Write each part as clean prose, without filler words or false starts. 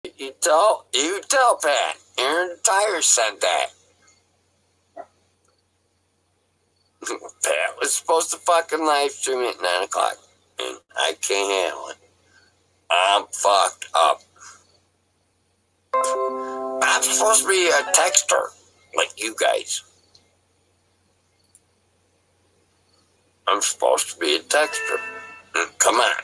You tell Pat. Aaron Tyre said that. Pat was supposed to fucking live stream at 9 o'clock, and I can't handle it. I'm fucked up. I'm supposed to be a texter, like you guys. I'm supposed to be a texter. Come on.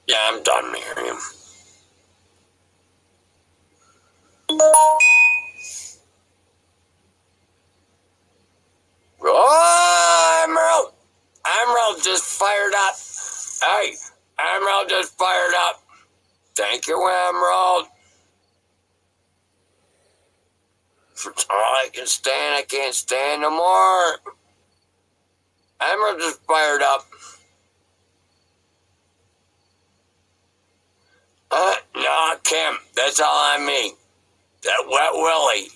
Yeah, I'm done, Miriam. Oh, Emerald just fired up. Hey, Emerald just fired up. Thank you, Emerald. That's all I can stand. I can't stand no more. Emerald just fired up. No, Kim, that's all I mean. That wet willy.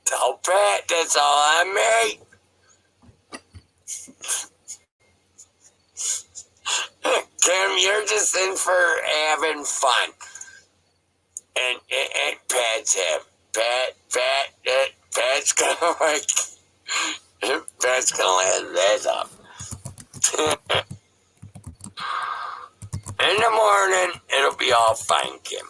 Tell Pat that's all I mean. Kim, you're just in for having fun. And Pat's him. Pat's gonna like, Pat's gonna let this up. In the morning, it'll be all fine, Kim.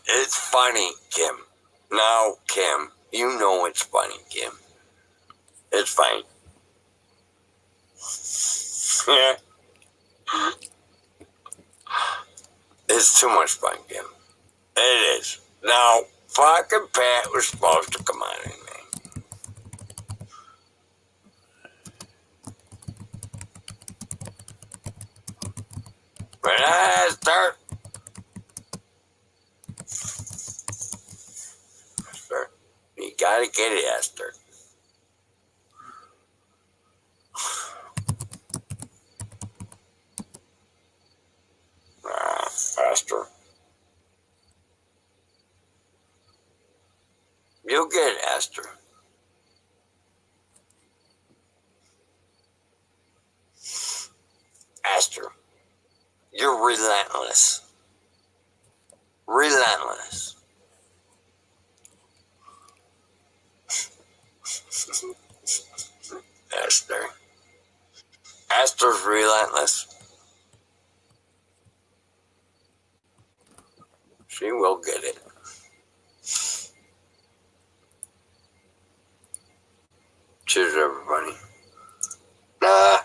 It's funny, Kim. No, Kim, you know it's funny, Kim. It's fine. It's too much fun, Kim. It is. Now, fucking Pat was supposed to come on in, man. But Esther, you gotta get it, Esther. Esther. You'll get it, Esther. Esther, you're relentless. Relentless. Esther. Esther's relentless. She will get it. Cheers, everybody. I'm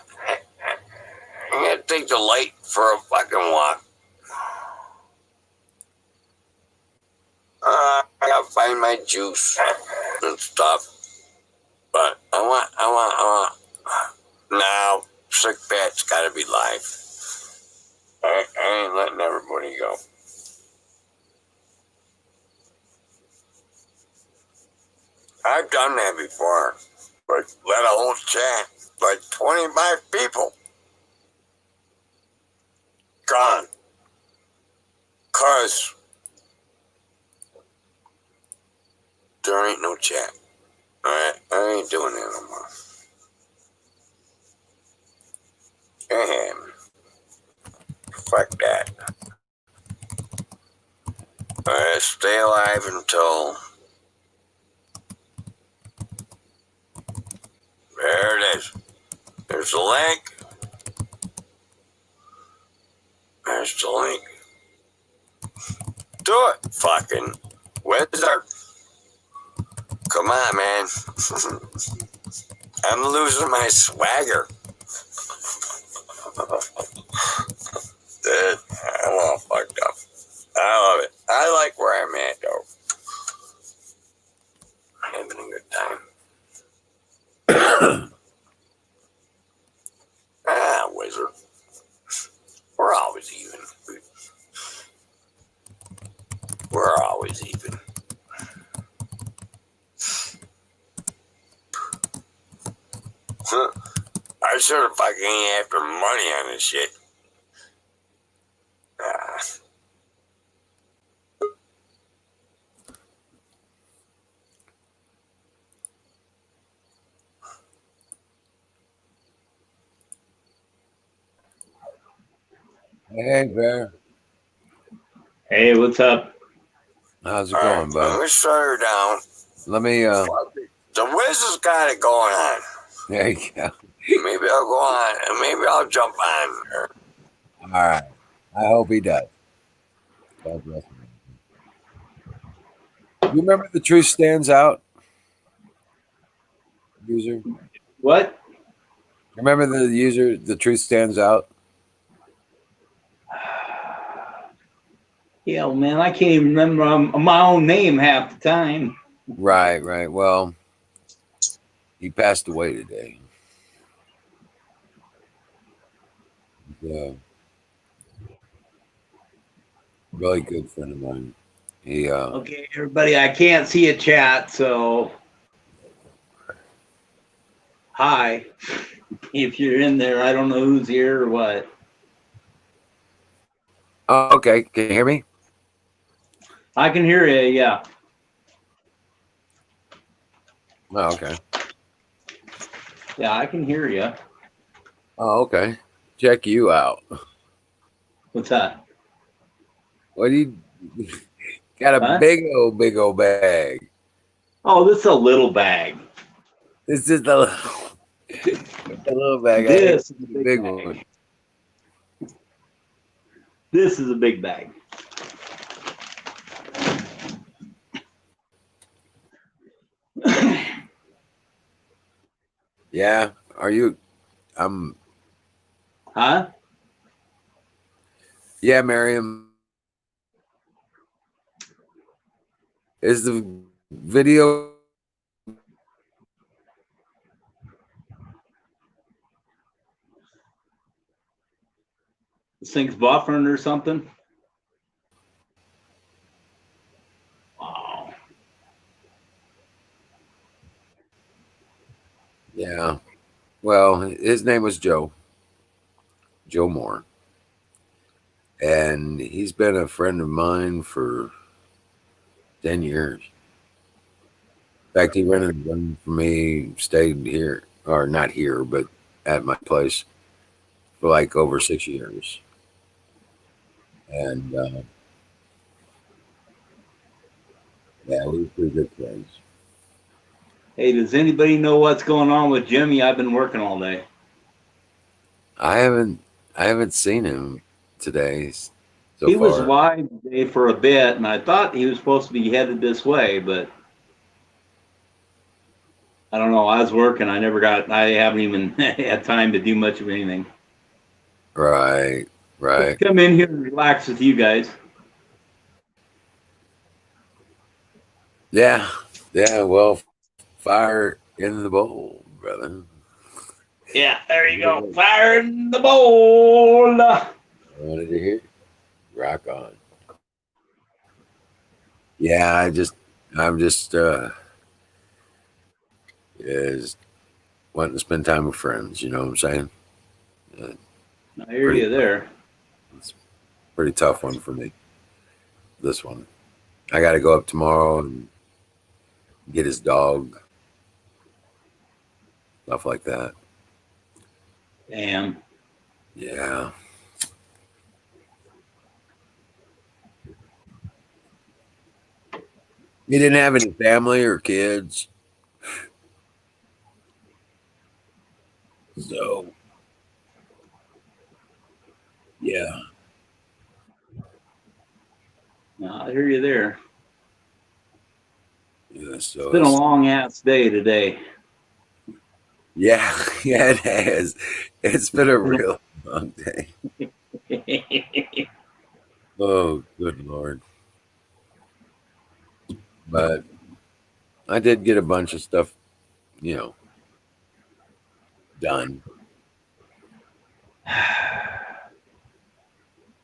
gonna take the light for a fucking walk. I gotta find my juice and stuff. But I want. Now, Sick Pat's gotta be live. I ain't letting everybody go. I've done that before, but let a whole chat, like 25 people, gone. 'Cause there ain't no chat. Alright, I ain't doing that no more. Fuck that. Alright, stay alive until... There it is. There's the link. There's the link. Do it, fucking wizard. Come on, man. I'm losing my swagger. Dude, I'm all fucked up. I love it. I like where I'm at, though. I'm having a good time. Wizard. We're always even. We're always even. I should have fucking after money on this shit. Hey, Bear. Hey, what's up? How's it All right, going, let bud? me shut her down. Let me, The Wiz has got it going on. there you go. Maybe I'll go on and maybe I'll jump on her. All right. I hope he does. God bless him. You remember the truth stands out user? What? Remember the user, the truth stands out? Yeah, man, I can't even remember my own name half the time. Right, right. Well, he passed away today. Yeah, really good friend of mine. He, Okay, everybody, I can't see a chat, so hi. If you're in there, I don't know who's here or what. oh, okay. Can you hear me? I can hear you, yeah. Oh, okay. Yeah, I can hear you. Oh, okay. Check you out. What's that? What do you got a Huh? big old bag? Oh, this is a little bag. This is the a little bag. I hate This is a the big big one. bag. This is a big bag. Yeah. Are you? I'm. Huh? Yeah, Miriam. Is the video? This thing's buffering or something? Wow. Yeah. Well, his name was Joe. Joe Moore, and he's been a friend of mine for 10 years. In fact, he rented a room for me. Stayed here, or not here, but at my place for like over 6 years. And yeah, we were pretty good friends. Hey, does anybody know what's going on with Jimmy? I've been working all day. I haven't I haven't seen him today so He was far. live today for a bit, and I thought he was supposed to be headed this way, but I don't know. I was working. I haven't even had time to do much of anything. Right, Just right. come in here and relax with you guys. Yeah, yeah. Well, fire in the bowl, brother. Yeah, there you go. I Fire in the bowl. wanted to hear. Rock on. Yeah, I'm just is wanting to spend time with friends. You know what I'm saying? Uh, I hear pretty you there. it's a pretty tough one for me. This one. I got to go up tomorrow and get his dog, stuff like that. Damn. Yeah. He didn't have any family or kids, so yeah. No, I hear you there. Yeah. It's So been a it's long ass day today. yeah, yeah. It has. It's been a real long day. Oh, good lord! But I did get a bunch of stuff, you know, done.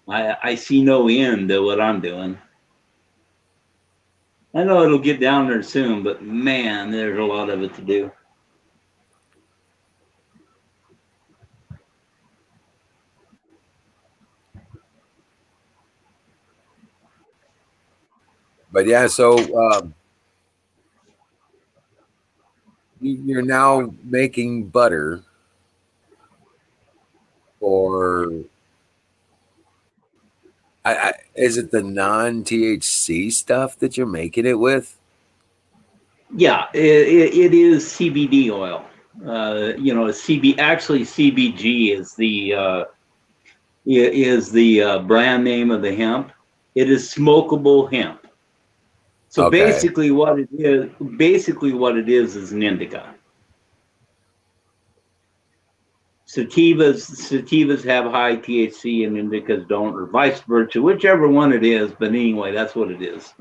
I see no end to what I'm doing. I know it'll get down there soon, but man, there's a lot of it to do. But yeah, so you're now making butter for Is it the non-THC stuff that you're making it with? Yeah, it is CBD oil. Actually CBG is the brand name of the hemp. It is smokable hemp. So Okay. basically what it is an indica. Sativas have high THC and indicas don't, or vice versa, whichever one it is. But anyway, that's what it is.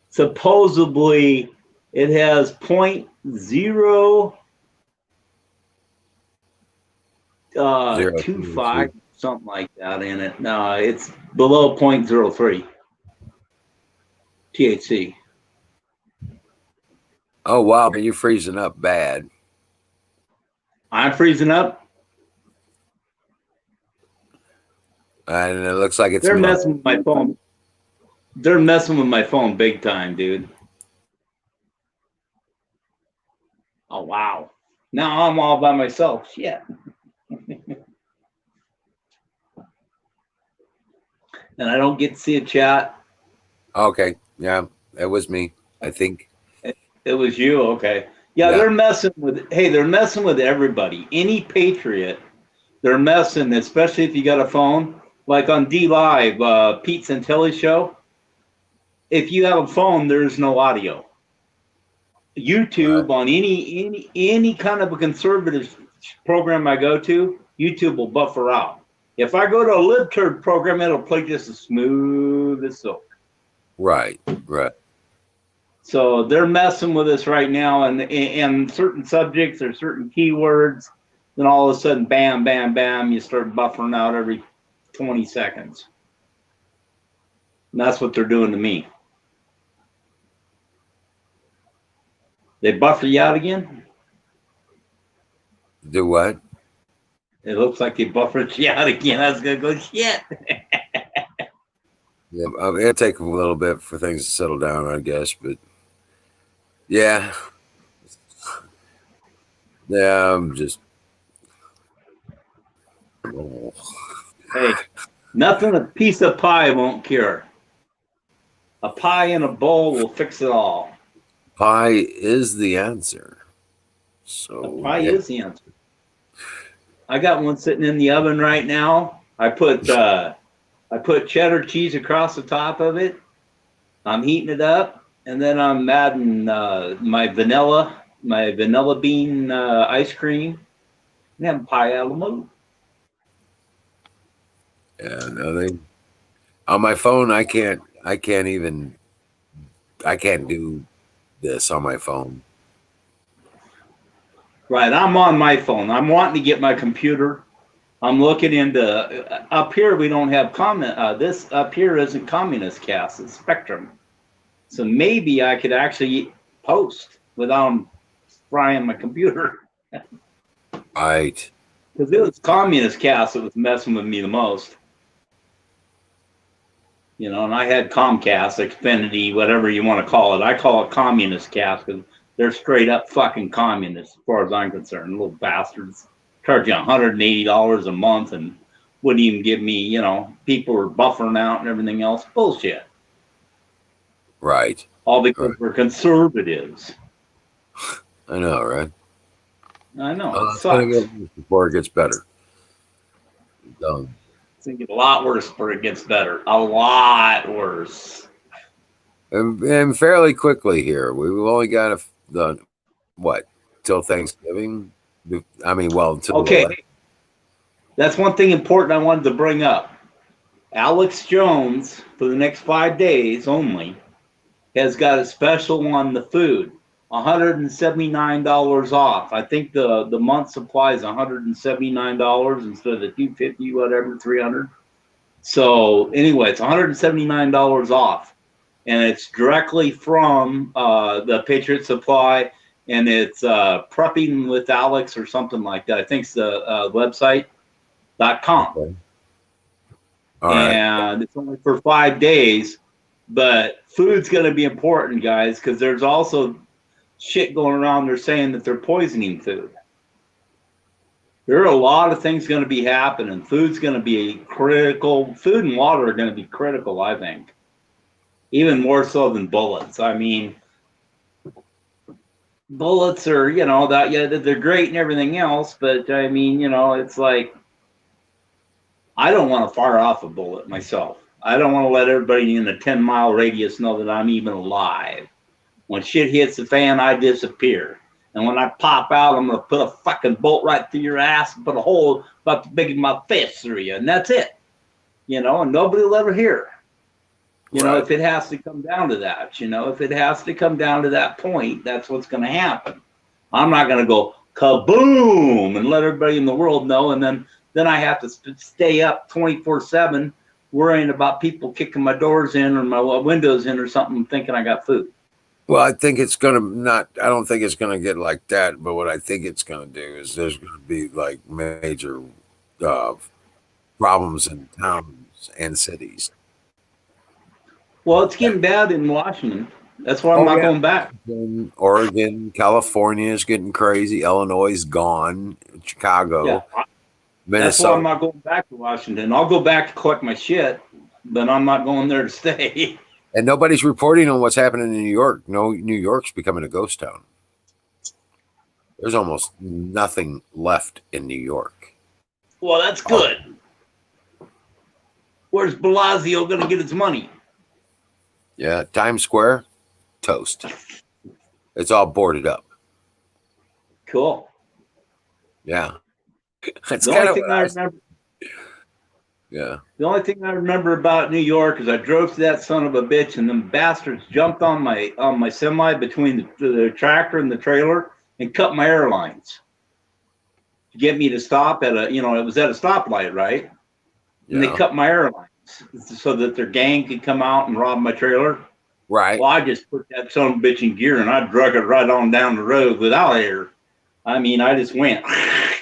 Supposedly, it has 0.025, something like that in it. No, it's below 0.03 THC. Oh wow, you're freezing up bad. I'm freezing up. And it looks like it's They're messing with my phone. They're messing with my phone big time, dude. Oh wow. Now I'm all by myself. Shit. And I don't get to see a chat. Okay. Yeah, that was me, I think. It was you, okay. Yeah, they're messing with everybody. Any patriot, they're messing, especially if you got a phone. Like on D Live, Pete Santilli's show. If you have a phone, there's no audio. YouTube, on any kind of a conservative program I go to, YouTube will buffer out. If I go to a libtard program, it'll play just as smooth as silk. Right. So they're messing with us right now, and certain subjects or certain keywords, then all of a sudden, bam, bam, bam, you start buffering out every 20 seconds. And that's what they're doing to me. They buffer you out again? Do what? It looks like they buffered you out again. I was going to go, shit. Yeah, it'll take a little bit for things to settle down, I guess, but yeah. Yeah, I'm just. Oh. Hey, nothing a piece of pie won't cure. A pie in a bowl will fix it all. Pie is the answer. So Pie is the answer. I got one sitting in the oven right now. I put cheddar cheese across the top of it. I'm heating it up, and then I'm adding my vanilla bean ice cream, and having pie a la mode. Yeah, no, on my phone I can't do this on my phone. Right, I'm on my phone. I'm wanting to get my computer. I'm looking into up here. We don't have this up here isn't Communist Cast. It's Spectrum. So maybe I could actually post without frying my computer. Right. Because it was Communist Cast that was messing with me the most. You know, and I had Comcast, Xfinity, whatever you want to call it. I call it Communist Cast because they're straight up fucking communists as far as I'm concerned. Little bastards. Charge you $180 a month and wouldn't even give me, you know, people are buffering out and everything else. Bullshit. Right. All because we're conservatives. I know, right? I know. It's gonna get worse before it gets better. Dumb. It's going to get a lot worse before it gets better. A lot worse. And fairly quickly here. We've only got till Thanksgiving. I mean, well, until okay. That's one thing important I wanted to bring up. Alex Jones, for the next 5 days only, has got a special on the food. $179 off. I think the month supply is $179 instead of the $250, whatever, $300. So anyway, it's $179 off, and it's directly from the Patriot Supply, and it's Prepping with Alex or something like that. I think it's the website.com. Okay. All right. And it's only for 5 days, but food's going to be important, guys, because there's also shit going around. They're saying that they're poisoning food. There are a lot of things going to be happening. Food's going to be critical. Food and water are going to be critical, I think. Even more so than bullets. I mean, bullets are, that, yeah, they're great and everything else, but I mean, it's like, I don't want to fire off a bullet myself. I don't want to let everybody in a 10-mile radius know that I'm even alive. When shit hits the fan, I disappear. And when I pop out, I'm going to put a fucking bolt right through your ass and put a hole about the big of my fist through you. And that's it. And nobody will ever hear. If it has to come down to that, if it has to come down to that point, that's what's going to happen. I'm not going to go kaboom and let everybody in the world know. And then I have to stay up 24/7 worrying about people kicking my doors in or my windows in or something, thinking I got food. Well, I think it's going to I don't think it's going to get like that. But what I think it's going to do is there's going to be like major problems in towns and cities. Well, it's getting bad in Washington. That's why I'm not going back. Oregon, California is getting crazy. Illinois is gone. Chicago. Yeah. Minnesota. That's why I'm not going back to Washington. I'll go back to collect my shit, but I'm not going there to stay. And nobody's reporting on what's happening in New York. No, New York's becoming a ghost town. There's almost nothing left in New York. Well, that's good. Where's Blasio going to get his money? Yeah, Times Square, toast. It's all boarded up. Cool. Yeah. That's the only thing I remember. Yeah. The only thing I remember about New York is I drove to that son of a bitch, and them bastards jumped on my semi between the tractor and the trailer and cut my airlines to get me to stop at it was at a stoplight, right? And they cut my airlines so that their gang could come out and rob my trailer. Right. Well, I just put that son of a bitch in gear and I drug it right on down the road without air. I mean, I just went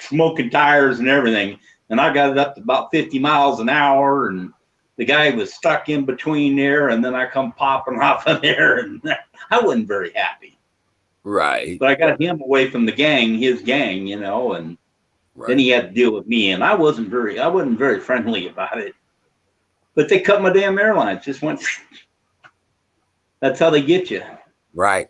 smoking tires and everything. And I got it up to about 50 miles an hour. And the guy was stuck in between there. And then I come popping off of there. And I wasn't very happy. Right. But I got him away from the gang, his gang, and then he had to deal with me. And I wasn't very friendly about it. But they cut my damn airlines. Just went. That's how they get you. Right.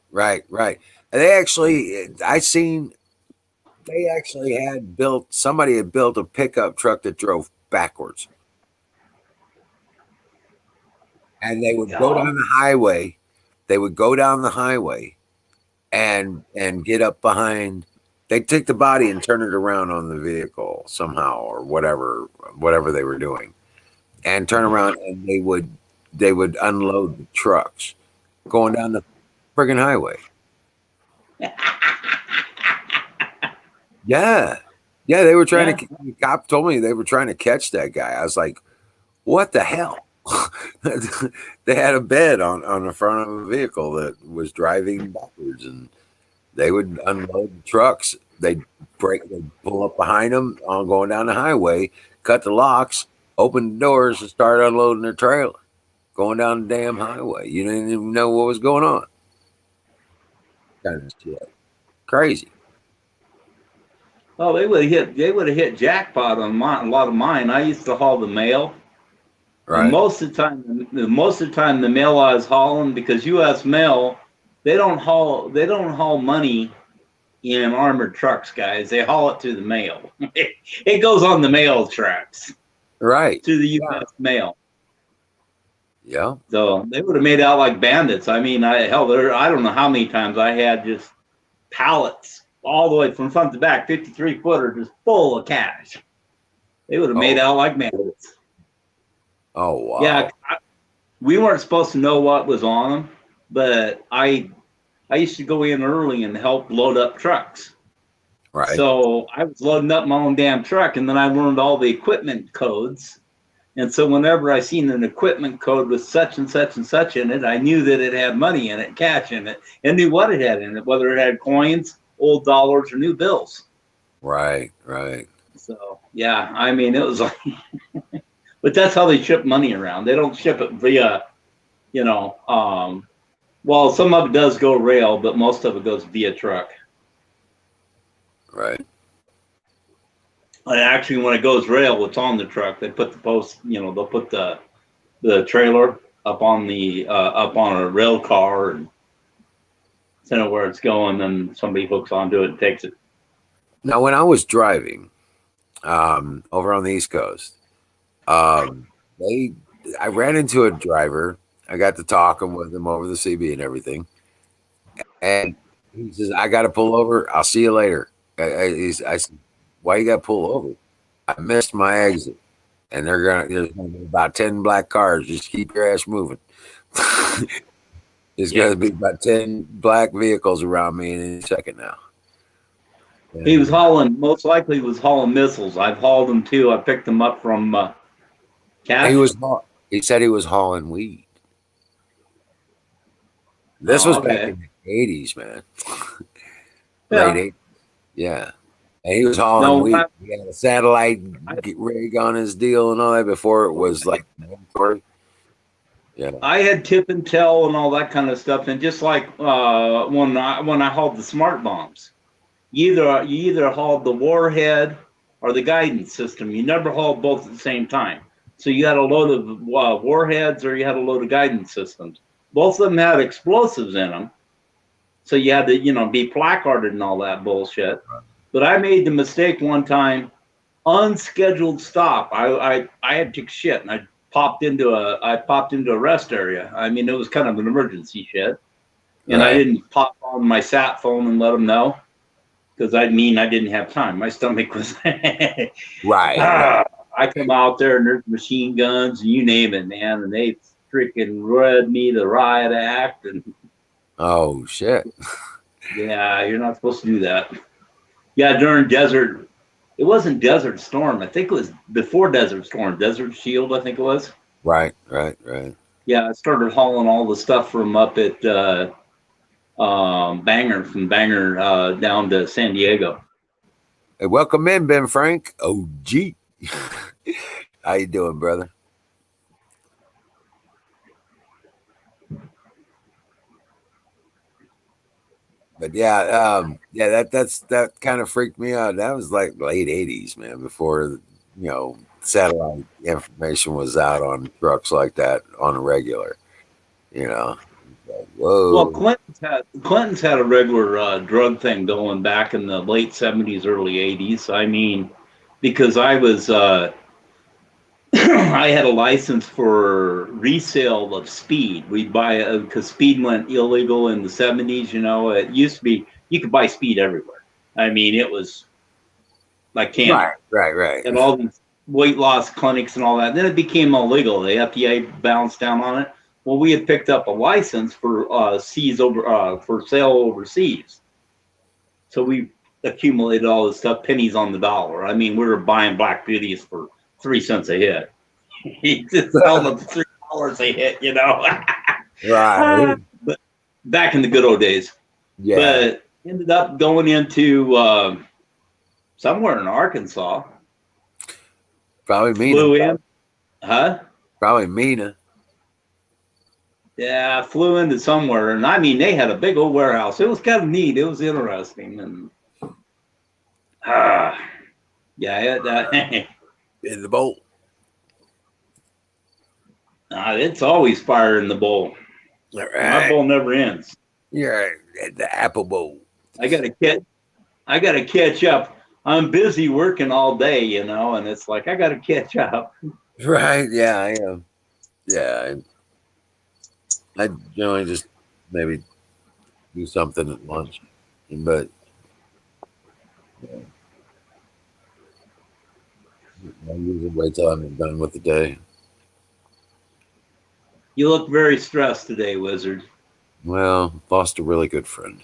Somebody had built a pickup truck that drove backwards. And they would go down the highway. And get up behind. They'd take the body and turn it around on the vehicle somehow or whatever they were doing. And turn around and they would unload the trucks going down the friggin' highway. Yeah, they were trying to. The cop told me they were trying to catch that guy. I was like, "What the hell?" They had a bed on the front of a vehicle that was driving backwards, and they would unload the trucks. They'd pull up behind them on going down the highway, cut the locks, open the doors, and start unloading their trailer, going down the damn highway. You didn't even know what was going on. Kind of shit. Crazy. Oh, they would have hit jackpot on a lot of mine. I used to haul the mail. Right. And most of the time the mail I was hauling, because U.S. Mail, they don't haul money in armored trucks, guys. They haul it to the mail. It goes on the mail trucks. Right. To the U.S. Mail. Yeah. So they would have made out like bandits. I mean, I don't know how many times I had just pallets all the way from front to back, 53-footer, just full of cash. They would have made out like bandits. Oh, wow. Yeah, we weren't supposed to know what was on them, but I used to go in early and help load up trucks. Right. So I was loading up my own damn truck, and then I learned all the equipment codes. And so whenever I seen an equipment code with such and such and such in it, I knew that it had money in it, cash in it, and knew what it had in it, whether it had coins, old dollars, or new bills. Right. So, yeah, I mean, it was like, but that's how they ship money around. They don't ship it via, well, some of it does go rail, but most of it goes via truck. Right. And actually, when it goes rail, it's on the truck. They put the post, they'll put the trailer up on a rail car and send it where it's going. Then somebody hooks onto it and takes it. Now, when I was driving over on the East Coast, I ran into a driver. I got to talking with him over the CB and everything. And he says, I got to pull over. I'll see you later. I said, why you got to pull over? I missed my exit. And there's going to be about 10 black cars. Just keep your ass moving. There's going to be about 10 black vehicles around me in any second now. And He was hauling, most likely was hauling missiles. I've hauled them too. I picked them up from Cash. He said he was hauling weed. This was back okay. in the 80s, man. Yeah. Late 80s. Yeah. And he was hauling No, weed. He had a satellite rig on his deal and all that before it was like mandatory. Yeah. I had tip and tell and all that kind of stuff. And just like when I hauled the smart bombs, you either hauled the warhead or the guidance system. You never hauled both at the same time. So you had a load of warheads or you had a load of guidance systems. Both of them had explosives in them. So you had to, be placarded and all that bullshit. But I made the mistake one time, unscheduled stop. I had to take shit and I popped into a rest area. I mean, it was kind of an emergency shit. And I didn't pop on my sat phone and let them know. Because I didn't have time. My stomach was Right. I come out there and there's machine guns and you name it, man, and they freaking read me the riot act and Oh, shit. yeah, you're not supposed to do that. Yeah, during Desert, it wasn't Desert Storm. I think it was before Desert Storm, Desert Shield, I think it was. Right. Yeah, I started hauling all the stuff from up at from Banger down to San Diego. Hey, welcome in, Ben Frank. OG. How you doing, brother? But that kind of freaked me out. That was like late 80s, man, before satellite information was out on trucks like that on a regular. Like, whoa. Well, Clinton's had a regular drug thing going back in the late 70s, early 80s. I mean, because I was I had a license for resale of speed. We'd buy because speed went illegal in the 70s. It used to be you could buy speed everywhere. I mean, it was like candy. Right. And all these weight loss clinics and all that. Then it became illegal. The FDA bounced down on it. Well, we had picked up a license for for sale overseas. So we accumulated all this stuff, pennies on the dollar. I mean, we were buying Black Beauties for 3 cents a hit. He just sold them for $3 a hit, Right. But back in the good old days. Yeah. But ended up going into somewhere in Arkansas. Probably Mina. Flew in. Huh? Probably Mina. Yeah, flew into somewhere, and I mean, they had a big old warehouse. It was kind of neat. It was interesting, and In the bowl. It's always fire in the bowl. All My right. bowl never ends. You're at the Apple Bowl. I gotta catch up. I'm busy working all day, and it's like I gotta catch up. Right. Yeah, I am. Yeah. I generally just maybe do something at lunch. But I usually wait till I'm done with the day. You look very stressed today, Wizard. Well, lost a really good friend.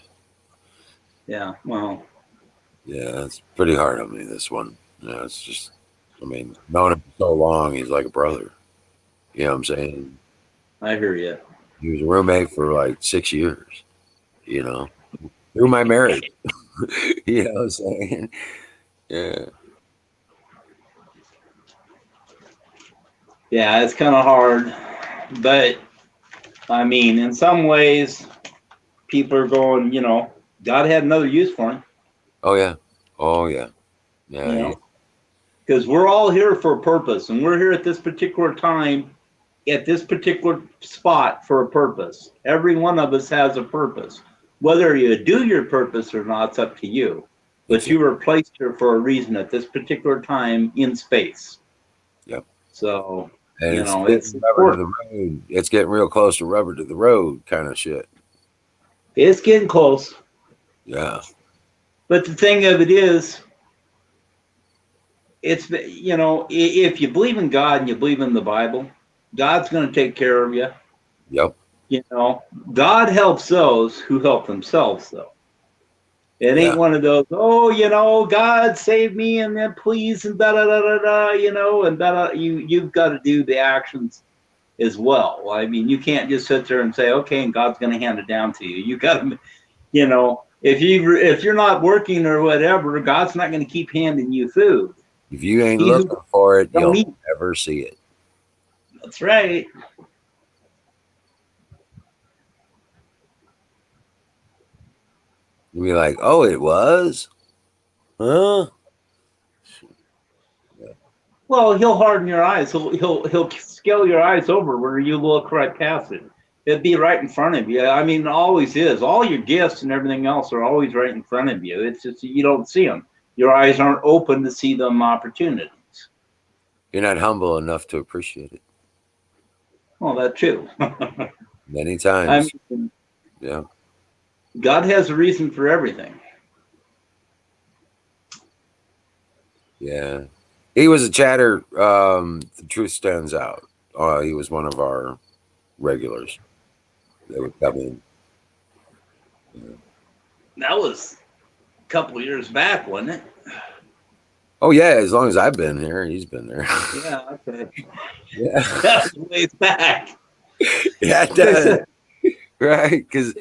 Yeah, well, Yeah, it's pretty hard on me, this one. It's just, known him for so long, he's like a brother. You know what I'm saying? I hear you. He was a roommate for like 6 years, through my marriage. You know what I'm saying? Yeah. Yeah, it's kind of hard, but I mean, in some ways, people are going, God had another use for him. Oh, yeah. Oh, yeah. Yeah. You know? because we're all here for a purpose, and we're here at this particular time, at this particular spot for a purpose. Every one of us has a purpose. Whether you do your purpose or not, it's up to you. But you were placed here for a reason at this particular time in space. Yep. So, And you know, it's rubber to the road. It's getting real close to rubber to the road kind of shit. It's getting close. Yeah. But the thing of it is, it's, you know, if you believe in God and you believe in the Bible, God's going to take care of you. Yep. You know, God helps those who help themselves, though. It ain't one of those, oh, you know, God save me and then please and da da da da da, you know, and da da. You've got to do the actions as well. I mean, you can't just sit there and say, okay, and God's going to hand it down to you. You got to, you know, if you're not working or whatever, God's not going to keep handing you food. If you ain't looking for it, you'll never see it. That's right. You'll be like, oh, it was? Huh? Well, he'll harden your eyes. He'll scale your eyes over where you look right past it. It'd be right in front of you. I mean, it always is. All your gifts and everything else are always right in front of you. It's just you don't see them. Your eyes aren't open to see them opportunities. You're not humble enough to appreciate it. Well, that too. Many times. I mean, yeah. God has a reason for everything. Yeah. He was a chatter. The truth stands out. He was one of our regulars. They would come in. Yeah. That was a couple of years back, wasn't it? Oh, yeah. As long as I've been here, he's been there. Yeah, okay. Yeah. That was ways back. Yeah, it does. Right? Because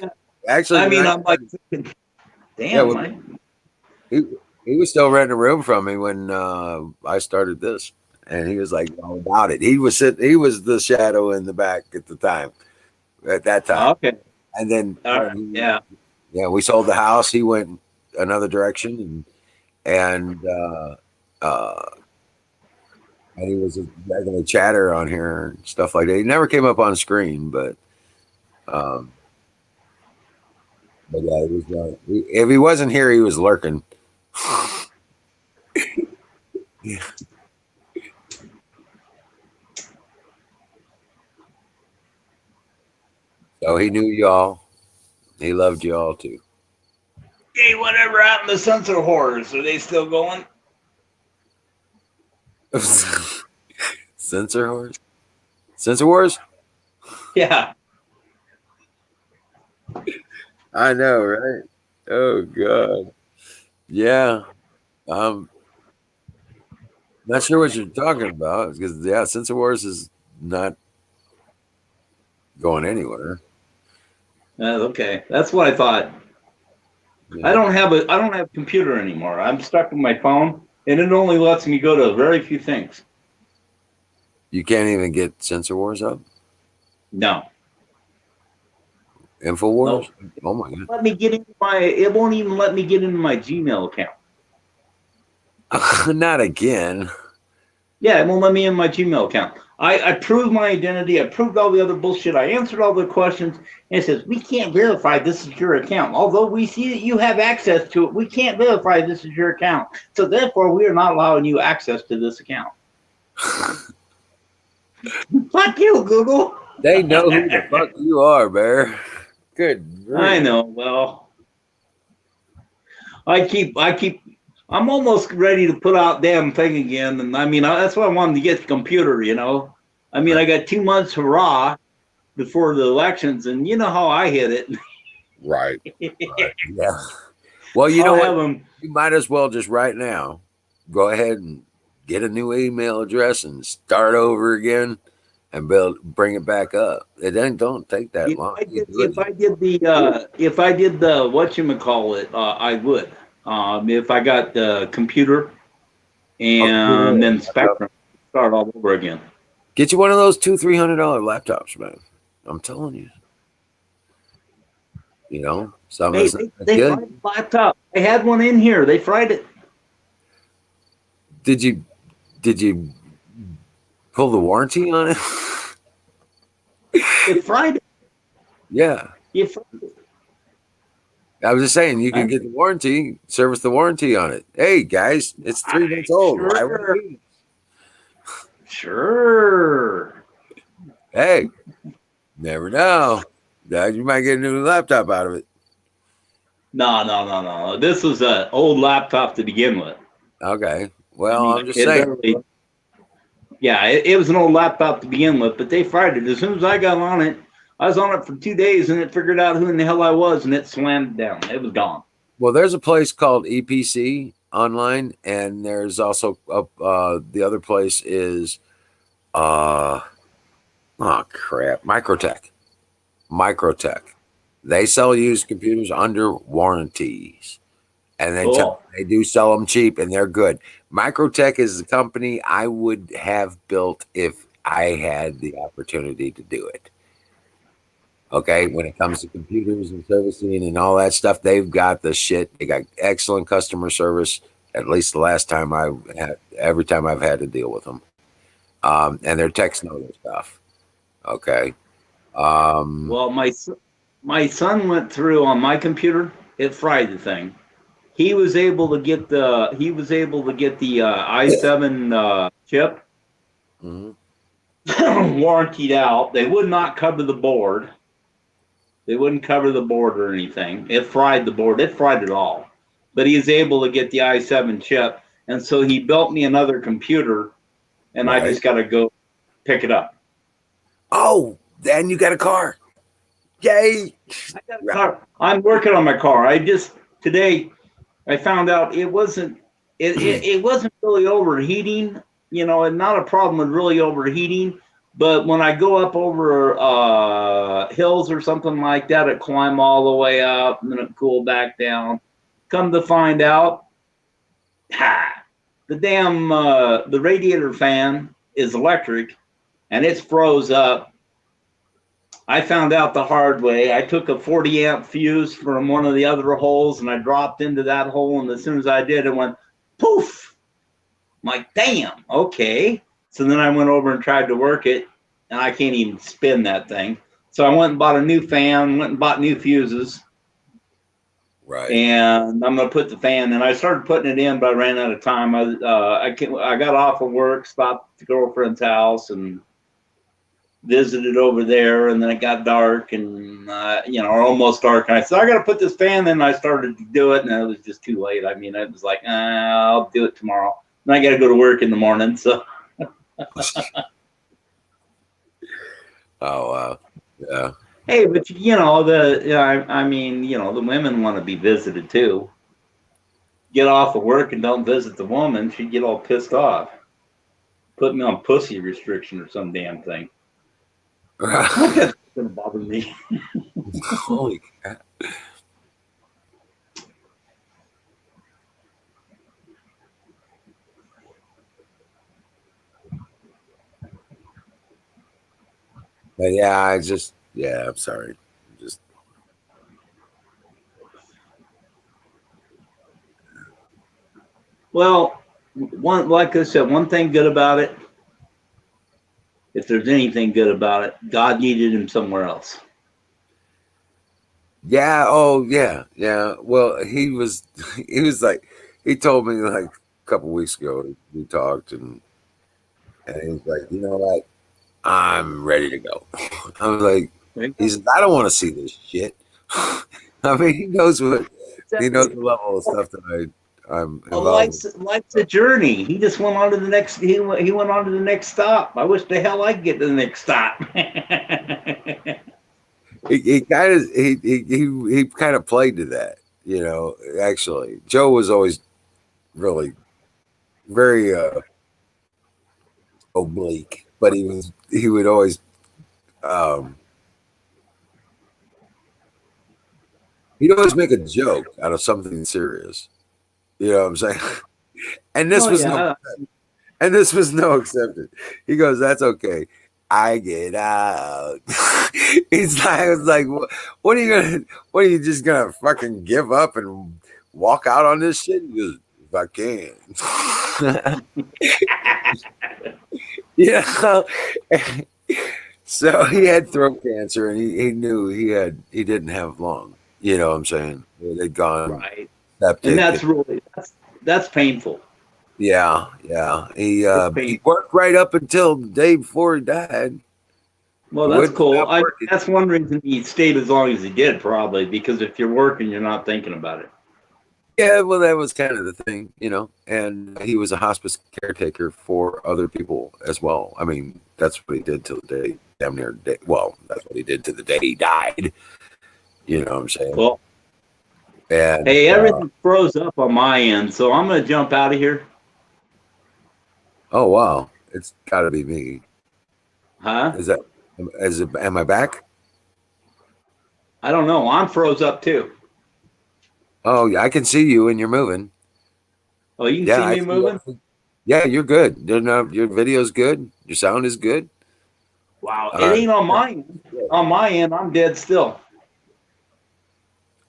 actually, I mean, I'm like, damn, he was still renting a room from me when I started this, and he was like all about it. He was the shadow in the back at the time, at that time. Okay. And then we sold the house. He went another direction, and he was a regular chatter on here and stuff like that. He never came up on screen, but yeah, he was. If he wasn't here, he was lurking. Yeah. So he knew y'all. He loved y'all too. Hey, whatever happened to Sensor Horrors? Are they still going? Sensor Wars? Sensor Wars? Yeah. I know, right? Oh God. Yeah. Not sure what you're talking about because Sensor Wars is not going anywhere. Okay, that's what I thought. Yeah. I don't have a computer anymore. I'm stuck with my phone, and it only lets me go to very few things. You can't even get Sensor Wars up? No. InfoWars? Nope. Oh my God. It won't even let me get into my Gmail account. Not again. Yeah, it won't let me in my Gmail account. I proved my identity. I proved all the other bullshit. I answered all the questions. And it says, we can't verify this is your account. Although we see that you have access to it, we can't verify this is your account. So therefore, we are not allowing you access to this account. Fuck you, Google. They know who the fuck you are, Bear. Good grief. I know. Well, I'm almost ready to put out damn thing again. And I mean, that's why I wanted to get the computer, you know. I mean, I got 2 months hurrah before the elections, and you know how I hit it. Right. Yeah. Well, you know what? You might as well just right now go ahead and get a new email address and start over again and bring it back up. It don't take that long. If I did the whatchamacallit, I would. If I got the computer and then Spectrum, start all over again. Get you one of those $200-300 laptops, man. I'm telling you. You know, they fried the laptop. I had one in here. They fried it. Did you Did you pull the warranty on it? It fried it. Yeah. It fried it. I was just saying, you can get the warranty, service the warranty on it. Hey, guys, it's 3 months old. Why would I do this? Sure. Hey, never know. You might get a new laptop out of it. No. This was an old laptop to begin with. Okay. Well, I'm just It saying. literally- yeah, it was an old laptop to begin with, but they fried it. As soon as I got on it, I was on it for 2 days, and it figured out who in the hell I was, and it slammed down. It was gone. Well, there's a place called EPC online, and there's also the other place is oh crap, Microtech. They sell used computers under warranties, and they do sell them cheap, and they're good. Microtech is the company I would have built if I had the opportunity to do it. Okay, when it comes to computers and servicing and all that stuff, they've got the shit. They got excellent customer service. At least the last time every time I've had to deal with them, and their techs know their stuff. Okay. Well, my son went through on my computer. It fried the thing. He was able to get the i7 chip warranted out. They would not cover the board. They wouldn't cover the board or anything. It fried the board. It fried it all. But he was able to get the i7 chip, and so he built me another computer, and I just got to go pick it up. Oh, then you got a car. Yay! I got a car. I'm working on my car. Today I found out it wasn't really overheating. You know, and not a problem with really overheating. But when I go up over hills or something like that, it climb all the way up and then it cool back down. Come to find out, the damn the radiator fan is electric, and it's froze up. I found out the hard way. I took a 40 amp fuse from one of the other holes, and I dropped into that hole, and as soon as I did, it went poof. I'm like, damn, okay. So then I went over and tried to work it, and I can't even spin that thing. So I went and bought a new fan, went and bought new fuses. Right. And I'm going to put the fan in. I started putting it in, but I ran out of time. I got off of work, stopped at the girlfriend's house, and visited over there. And then it got dark, and or almost dark. And I said, I got to put this fan in. And I started to do it, and it was just too late. I mean, it was like, I'll do it tomorrow. And I got to go to work in the morning, so. Oh wow, yeah. Hey, but the women want to be visited too. Get off of work and don't visit the woman, she'd get all pissed off. Put me on pussy restriction or some damn thing. That's gonna bother me. Holy crap. But yeah, I'm sorry. Well, like I said, one thing good about it, if there's anything good about it, God needed him somewhere else. Yeah. Oh, yeah. Yeah. Well, he was like, he told me like a couple weeks ago, we talked and he's like, you know what? I'm ready to go. I was like, he says, I don't want to see this shit. I mean, he knows the level of stuff that I'm involved in. Life's a journey. He just went on to the next. He went on to the next stop. I wish the hell I'd get to the next stop. he kind of played to that, actually. Joe was always really very oblique, but he would always he'd always make a joke out of something serious. You know what I'm saying? And this was no exception. He goes, "That's okay. I get out." I was like, what are you just gonna fucking give up and walk out on this shit? He goes, if I can. Yeah. So he had throat cancer, and he knew he didn't have long. You know what I'm saying? They'd gone Right. septic. And that's really that's painful. Yeah. He painful. worked right up until the day before he died. Well, He that's wouldn't cool. stop working. That's one reason he stayed as long as he did, probably, because if you're working, you're not thinking about it. Yeah, well, that was kind of the thing, you know. And he was a hospice caretaker for other people as well. I mean, that's what he did till the day, damn near day. Well, that's what he did to the day he died. You know what I'm saying? Cool. And Hey, everything froze up on my end, so I'm gonna jump out of here. oh wow, it's got to be me. Huh? Am I back? I don't know. I'm froze up too. Oh yeah, I can see you and you're moving. Oh, you can Yeah, see I me moving? Yeah, you're good. Your video's good. Your sound is good. Wow. It ain't on my end. On my end, I'm dead still.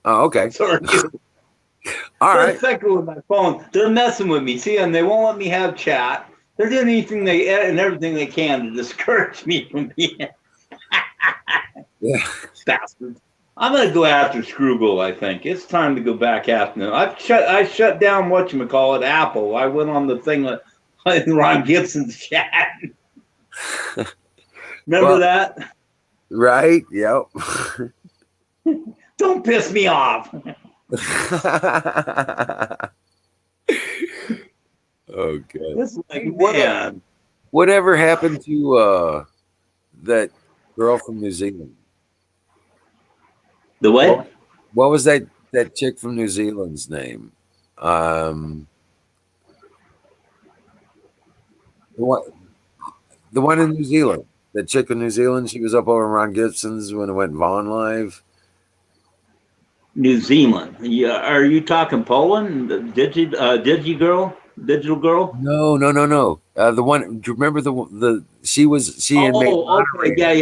Oh, okay. Sorry. All For a right. second with my phone, they're messing with me. See, and they won't let me have chat. They're doing anything and everything they can to discourage me from being Yeah. bastards. I'm gonna go after Screwball. I think it's time to go back after them. I shut down whatchamacallit, Apple. I went on the thing with Ron Gibson's chat. Remember that? Right. Yep. Don't piss me off. Okay. It's like, What- man. Whatever happened to that girl from New Zealand? The what? What was that chick from New Zealand's name? The one in New Zealand. The chick in New Zealand. She was up over in Ron Gibson's when it went Vaughn live. New Zealand. Yeah, are you talking Poland? Digi girl? Digital girl? No. The one. Do you remember she and May okay.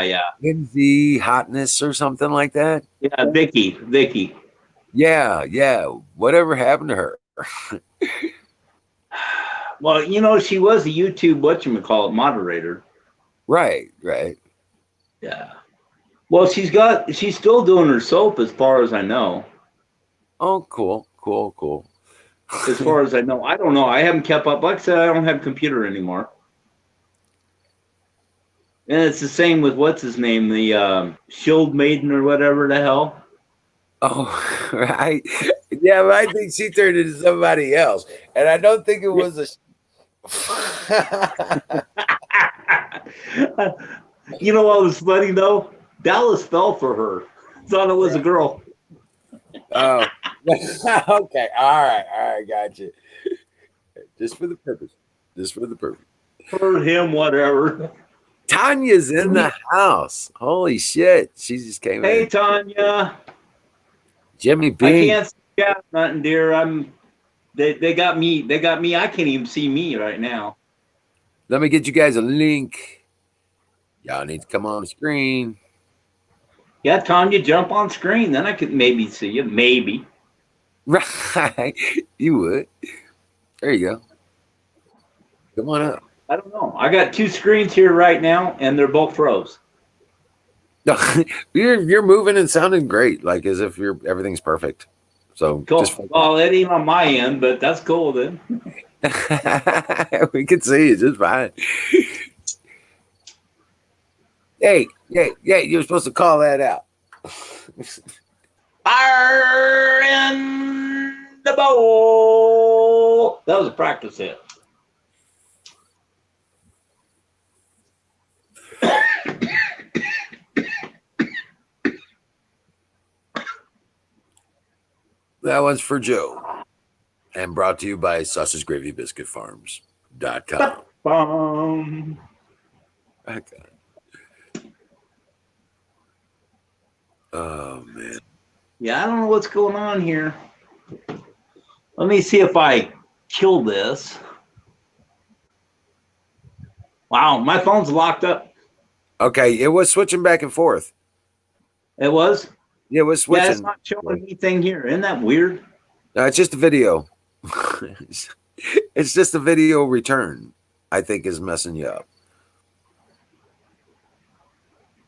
Yeah. Lindsay Hotness or something like that. Yeah, Vicky. Yeah. Whatever happened to her? Well, she was a YouTube moderator. Right. Yeah. Well, she's still doing her soap as far as I know. Oh, cool. As far as I know. I don't know. I haven't kept up. Like I said, I don't have a computer anymore. And it's the same with what's his name, the Shield Maiden or whatever the hell. Oh, right. Yeah, but I think she turned into somebody else. And I don't think it was a You know what was funny though? Dallas fell for her. Thought it was a girl. Oh, okay. All right. Gotcha. Just for the purpose. Her, him, whatever. Tanya's in the house. Holy shit. She just came Hey, in. Tanya. Jimmy B. I can't see out nothing, dear. They got me. I can't even see me right now. Let me get you guys a link. Y'all need to come on the screen. Yeah, Tanya, jump on screen. Then I could maybe see you. Maybe. Right. You would. There you go. Come on up. I don't know. I got two screens here right now, and they're both froze. No, you're moving and sounding great, like as if everything's perfect. So Cool. just Well, it ain't on my end, but that's cool then. we can see you just fine. Hey, you're supposed to call that out. Fire in the bowl. That was a practice hit. That one's for Joe. And brought to you by Sausage Gravy Biscuit Farms.com. Okay. Oh man. Yeah, I don't know what's going on here. Let me see if I kill this. Wow, my phone's locked up. Okay, it was switching back and forth. It was? Yeah, it was switching. Yeah, it's not showing anything here. Isn't that weird? No, it's just a video. It's just the video return, I think, is messing you up.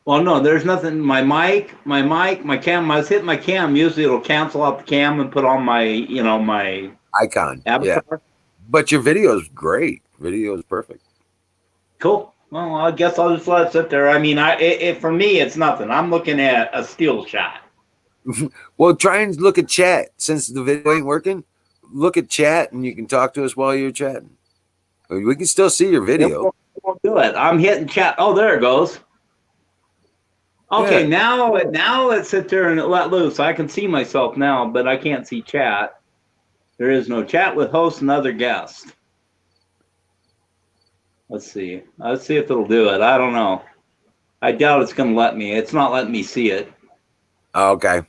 Well, no, there's nothing. My mic, my cam. I was hitting my cam. Usually, it'll cancel out the cam and put on my, my Icon. avatar. Yeah. But your video is great. Video is perfect. Cool. Well, I guess I'll just let it sit there. I mean, for me, it's nothing. I'm looking at a still shot. Well, try and look at chat. Since the video ain't working, look at chat and you can talk to us while you're chatting. We can still see your video. It won't do it. I'm hitting chat. Oh, there it goes. Okay, Yeah. now it sit there and it let loose. I can see myself now, but I can't see chat. There is no chat with host and other guest. Let's see. Let's see if it'll do it. I don't know. I doubt it's going to let me. It's not letting me see it. Okay.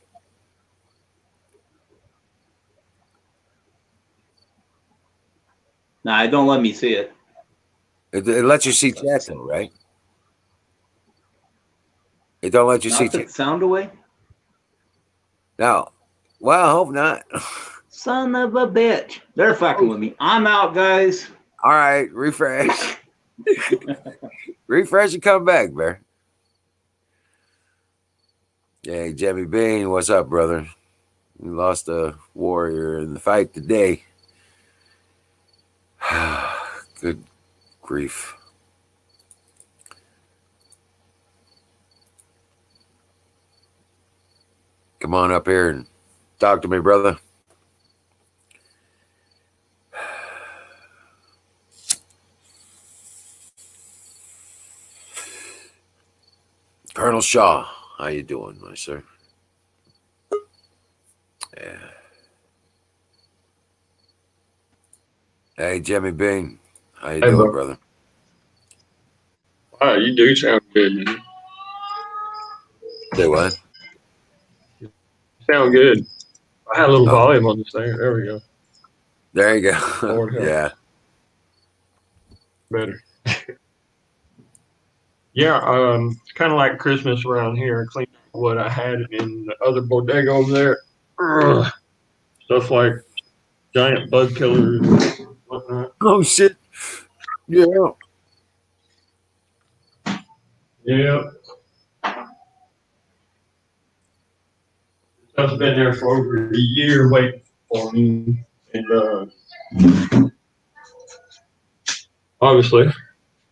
Nah, it don't let me see it. It lets you see chat though, right? It don't let you see Knock the chat. sound away? No. Well, I hope not. Son of a bitch. They're fucking with me. I'm out, guys. All right, refresh. Refresh and come back, bear. Hey, Jimmy Bean, what's up, brother? We lost a warrior in the fight today. Good grief. Come on up here and talk to me, brother. Colonel Shaw, how you doing, my sir? Yeah. Hey, Jimmy Bean, how you doing, brother? Wow, you do sound good, man. Say what? Sound good. I had a little volume on this thing. There we go. There you go. Lord help. Yeah. Better. Yeah, it's kind of like Christmas around here. I cleaned up what I had in the other bodega over there. Ugh. Stuff like giant bug killers and whatnot. Oh, shit. Yeah. Yeah. Stuff's been there for over a year waiting for me. And obviously,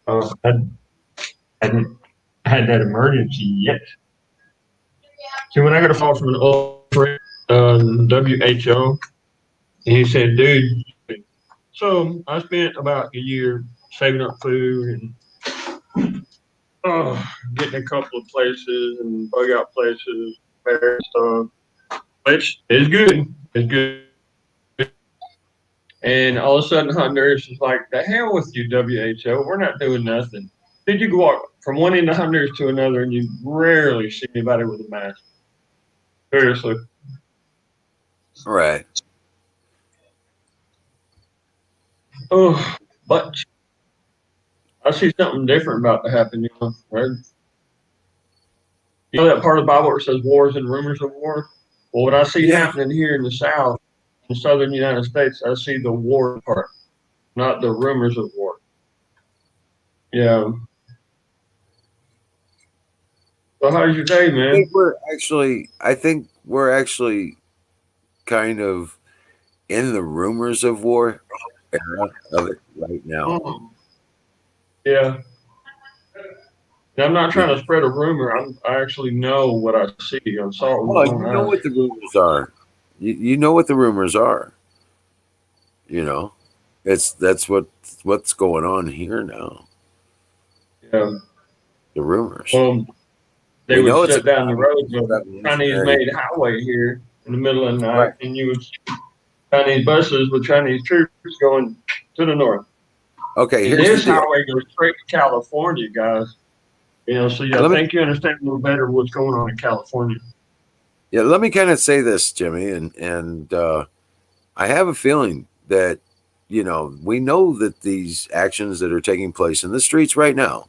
I hadn't had that emergency yet. So when I got a call from an old friend, WHO, and he said, dude, so I spent about a year saving up food and getting a couple of places and bug out places, bear stuff, which is good. It's good. And all of a sudden, Honduras is like, the hell with you, WHO. We're not doing nothing. Did you go out from one end of Honduras to another, and you rarely see anybody with a mask? Seriously. Right. Oh, but I see something different about to happen, right? You know that part of the Bible where it says wars and rumors of war? Well, what I see happening here in the South, in southern United States, I see the war part, not the rumors of war. Yeah. So how's your day, man? I think we're actually kind of in the rumors of war era of it right now. Yeah. Now, I'm not trying to spread a rumor. I actually know what I see. I saw it. Well, you know what the rumors are. You know what the rumors are. You know, that's what's going on here now. Yeah. The rumors. They would shut down the road with a Chinese-made highway here in the middle of the night, right. And you would Chinese buses with Chinese troops going to the north. Okay, and this highway goes straight to California, guys. You know, so I think you understand a little better what's going on in California. Yeah, let me kind of say this, Jimmy, and I have a feeling that, you know, we know that these actions that are taking place in the streets right now,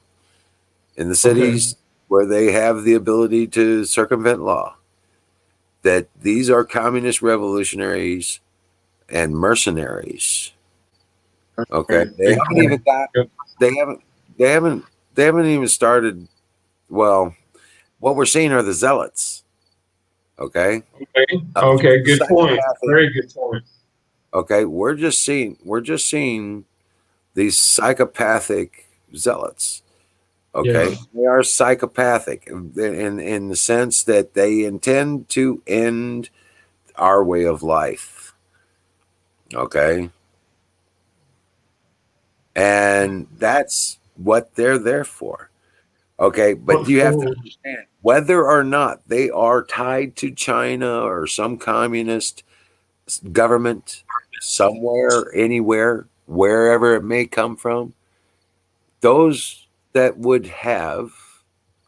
in the cities where they have the ability to circumvent law, that these are communist revolutionaries and mercenaries. Okay, Big they haven't even got. Yep. They haven't even started. Well, what we're seeing are the zealots. Okay. Okay. Okay. Good point. Psychopathic. Very good point. Okay, we're just seeing these psychopathic zealots. Okay, Yeah. they are psychopathic in the sense that they intend to end our way of life. Okay, and that's what they're there for. Okay, but you have to understand whether or not they are tied to China or some communist government somewhere, anywhere, wherever it may come from, those that would have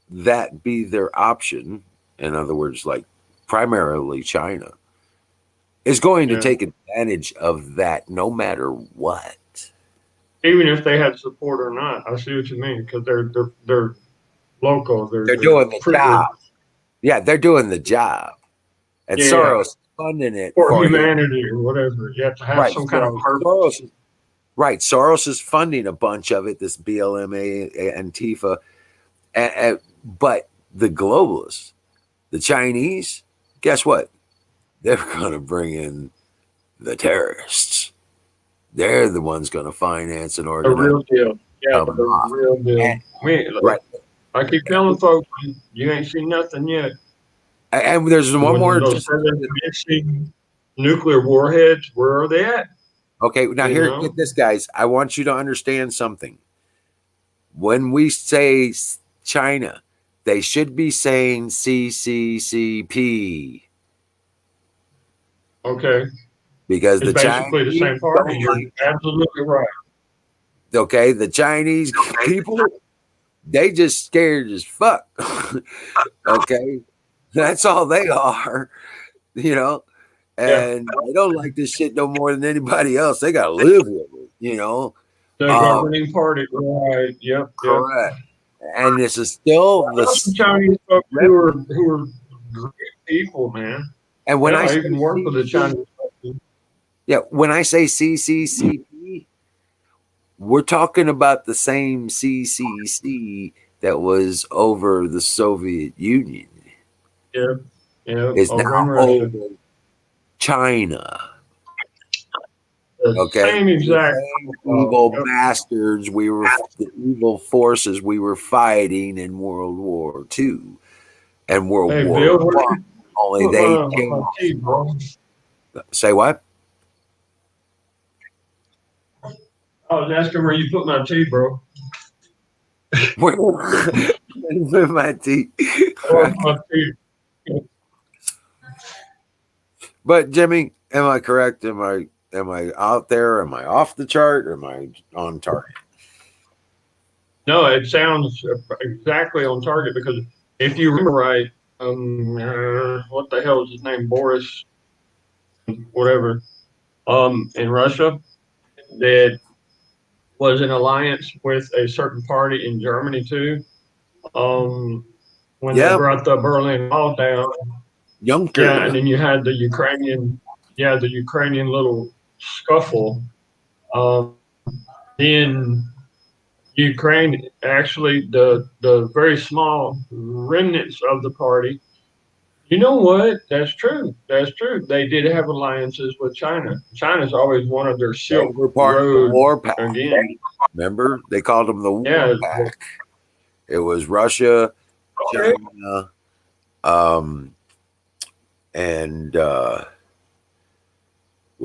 that be their option, in other words, like primarily China, is going to Yeah. take advantage of that no matter what. Even if they had support or not, I see what you mean because they're local. They're doing the job. Yeah, they're doing the job. And Yeah. Soros is funding it For for him. humanity or whatever. You have to have Right, some kind of so purpose. Soros is funding a bunch of it, this BLM, Antifa, but the globalists, the Chinese, guess what? They're going to bring in the terrorists. They're the ones going to finance and The organize. real deal. Yeah, Come the on. real deal. And- I mean, right. I keep telling folks, you ain't seen nothing yet. And there's one When more. those mixing nuclear warheads, where are they at? Okay, now You here, know? get this, guys. I want you to understand something. When we say China, they should be saying CCCP Okay. because It's the basically Chinese the same party. don't You're like- absolutely right. okay, the Chinese people, they just scared as fuck. Okay, that's all they are, you know, and they don't like this shit no more than anybody else. They got to live with it, you know. The governing party, right? Yep. Correct. And this is still The the Chinese folks who are great people, man. and when Yeah, I I say even work with the Chinese folks. yeah, when I say CCCP, we're talking about the same CCC that was over the Soviet Union. Yeah. Is Over now in Russia. over China. The Okay, same exact. evil Yep. bastards. The evil forces we were fighting in World War II and World Hey, War Bill, where I. Only put they my changed. tea, bro? Say what? I was asking where you put my tea, bro. Where with my teeth. Oh, my tea. But Jimmy, am I correct? Am I out there? Am I off the chart? Or am I on target? No, it sounds exactly on target because if you remember right, what the hell is his name? Boris, whatever, in Russia, that was in alliance with a certain party in Germany too. When Yeah. they brought the Berlin Wall down, Junker. yeah, and then you had the Ukrainian little scuffle. In Ukraine, actually, the very small remnants of the party. You know what? That's true. That's true. They did have alliances with China. China's always wanted their They Silk were part of the Road war pack. again. Remember? They called them the war Yeah. pack. It was Russia, Okay. China, and well,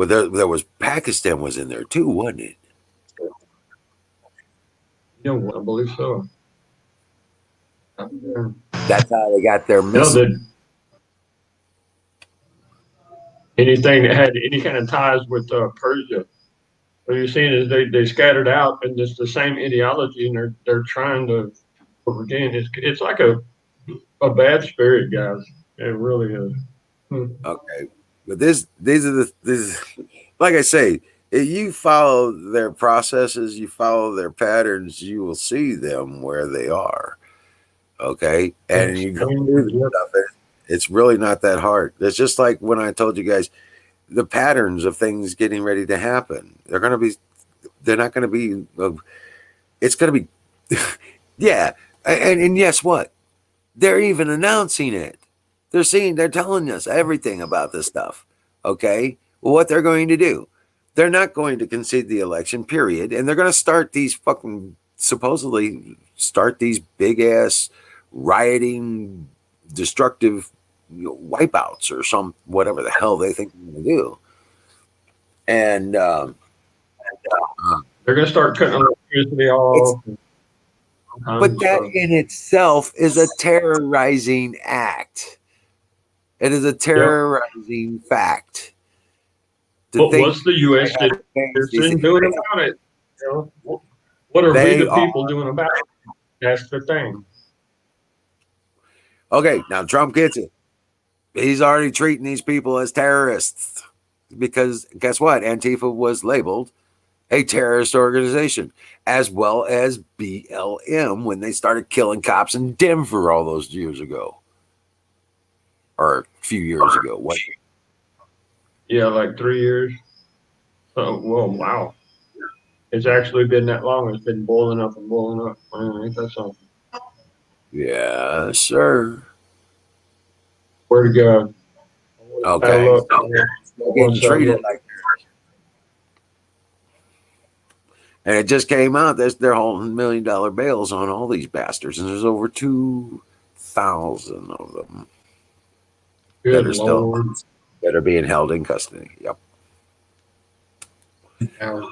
there was Pakistan was in there too, wasn't it? You know what? I believe so. That's how they got their No, missiles. anything that had any kind of ties with Persia. What you're seeing is they scattered out, and it's the same ideology, and they're trying to again. It's like a bad spirit, guys. It really is. Okay, but this like I say, if you follow their processes, you follow their patterns, you will see them where they are. Okay, and you go through the stuff. It's really not that hard. It's just like when I told you guys the patterns of things getting ready to happen. They're not going to be, it's going to be, yeah. And guess what? They're even announcing it. They're telling us everything about this stuff. Okay. Well, what they're going to do, they're not going to concede the election, period. And they're going to start supposedly start these big ass rioting, destructive wipeouts or whatever the hell they think they're going to do. And They're going to start cutting electricity off. but that in itself is a terrorizing act. It is a terrorizing fact. What was the U.S. citizen doing about it? You know, what are we, the people, doing about it? That's the thing. Okay, now Trump gets it. He's already treating these people as terrorists because guess what? Antifa was labeled a terrorist organization, as well as BLM when they started killing cops in Denver all those years ago. Or a few years ago. What? Yeah, like 3 years. Oh, whoa, wow. It's actually been that long. It's been boiling up and boiling up. Ain't that something? Yeah, sir. Where to go? Okay. Getting treated like that. And it just came out that they're holding $1 million bails on all these bastards, and there's over 2,000 of them Good that are Lord. that are being held in custody. Yep. They're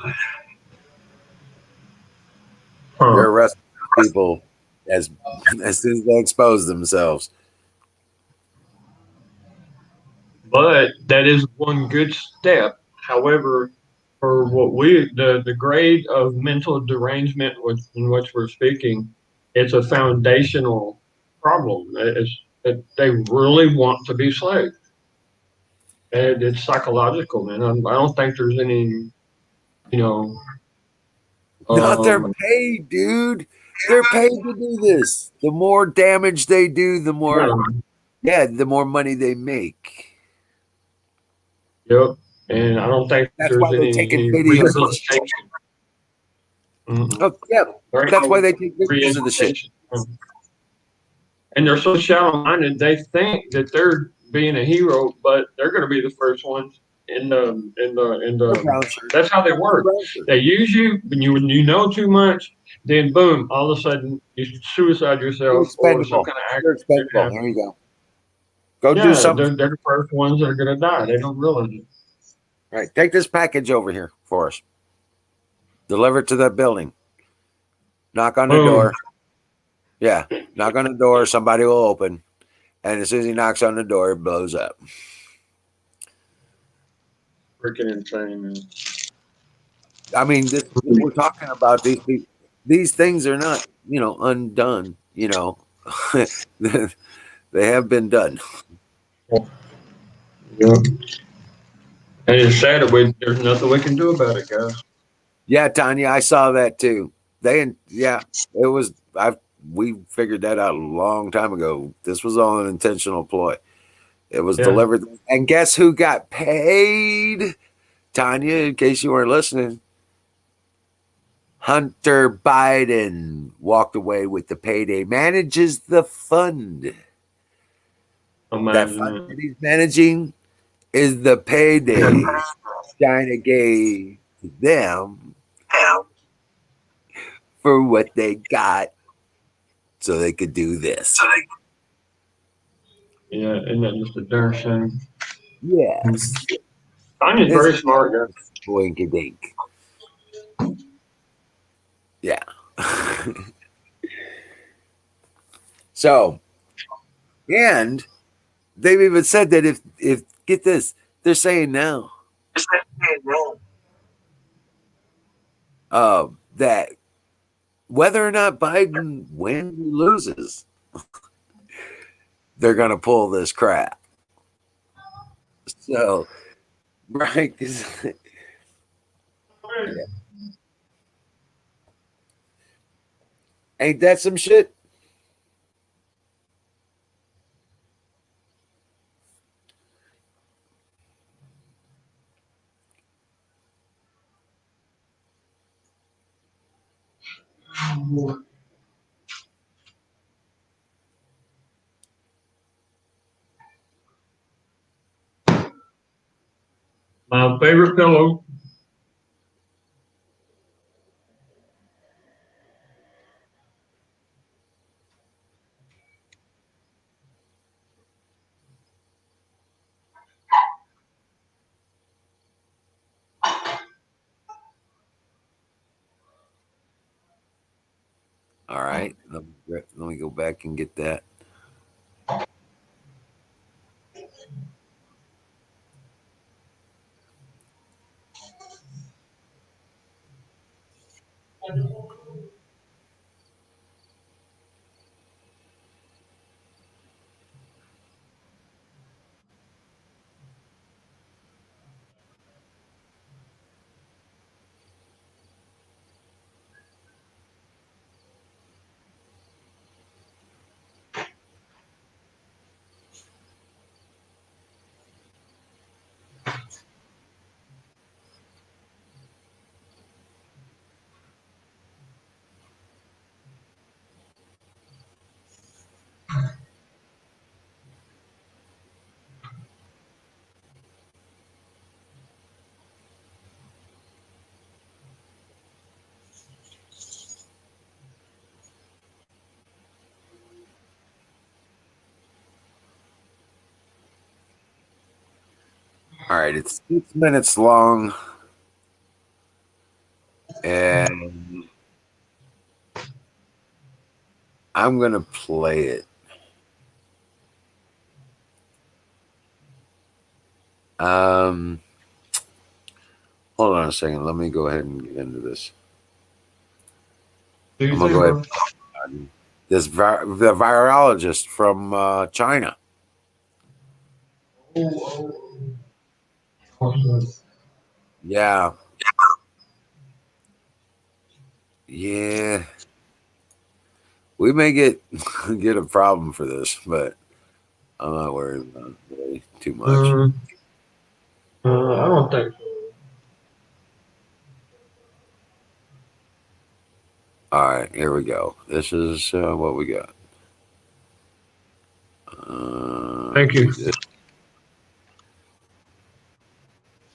arresting people as soon as they expose themselves. But that is one good step. However, for what the grade of mental derangement in which we're speaking, it's a foundational problem. It's that they really want to be slaves. And it's psychological, man. I don't think there's any, They're paid, dude. They're paid to do this. The more damage they do, the more the more money they make. Yep. And I don't think That's there's why they're any taking videos of the shit. Oh, yeah. That's why they take videos of the shit. And they're so shallow-minded. They think that they're being a hero, but they're going to be the first ones in the. That's how they work. They use you when you know too much. Then boom, all of a sudden you suicide yourself or some kind of accident. There you go. Go do something. They're the first ones that are going to die. They don't realize it. Right. Take this package over here for us. Deliver it to that building. Knock on the door. Yeah. Knock on the door. Somebody will open. And as soon as he knocks on the door, it blows up. Freaking insane, man. I mean, we're talking about these people. These things are not, undone. They have been done. Yeah. And it's sad that there's nothing we can do about it, guys. Yeah, Tanya, I saw that too. We figured that out a long time ago. This was all an intentional ploy. It was delivered. And guess who got paid? Tanya, in case you weren't listening, Hunter Biden walked away with the payday, manages the fund. That fund that he's managing is the payday China gave them for what they got so they could do this. Yeah, isn't that just a darn shame? Yes. Tanya's very smart, guys. Boink-a-dink. Yeah. So, and they've even said that if get this, they're saying now that whether or not Biden wins or loses, they're going to pull this crap. So, right? Ain't that some shit? My favorite pillow. All right. Let me go back and get that. All right, it's 6 minutes long, and I'm gonna play it. Hold on a second. Let me go ahead and get into this. I'm gonna go ahead. The virologist from China. Yeah. Yeah. We may get a problem for this, but I'm not worried about it really too much. I don't think so. All right, here we go. This is what we got. Thank you.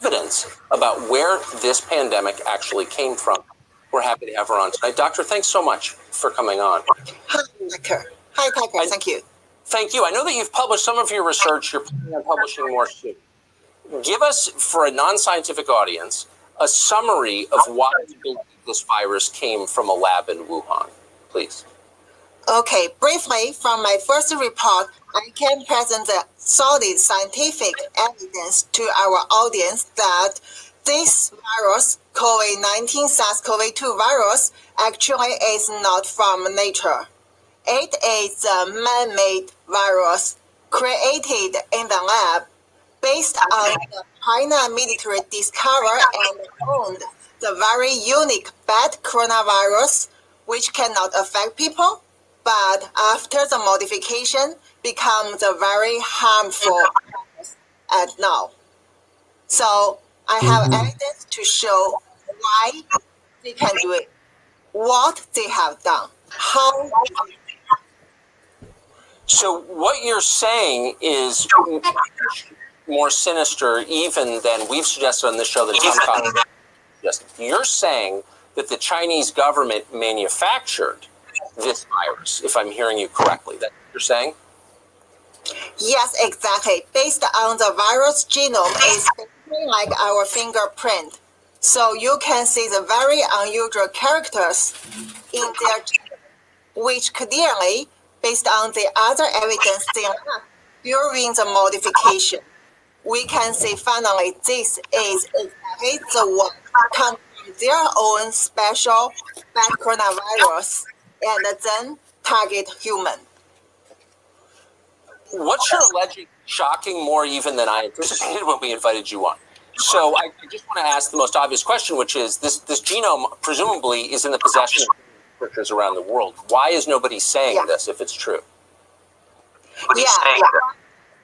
Evidence about where this pandemic actually came from. We're happy to have her on tonight. Doctor, thanks so much for coming on. Hi, Tucker. Hi, Tucker. Thank you. Thank you. I know that you've published some of your research. You're planning on publishing more soon. Give us, for a non-scientific audience, a summary of why you believe this virus came from a lab in Wuhan, please. Okay, briefly, from my first report, I can present the solid scientific evidence to our audience that this virus, COVID-19 SARS-CoV-2 virus, actually is not from nature. It is a man-made virus created in the lab based on the China military discovered and owned the very unique bat coronavirus, which cannot affect people, but after the modification becomes a very harmful virus at now. So I have evidence to show why they can do it, what they have done, how. So what you're saying is more sinister even than we've suggested on this show that Tom Cotton suggested. You're saying that the Chinese government manufactured this virus, if I'm hearing you correctly. That's what you're saying? Yes, exactly. Based on the virus genome, it's basically like our fingerprint. So you can see the very unusual characters in their genome, which clearly, based on the other evidence they have during the modification, we can say finally this is exactly the one come from their own special bat coronavirus and then target human. What you're alleging shocking more even than I anticipated when we invited you on. So I just want to ask the most obvious question, which is this genome presumably is in the possession of researchers around the world. Why is nobody saying this if it's true?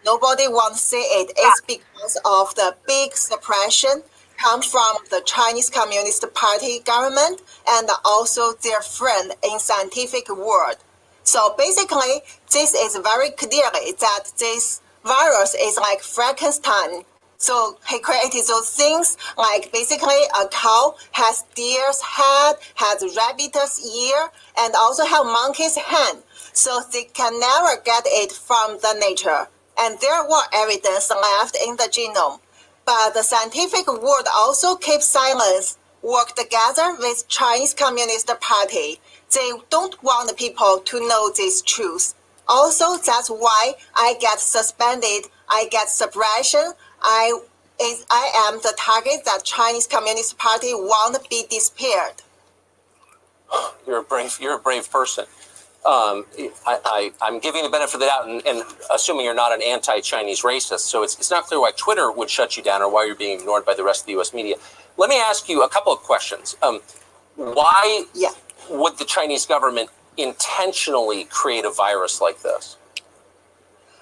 Nobody wants to say it. It's because of the big suppression come from the Chinese Communist Party government and also their friend in scientific world. So basically, this is very clearly that this virus is like Frankenstein. So he created those things like basically a cow has deer's head, has rabbit's ear, and also have monkey's hand. So they can never get it from the nature. And there were evidence left in the genome. But the scientific world also keeps silence, work together with Chinese Communist Party. They don't want people to know this truth. Also, that's why I get suspended, I get suppression, I am the target that Chinese Communist Party want to be disappeared. You're a brave person. I'm giving the benefit of the doubt and assuming you're not an anti-Chinese racist. So it's not clear why Twitter would shut you down or why you're being ignored by the rest of the U.S. media. Let me ask you a couple of questions. Why would the Chinese government intentionally create a virus like this?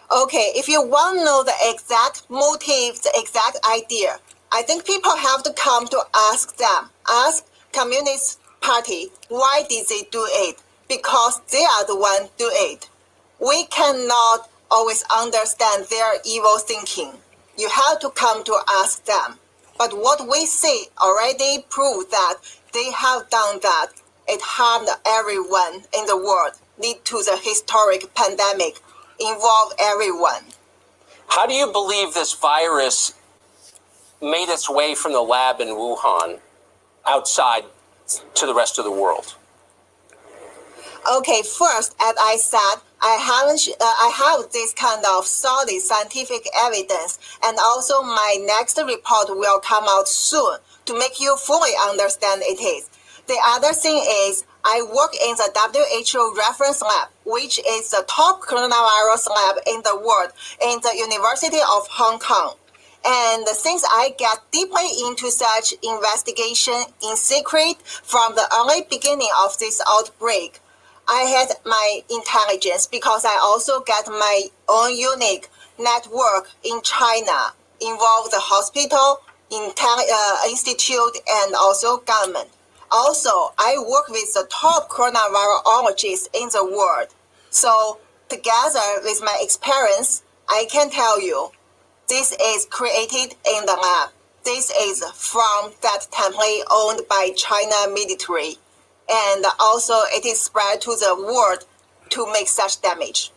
Okay, if you want to know the exact motive, the exact idea, I think people have to come to ask them. Ask Communist Party, why did they do it? Because they are the one do it. We cannot always understand their evil thinking. You have to come to ask them. But what we see already proves that they have done that. It harmed everyone in the world, lead to the historic pandemic, involve everyone. How do you believe this virus made its way from the lab in Wuhan outside to the rest of the world? Okay, first, as I said, I have this kind of solid scientific evidence, and also my next report will come out soon to make you fully understand it is. The other thing is, I work in the WHO reference lab, which is the top coronavirus lab in the world in the University of Hong Kong. And since I get deeply into such investigation in secret from the early beginning of this outbreak, I had my intelligence because I also get my own unique network in China, involve the hospital, institute, and also government. Also, I work with the top coronavirologists in the world. So together with my experience, I can tell you, this is created in the lab. This is from that template owned by China military. And also it is spread to the world to make such damage.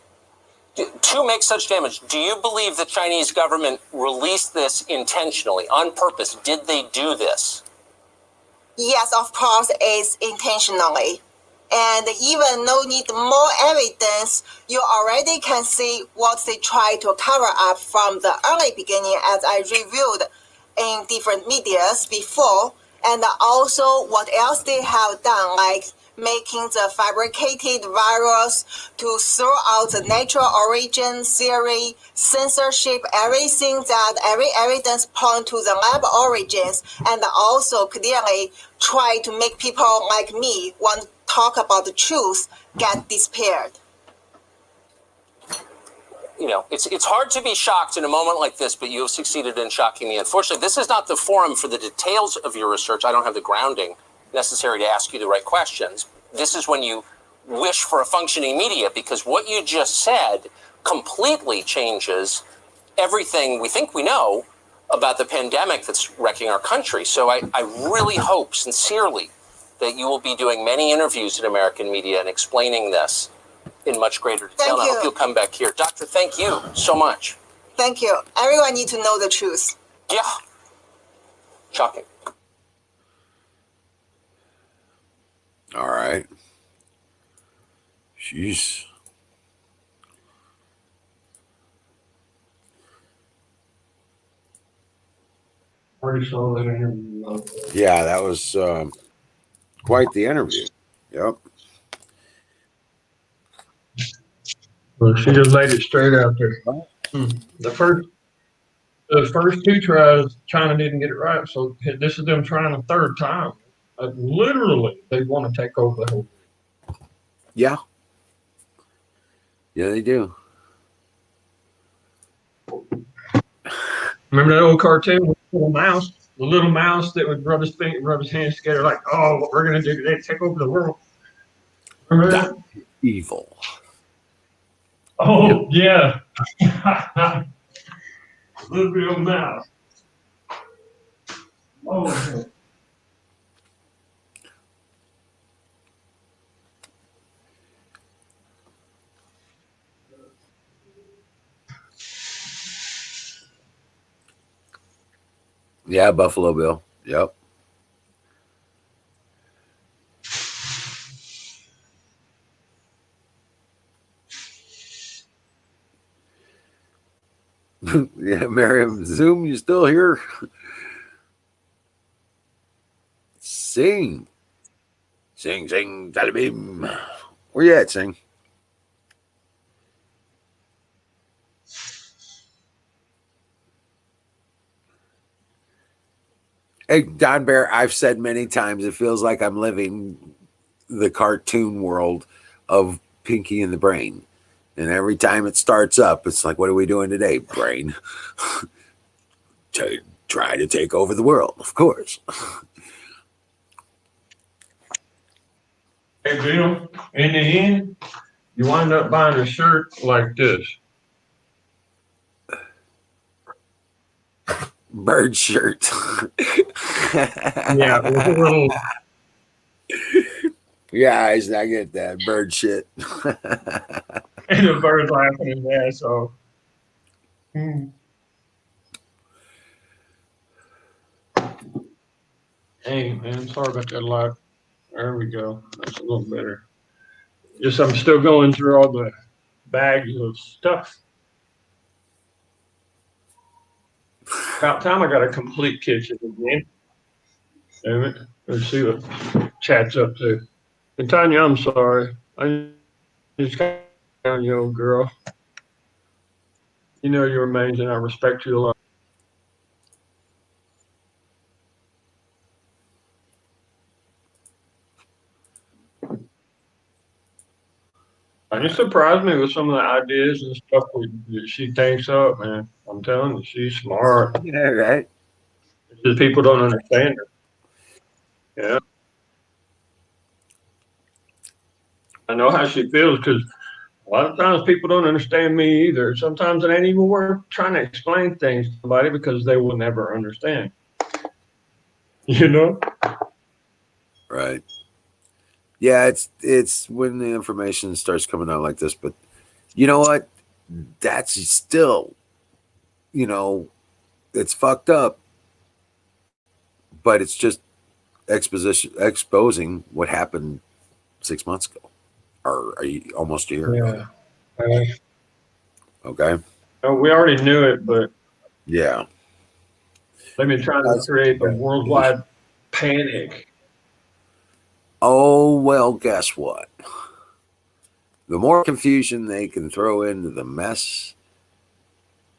To make such damage, do you believe the Chinese government released this intentionally, on purpose? Did they do this? Yes, of course, it's intentionally. And even no need more evidence, you already can see what they try to cover up from the early beginning, as I reviewed in different medias before. And also what else they have done, like making the fabricated virus to throw out the natural origin theory, censorship, everything that every evidence point to the lab origins, and also clearly try to make people like me want to talk about the truth get disappeared. You know, it's hard to be shocked in a moment like this, but you have succeeded in shocking me. Unfortunately, this is not the forum for the details of your research. I don't have the grounding necessary to ask you the right questions. This is when you wish for a functioning media, because what you just said completely changes everything we think we know about the pandemic that's wrecking our country. So I really hope sincerely that you will be doing many interviews in American media and explaining this in much greater detail. Thank I you. hope you'll come back here. Doctor, thank you so much. Thank you. Everyone needs to know the truth. Yeah. Shocking. All right. Jeez. Already saw that in Yeah, that was quite the interview. Yep. Well, she just laid it straight out there. The first two tries, China didn't get it right, so this is them trying a third time. Literally, they want to take over the whole thing. Yeah. Yeah, they do. Remember that old cartoon with the little mouse? the little mouse that would rub his hands together, like, oh, what we're gonna do today, take over the world. Remember that? Evil. Oh yeah. Little bit of mouse. Oh. Yeah, Buffalo Bill. Yep. Yeah, Miriam, Zoom, you still here? Sing. Sing, sing, Talibim. Where you at, Sing? Hey, Don Bear, I've said many times it feels like I'm living the cartoon world of Pinky and the Brain. And every time it starts up, it's like, what are we doing today, Brain? Try to take over the world, of course. Hey Bill, in the end, you wind up buying a shirt like this. Bird shirt. Yeah, with a little. Yeah, I get that. Bird shit. And the bird laughing his ass off. Hey man, sorry about that light. There we go. That's a little better. Just I'm still going through all the bags of stuff. About time I got a complete kitchen again. Damn it. Let's see what chat's up to. And Tanya, I'm sorry. I just got down, you old girl. You know you're amazing. I respect you a lot. You surprised me with some of the ideas and stuff that she thinks up, man. I'm telling you, she's smart. Yeah, right. It's just people don't understand her. Yeah. I know how she feels because a lot of times people don't understand me either. Sometimes it ain't even worth trying to explain things to somebody because they will never understand. You know? Right. Yeah, it's when the information starts coming out like this, but you know what? That's still, it's fucked up, but it's just exposing what happened 6 months ago, or almost a year ago. Yeah. Okay. We already knew it, but Yeah. they've been trying to create a worldwide panic. Oh, well, guess what? The more confusion they can throw into the mess,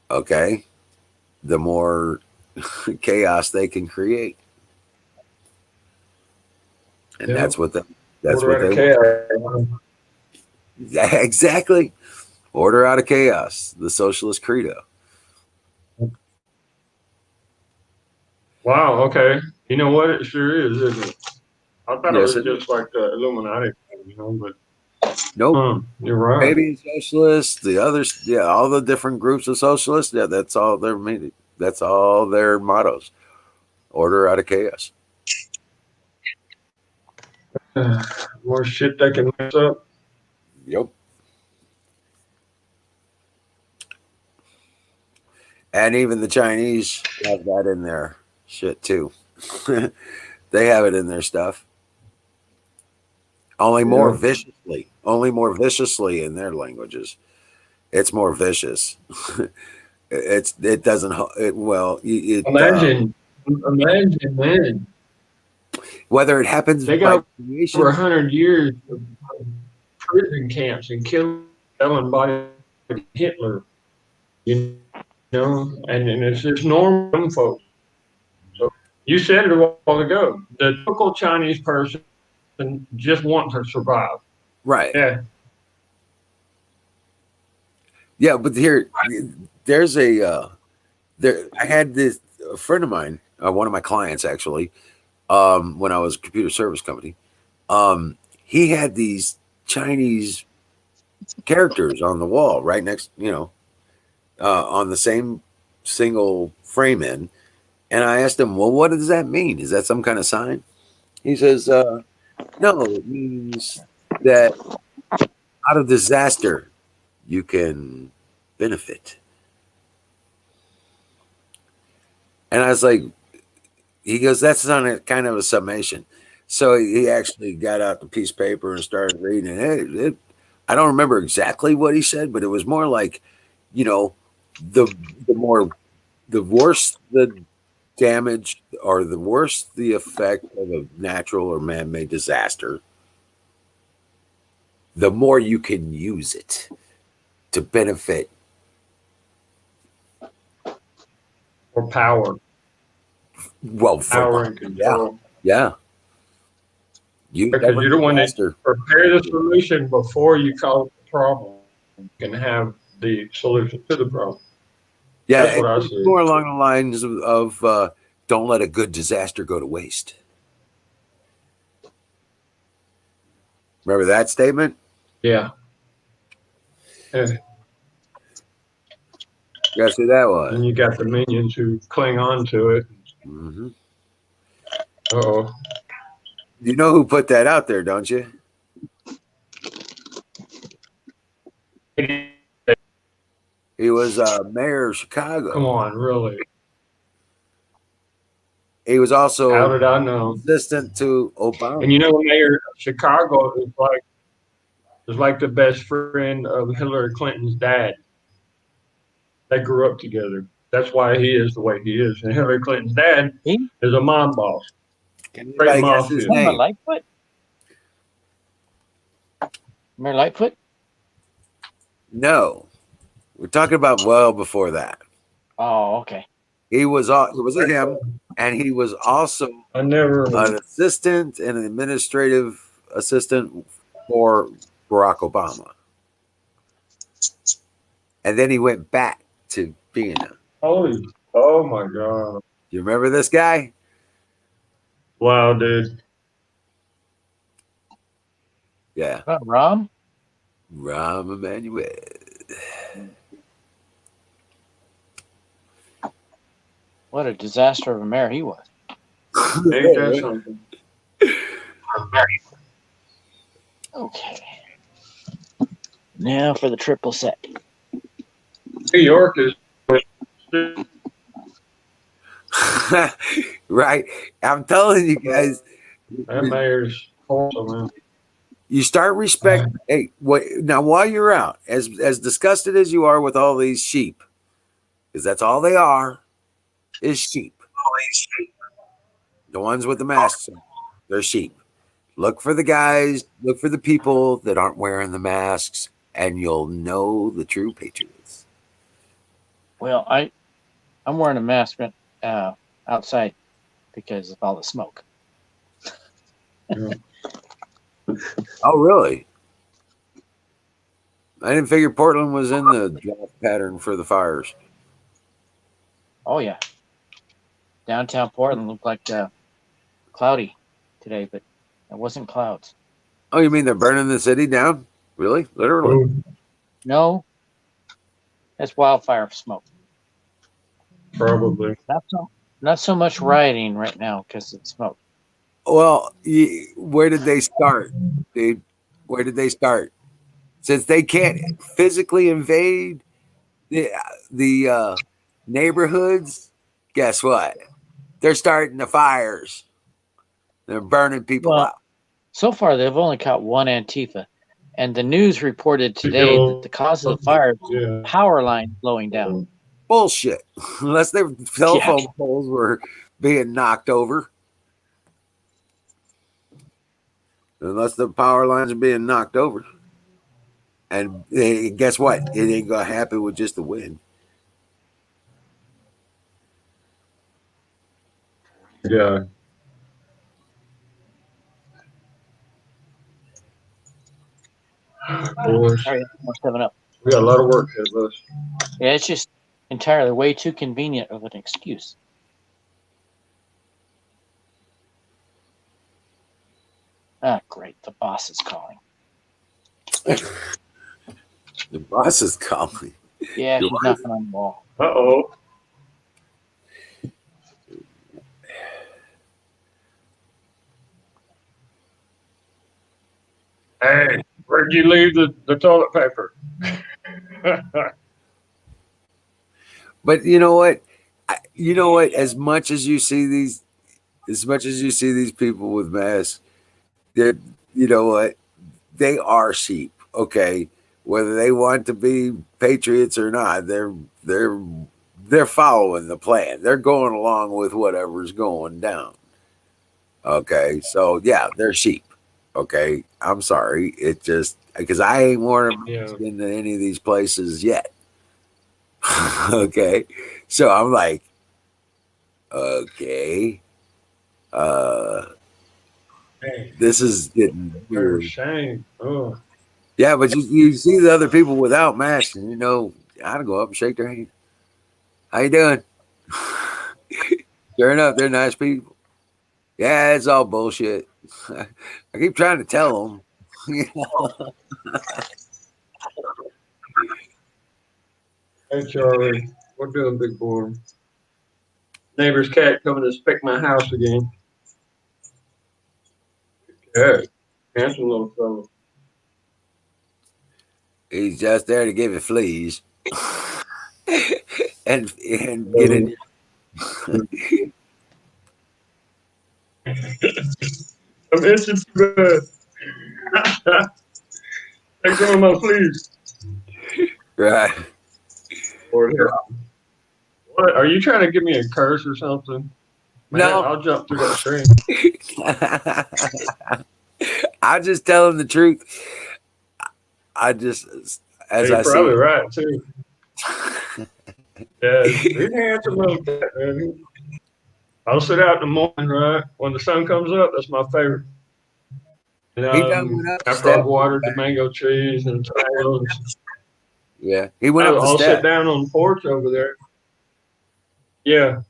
okay, the more chaos they can create. And Yeah. that's what they Chaos. Exactly. Order out of chaos, the socialist credo. Wow, okay. You know what? It sure is, isn't it? I thought Yes, it was just like the Illuminati thing, but Nope. you're right. Maybe socialists, the others, yeah, all the different groups of socialists, yeah, that's all their meaning. That's all their mottos. Order out of chaos. More shit they can mess up. Yep. And even the Chinese have that in their shit too. They have it in their stuff. Only more viciously. Only more viciously in their languages. It's more vicious. It doesn't. Imagine, man. Whether it happens They got by creation, over 100 years of prison camps and killing body Hitler, you know, and it's just normal folks. So you said it a while ago. The typical Chinese person just wants to survive. right? Yeah. Yeah, but there's I had a friend of mine one of my clients actually, when I was a computer service company, he had these Chinese characters on the wall right next, on the same single frame in. And I asked him, well, what does that mean? Is that some kind of sign? He says, no, it means that out of disaster, you can benefit. And I was like, he goes, that's not a kind of a summation. So he actually got out the piece of paper and started reading it. I don't remember exactly what he said, but it was more like, the worse the damage or the worse the effect of a natural or man-made disaster, the more you can use it to benefit. Or power. Well, Power and control. Yeah. Because you're the one that prepare the solution before you cause the problem. You can have the solution to the problem. Yeah, that's what I see. More along the lines of don't let a good disaster go to waste. Remember that statement? Yeah. You guys see that one? And you got the minions who cling on to it. Mm-hmm. Uh-oh. You know who put that out there, don't you? He was mayor of Chicago. Come on, really? He was also How did I know? assistant to Obama. And mayor of Chicago is like the best friend of Hillary Clinton's dad. They grew up together. That's why he is the way he is. And Hillary Clinton's dad is a mom boss. Can anybody guess his name? Mayor Lightfoot? Mayor Lightfoot? No. We're talking about well before that. Oh, okay. It was him, and he was also an assistant and an administrative assistant for Barack Obama. And then he went back to being a. Oh my God. You remember this guy? Wow, dude. Yeah. Rahm? Rahm Emanuel. What a disaster of a mayor he was. Ain't that something? Okay. Now for the triple set. New York is right. I'm telling you guys. that mayor's awesome, man. You start respect. Hey, now while you're out, as disgusted as you are with all these sheep, because that's all they are, is sheep. The ones with the masks on, they're sheep. Look for the guys, look for the people that aren't wearing the masks, and you'll know the true patriots. Well, I'm wearing a mask outside because of all the smoke. Oh, really? I didn't figure Portland was in the draft pattern for the fires. Oh, yeah. Downtown Portland looked like cloudy today, but it wasn't clouds. Oh, you mean they're burning the city down? Really? Literally? No. That's wildfire smoke. Probably. Not so much rioting right now because it's smoke. Well, where did they start, dude? Where did they start? Since they can't physically invade the neighborhoods, guess what? They're starting the fires. They're burning people out. So far, they've only caught one Antifa. And the news reported today that the cause of the fire is power line blowing down. Bullshit. Unless their telephone poles were being knocked over. Unless the power lines are being knocked over. And guess what? It ain't going to happen with just the wind. Yeah. Boys, All right, more 7-Up. we got a lot of work ahead of us. Yeah, it's just entirely way too convenient of an excuse. Ah, great. The boss is calling. The boss is calling. Yeah, Your she's wife? knocking on the wall. Uh-oh. Hey, where'd you leave the toilet paper? But you know what? You know what? As much as you see these people with masks, they're, you know what? They are sheep. Okay, whether they want to be patriots or not, they're following the plan. They're going along with whatever's going down. Okay, so yeah, they're sheep. Okay, I'm sorry. It just because I ain't worn a mask into any of these places yet. Okay, so I'm like, okay, Hey, this is getting for weird. shame. Oh. Yeah, but you see the other people without masks, and you know, I'd go up and shake their hand. How you doing? Sure enough, they're nice people. Yeah, it's all bullshit. I keep trying to tell them. You know? Hey, Charlie. What doing, big boy? Neighbor's cat coming to speck my house again. Good. Handsome little fellow. He's just there to give it fleas and get in. I'm itching too bad. Take some of my fleas. Right. Lord help. What, are you trying to give me a curse or something? Man, No. I'll jump through that screen. I just tell him the truth. I just, as You're I probably see. right too. Yeah, he's handsome little cat, man. I'll sit out in the morning, right? When the sun comes up, that's my favorite. And He done went up the after I've step. watered the mango trees and tomatoes, Yeah, he went up the I'll sit step. down on the porch over there. Yeah,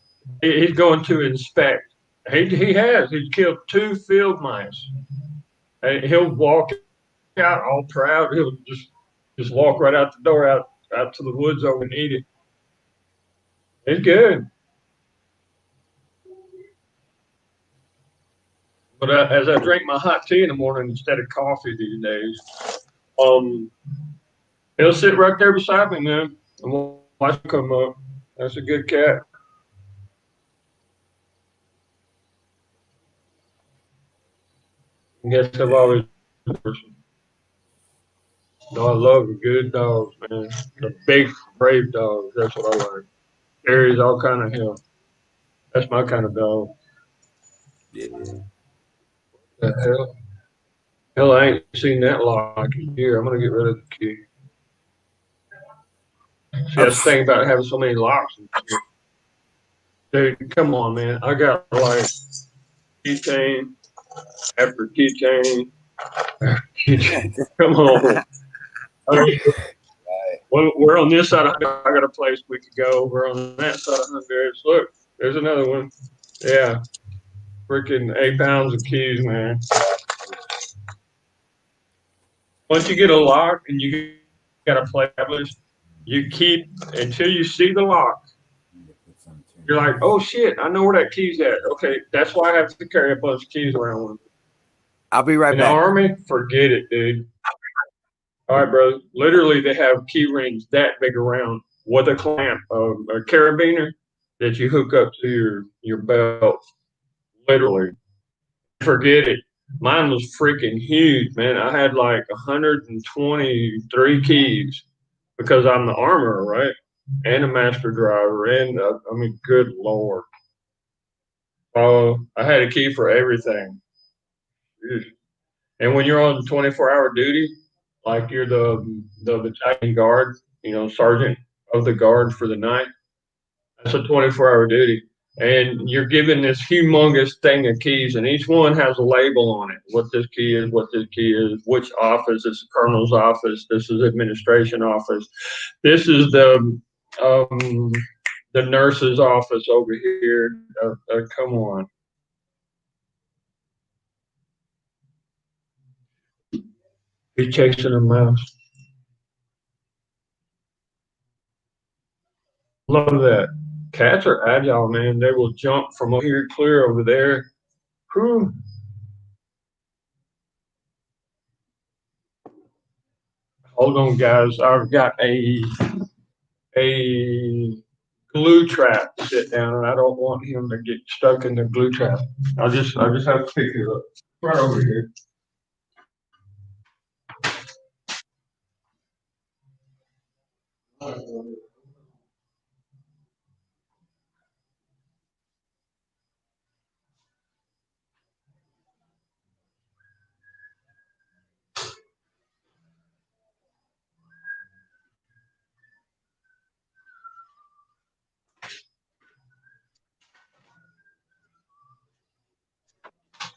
he's going to inspect. He has. He's killed 2 field mice. And he'll walk out all proud. He'll just walk right out the door, out to the woods over and eat it. It's good. But as I drink my hot tea in the morning instead of coffee these days, he'll sit right there beside me, man, and watch him come up. That's a good cat. I guess I've always been a person. No, I love the good dogs, man. The big, brave dogs. That's what I like. Carries all kind of hell. That's my kind of dog. Yeah. The hell? Hell, I ain't seen that lock in here. I'm gonna get rid of the key. See, that's the thing about having so many locks. Dude, come on, man. I got like keychain after keychain after keychain. Come on. We're on this side. I got a place we could go. We're on that side of Honduras. Look, there's another one. Yeah. Freaking 8 pounds of keys, man. Once you get a lock and you got a play established, you keep until you see the lock. You're like, oh shit, I know where that key's at. Okay, that's why I have to carry a bunch of keys around with me. I'll be right In the back. Army, forget it, dude. All right, bro. Literally, they have key rings that big around with a clamp, a carabiner that you hook up to your belt. Literally, forget it. Mine was freaking huge, man. I had like 123 keys because I'm the armorer, right? And a master driver, and I mean, good lord. I had a key for everything. And when you're on 24-hour duty, like you're the battalion guard, sergeant of the guard for the night, that's a 24-hour duty. And you're given this humongous thing of keys, and each one has a label on it. What this key is, which office. This is colonel's office. This is administration office. This is the nurse's office over here. Come on. He's chasing a mouse. Love that. Cats are agile, man. They will jump from over here clear over there. Whew. Hold on, guys. I've got a glue trap to sit down, and I don't want him to get stuck in the glue trap. I just have to pick it up right over here.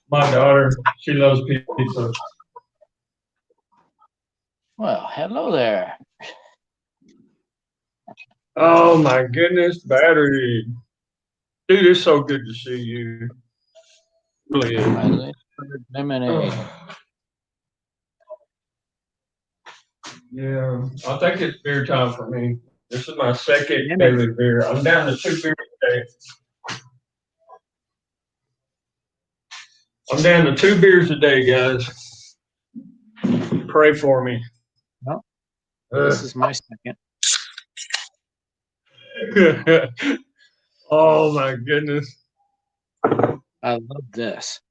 My daughter, she loves pizza. Well, hello there. Oh my goodness, battery. Dude, it's so good to see you. Really is. My lemonade. Yeah, I think it's beer time for me. This is my second daily beer. I'm down to 2 beers a day. I'm down to 2 beers a day, guys. Pray for me. Well, this is my second. Oh my goodness. I love this.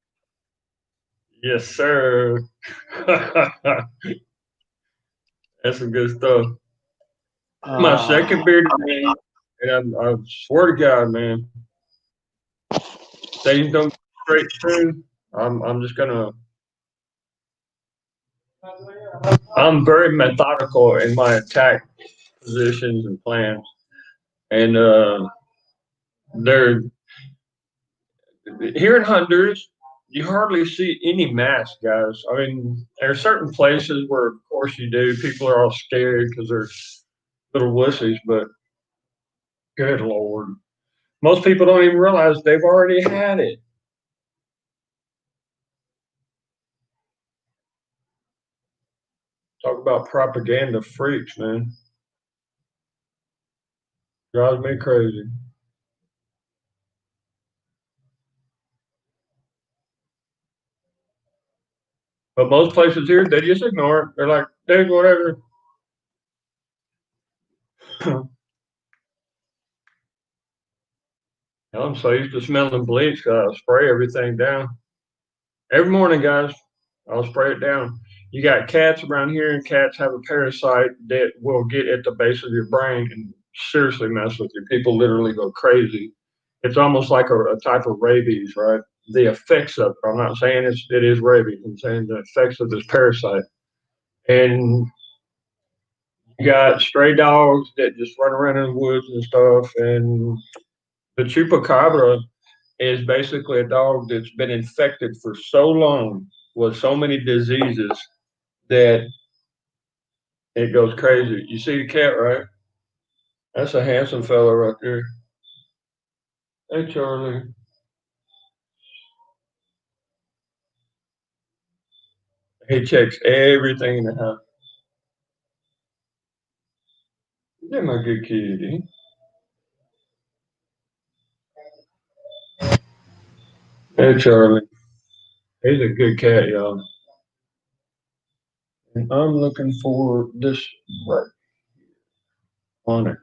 Yes, sir. That's some good stuff. My second beer today, and I swear to God, man, things don't go straight through. I'm just gonna. I'm very methodical in my attack positions and plans, and they're here in Honduras. You hardly see any masks, guys. I mean, there are certain places where, of course, you do. People are all scared because they're little wussies, but good Lord. Most people don't even realize they've already had it. Talk about propaganda freaks, man. Drives me crazy. But most places here, they just ignore it. They're like, dude, whatever. I'm so used to smelling bleach, I spray everything down. Every morning, guys, I'll spray it down. You got cats around here, and cats have a parasite that will get at the base of your brain and seriously mess with you. People literally go crazy. It's almost like a type of rabies, right? The effects of it. I'm not saying it is rabies. I'm saying the effects of this parasite. And you got stray dogs that just run around in the woods and stuff. And the chupacabra is basically a dog that's been infected for so long with so many diseases that it goes crazy. You see the cat, right? That's a handsome fella right there. Hey, Charlie. He checks everything in the house. You're my good kitty. Hey, Charlie. He's a good cat, y'all. And I'm looking for this right on it.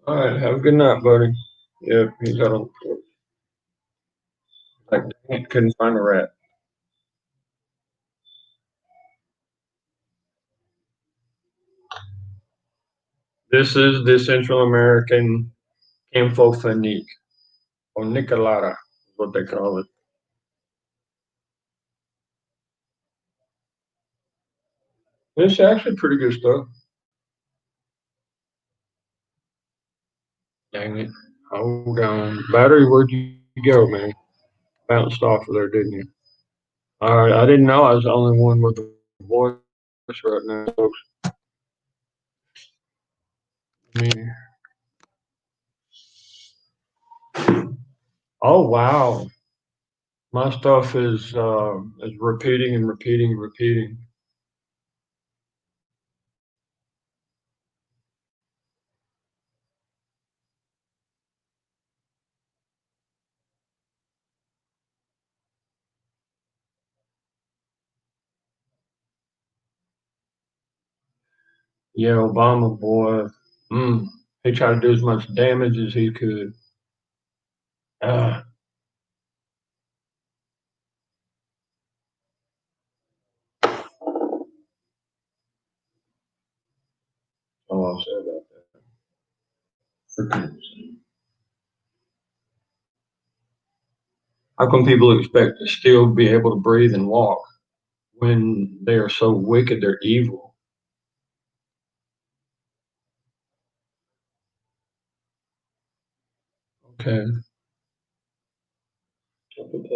All right, have a good night, buddy. Yep, he's out on the porch. Like, dang it, couldn't find a rat. This is the Central American Camphophonique, or Nicolata, is what they call it. It's actually pretty good stuff. Dang it. Hold on. Battery, where'd you go, man? Bounced off of there, didn't you? All right, I didn't know I was the only one with a voice right now, folks. Me. Oh wow, my stuff is repeating and repeating and repeating. Yeah, Obama boy. He tried to do as much damage as he could. Uh, oh, I'll say about that. For goodness sake. How come people expect to still be able to breathe and walk when they are so wicked, they're evil? Okay.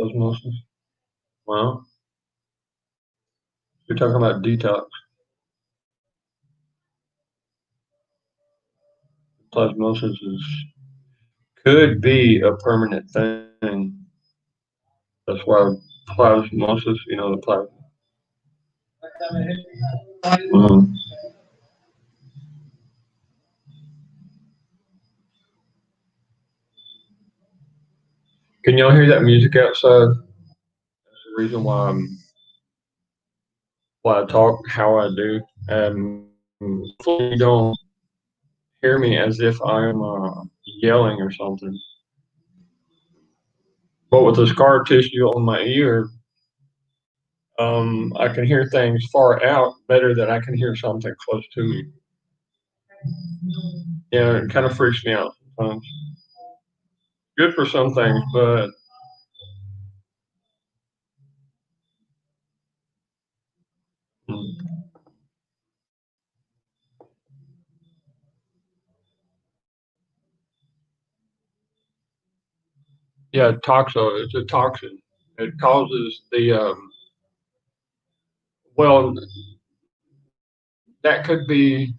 Osmosis. Well, you're talking about detox. Plasmosis could be a permanent thing. That's why plasmosis, the plasma. Um, can y'all hear that music outside? That's the reason why I talk how I do. Hopefully you don't hear me as if I'm yelling or something. But with the scar tissue on my ear, I can hear things far out better than I can hear something close to me. Yeah, it kind of freaks me out sometimes. Good for some things, but yeah, toxo. It's a toxin. It causes well, that could be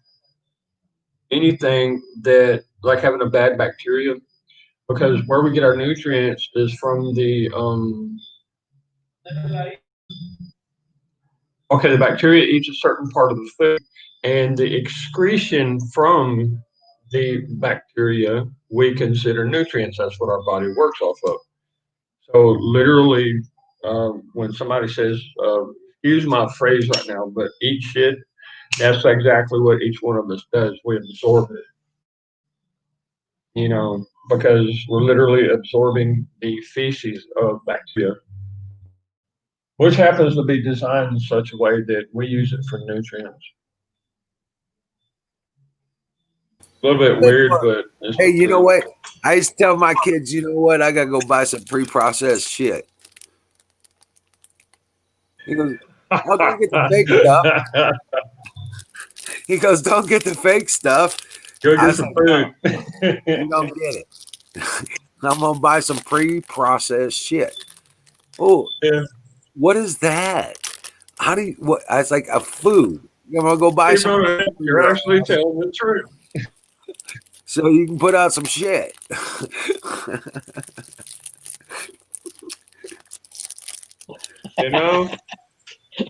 anything that, like having a bad bacteria, because where we get our nutrients is from the bacteria eats a certain part of the food, and the excretion from the bacteria we consider nutrients. That's what our body works off of. So literally, when somebody says, use my phrase right now, but eat shit, that's exactly what each one of us does. We absorb it, because we're literally absorbing the feces of bacteria, which happens to be designed in such a way that we use it for nutrients. A little bit weird, but it's Hey, you know true. what? I used to tell my kids, you know what? I gotta go buy some pre-processed shit. He goes, "Oh, don't get the fake stuff." He goes, "Don't get the fake stuff." Go I get was some like, food. "No, you don't get it." I'm gonna buy some pre-processed shit. Oh, Yeah. what is that? How do you? What? It's like a food. You're gonna go buy Hey, some brother, you're actually telling the truth. so you can put out some shit.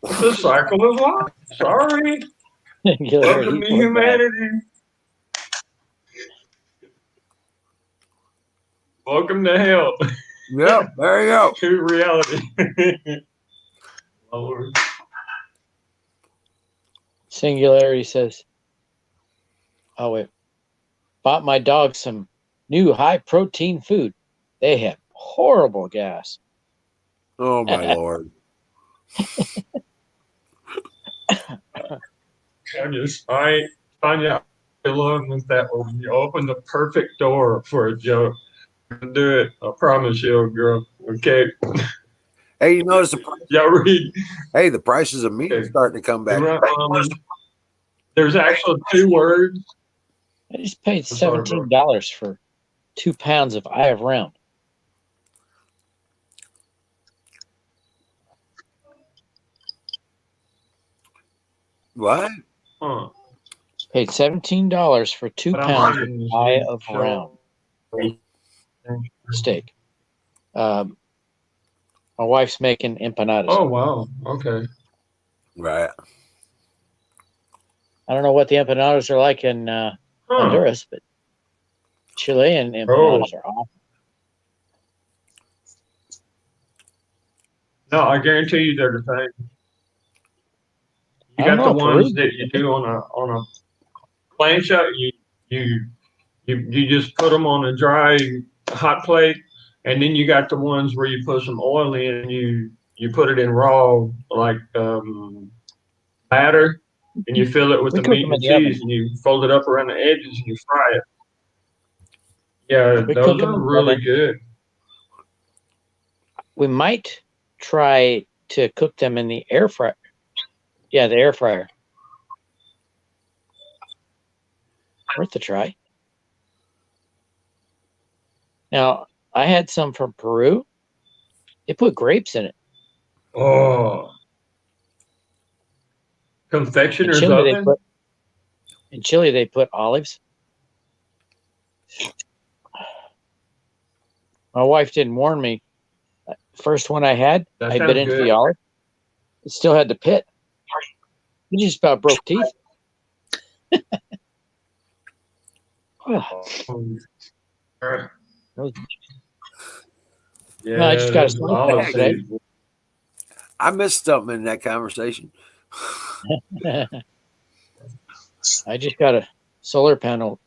It's a cycle of life. Sorry. Welcome to humanity. Welcome to hell. Yep, there you go. To reality. Lord. Singularity says, oh, wait. Bought my dog some new high protein food. They have horrible gas. Oh my Lord. I find you alone with that one. You open the perfect door for a joke. Do it. I promise you, girl. Okay. Hey, you notice the price? Y'all read. Hey, the prices of meat are starting to come back. There's actually 2 words. I just paid $17 for 2 pounds of eye of round. What? Huh. Paid $17 for 2 But I'm pounds reading this thigh new of show. round steak. My wife's making empanadas. Oh wow. Okay. Right. I don't know what the empanadas are like in Huh. Honduras, but Chilean empanadas are awesome. No, I guarantee you they're the same. You I don't got the know, ones Peru. that you do on a plancha. You just put them on a dry hot plate, and then you got the ones where you put some oil in. And you put it in raw like batter, and you fill it with We the cook meat them and in the oven. cheese, and you fold it up around the edges and you fry it. Yeah, We cook those them are in the really oven. good. We might try to cook them in the air fryer. Yeah, the air fryer. Worth a try. Now, I had some from Peru. They put grapes in it. Oh, In confectioner's Chile, oven. they put olives. My wife didn't warn me. First one I had, That I bit sounds into good. the olive. It still had the pit. It just about broke teeth. Alright. Yeah, No, I just got a those slice What the of olive heck? today. seeds. I missed something in that conversation. I just got a solar panel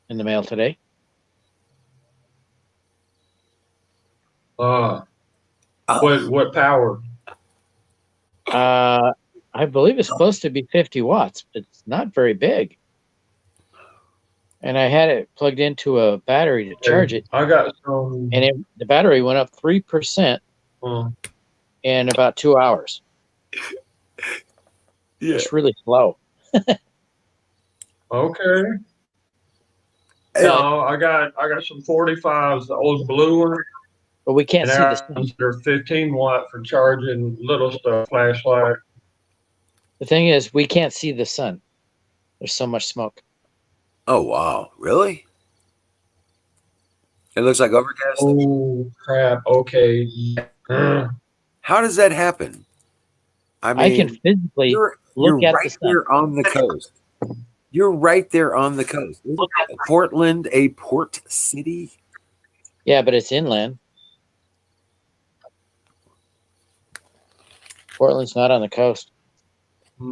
in the mail today. Oh, What power? I believe it's supposed to be 50 watts, but it's not very big. And I had it plugged into a battery to charge it, I got some. and the battery went up 3% in about 2 hours. yeah. It's really slow. Okay. No, I got some 45s, the old blue ones, But we can't and see the sun. they're 15 watt for charging little stuff, flashlight. The thing is, we can't see the sun. There's so much smoke. Oh wow, really? It looks like overcast. Oh crap! Okay. How does that happen? I I can mean, physically you're look at the right sun. there on the coast. You're right there on the coast. Isn't Portland a port city? Yeah, but it's inland. Portland's not on the coast.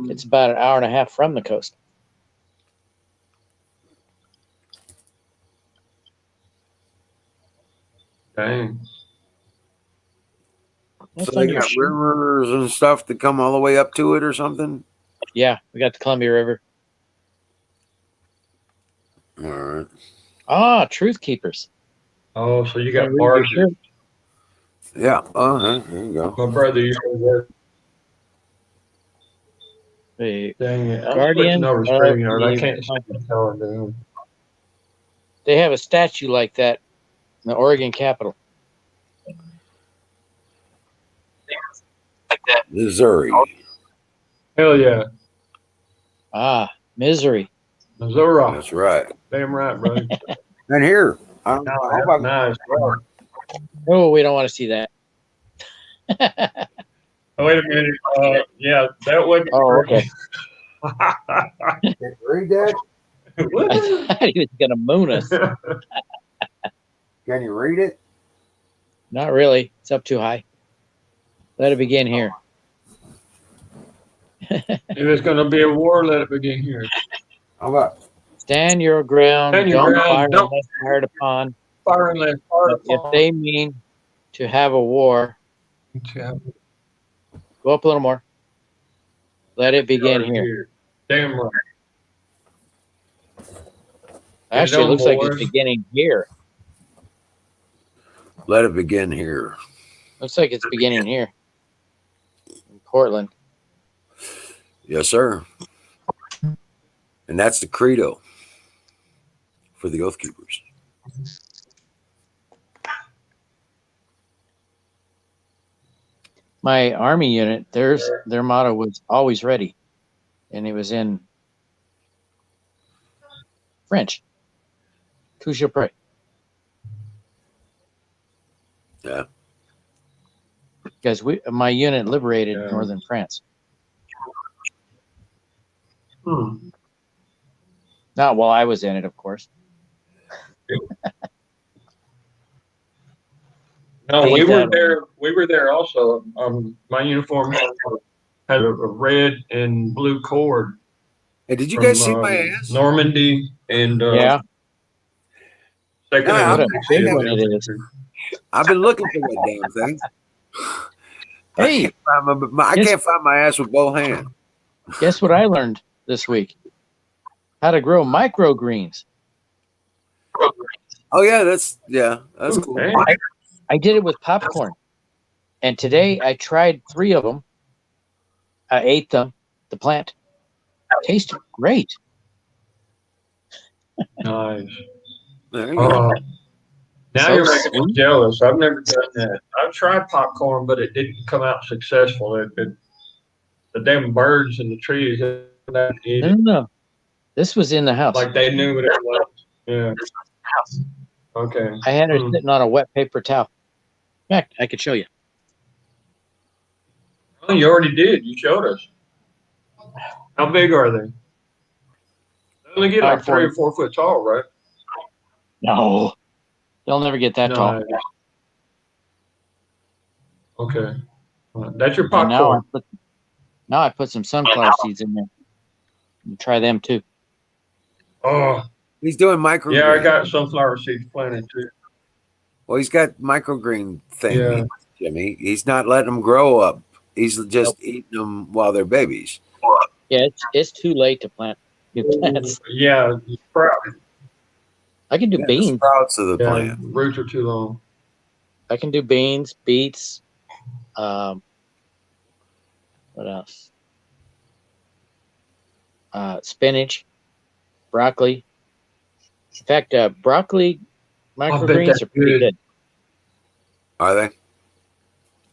It's about an hour and a half from the coast. Dang. That's So they on your got shoe. rivers and stuff that come all the way up to it or something? Yeah, we got the Columbia River. All right. Ah, Truth Keepers. Oh, so you Gotta got read your barges. shirt. Yeah. Uh-huh. There you go. My brother used to work. The Dang it. I'm Guardian switching over of screen yard. I the- can't see the color down. They have a statue like that in the Oregon Capitol. Missouri. Hell yeah. Ah, Misery. Missouri. That's right. Damn right, bro. And here. No, that's nice. Bro. Oh, we don't want to see that. Oh, wait a minute. Yeah, that wasn't. Oh, okay. Read that? I thought he was going to moon us. Can you read it? Not really. It's up too high. Let it begin here. If it's going to be a war, let it begin here. How about? Stand your ground. Stand your Don't ground, fire don't- unless fired upon. Fire and left, fire If they mean to have a war, go up a little more. Let it begin here. Damn right. Actually, it done, looks like boys. it's beginning here. Let it begin here. Looks like it's beginning here in Portland. Yes, sir. And that's the credo for the Oath Keepers. My Army unit, their motto was always ready. and it was in French. Couche Pré. Yeah. Because my unit liberated Yeah. northern France. Hmm. Not while I was in it, of course. No, Ain't we were that there. We were there also. My uniform had a red and blue cord Hey, did you from guys see my ass? Normandy and Yeah. Second Yeah, What and a big one it is. Infantry. I've been looking for that damn thing. Hey, I can't find my ass with both hands. guess what I learned this week? How to grow microgreens. Oh yeah, that's cool. Hey, I did it with popcorn. And today I tried 3 of them. I ate them. The plant tasted great. nice. There you go. Now So you're making me sweet. jealous. I've never done that. I've tried popcorn, but it didn't come out successful. The damn birds in the trees didn't eat it No. This was in the house. like they knew what it was. Yeah. Okay. I had her sitting on a wet paper towel. In fact, I could show you. Oh, you already did. You showed us. How big are they? They only get like 3 or 4 foot tall, right? No. They'll never get that tall. Okay. That's your And popcorn. now I put some sunflower seeds in there. You try them too. Oh, He's doing microgreen. yeah, I got sunflower seeds planted too. Well, he's got microgreen thing, Yeah. Jimmy. He's not letting them grow up. He's just eating them while they're babies. Yeah, it's too late to plant new plants. Yeah, sprout. I can do Yeah, the beans. sprouts of the Yeah, plant. roots are too long. I can do beans, beets. What else? Spinach, broccoli. In fact, broccoli microgreens that's are pretty good. good. Are they?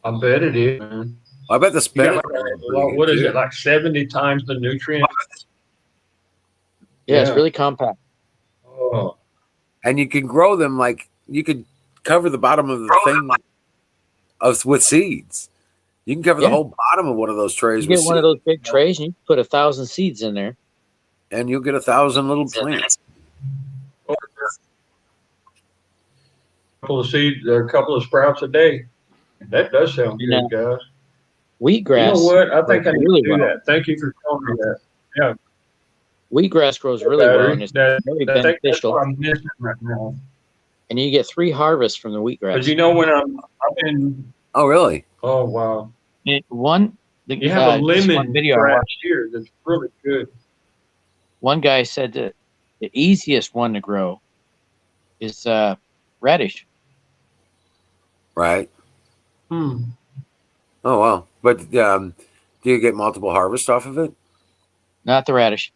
I bet it is, man. I bet the You spinach. got, what is it, like 70 times the nutrients? Yeah, it's Yeah. really compact. Oh, And you can grow them like you could cover the bottom of the thing with seeds. You can cover the Yeah. whole bottom of one of those trays You with get one of seeds, those big trays and you put 1,000 seeds in there. and you'll get 1,000 little plants. a couple of seeds or a couple of sprouts a day. That does sound good, Yeah. guys. Wheatgrass. You know what? I think I need really to do well. that. Thank you for telling me that. Wheatgrass grows really well and it's very I think that's beneficial. what I'm missing right now. And you get 3 harvests from the Because wheatgrass. you know when I've been, Oh, really? oh wow, You have a this one one video I grass watched. here that's really good. One guy said that the easiest one to grow is radish. Right. Hmm. Oh, wow. But do you get multiple harvests off of it? Not the radish.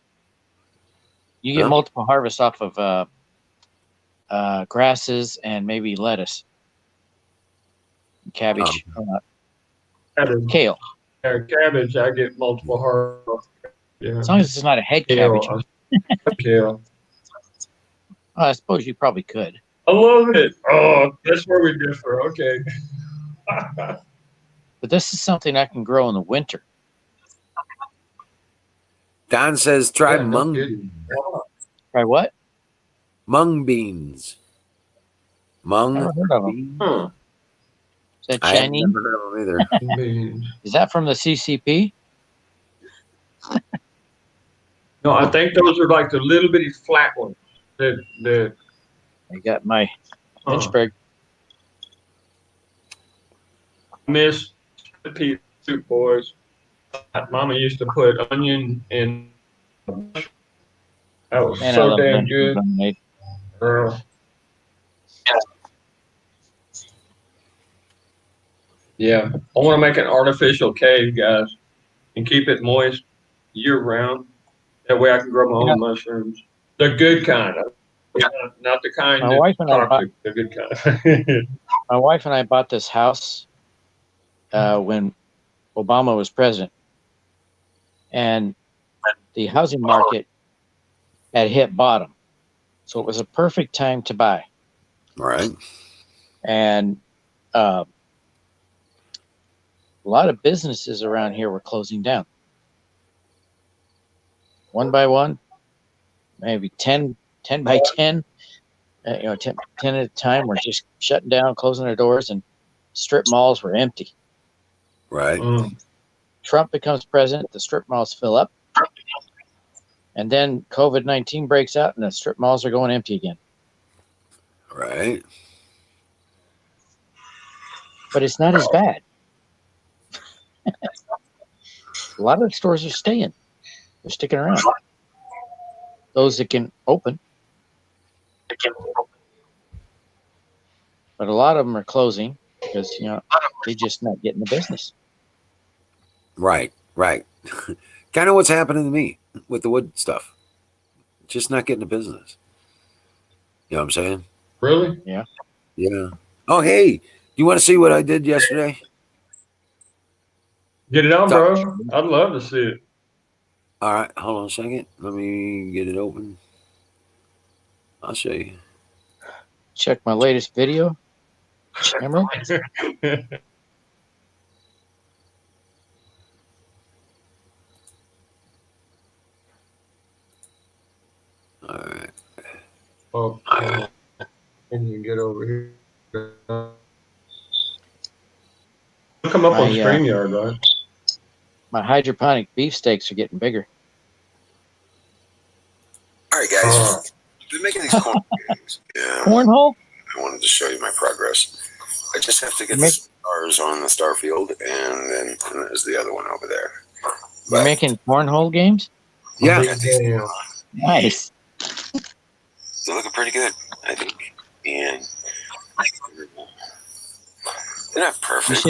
You get Huh? multiple harvests off of grasses and maybe lettuce, cabbage, kale. Cabbage, I get multiple harvests. Yeah. As long as it's not a head Kale. cabbage. Kale. I suppose you probably could. I love it. Oh, that's where we differ. Okay. But this is something I can grow in the winter. Don says try Yeah, no mung kidding. Try what? beans. Mung Never heard of 'em. beans. Huh. Is that I have Chinese? never heard of them either. Beans. Is that from the CCP? No, I think those are like the little bitty flat ones. That I got my Lynchburg. miss the pea soup, boys. Mama used to put onion in. That was Man, I so love damn Lynchburg good, lemonade. girl. Yeah, I want to make an artificial cave, guys, and keep it moist year round. That way I can grow my own mushrooms. The good kind, not the kind My that's wife and I bought- toxic. The good kind. My wife and I bought this house when Obama was president. And the housing market had hit bottom. So it was a perfect time to buy. Right. And a lot of businesses around here were closing down. One by one, maybe 10 by 10, 10 at a time were just shutting down, closing their doors, and strip malls were empty. Right. Trump becomes president, the strip malls fill up. And then COVID-19 breaks out and the strip malls are going empty again. Right. But it's not as bad. A lot of the stores are staying. They're sticking around. Those that can open. But a lot of them are closing because, they're just not getting the business. Right. Right. Kind of what's happening to me with the wood stuff. Just not getting the business. You know what I'm saying? Really? Yeah. Oh, hey, you want to see what I did yesterday? Get it on, bro. I'd love to see it. All right, hold on a second. Let me get it open. I'll show you. Check my latest video. Emerald. All right. Oh, can you get over here? Come up on StreamYard, right? My hydroponic beefsteaks are getting bigger. All right, guys. I've been making these corn games. Yeah. Cornhole? I wanted to show you my progress. I just have to get the stars on the star field, and then there's the other one over there. You're making cornhole games? Yeah. Nice. They're looking pretty good, I think. And they're not perfect.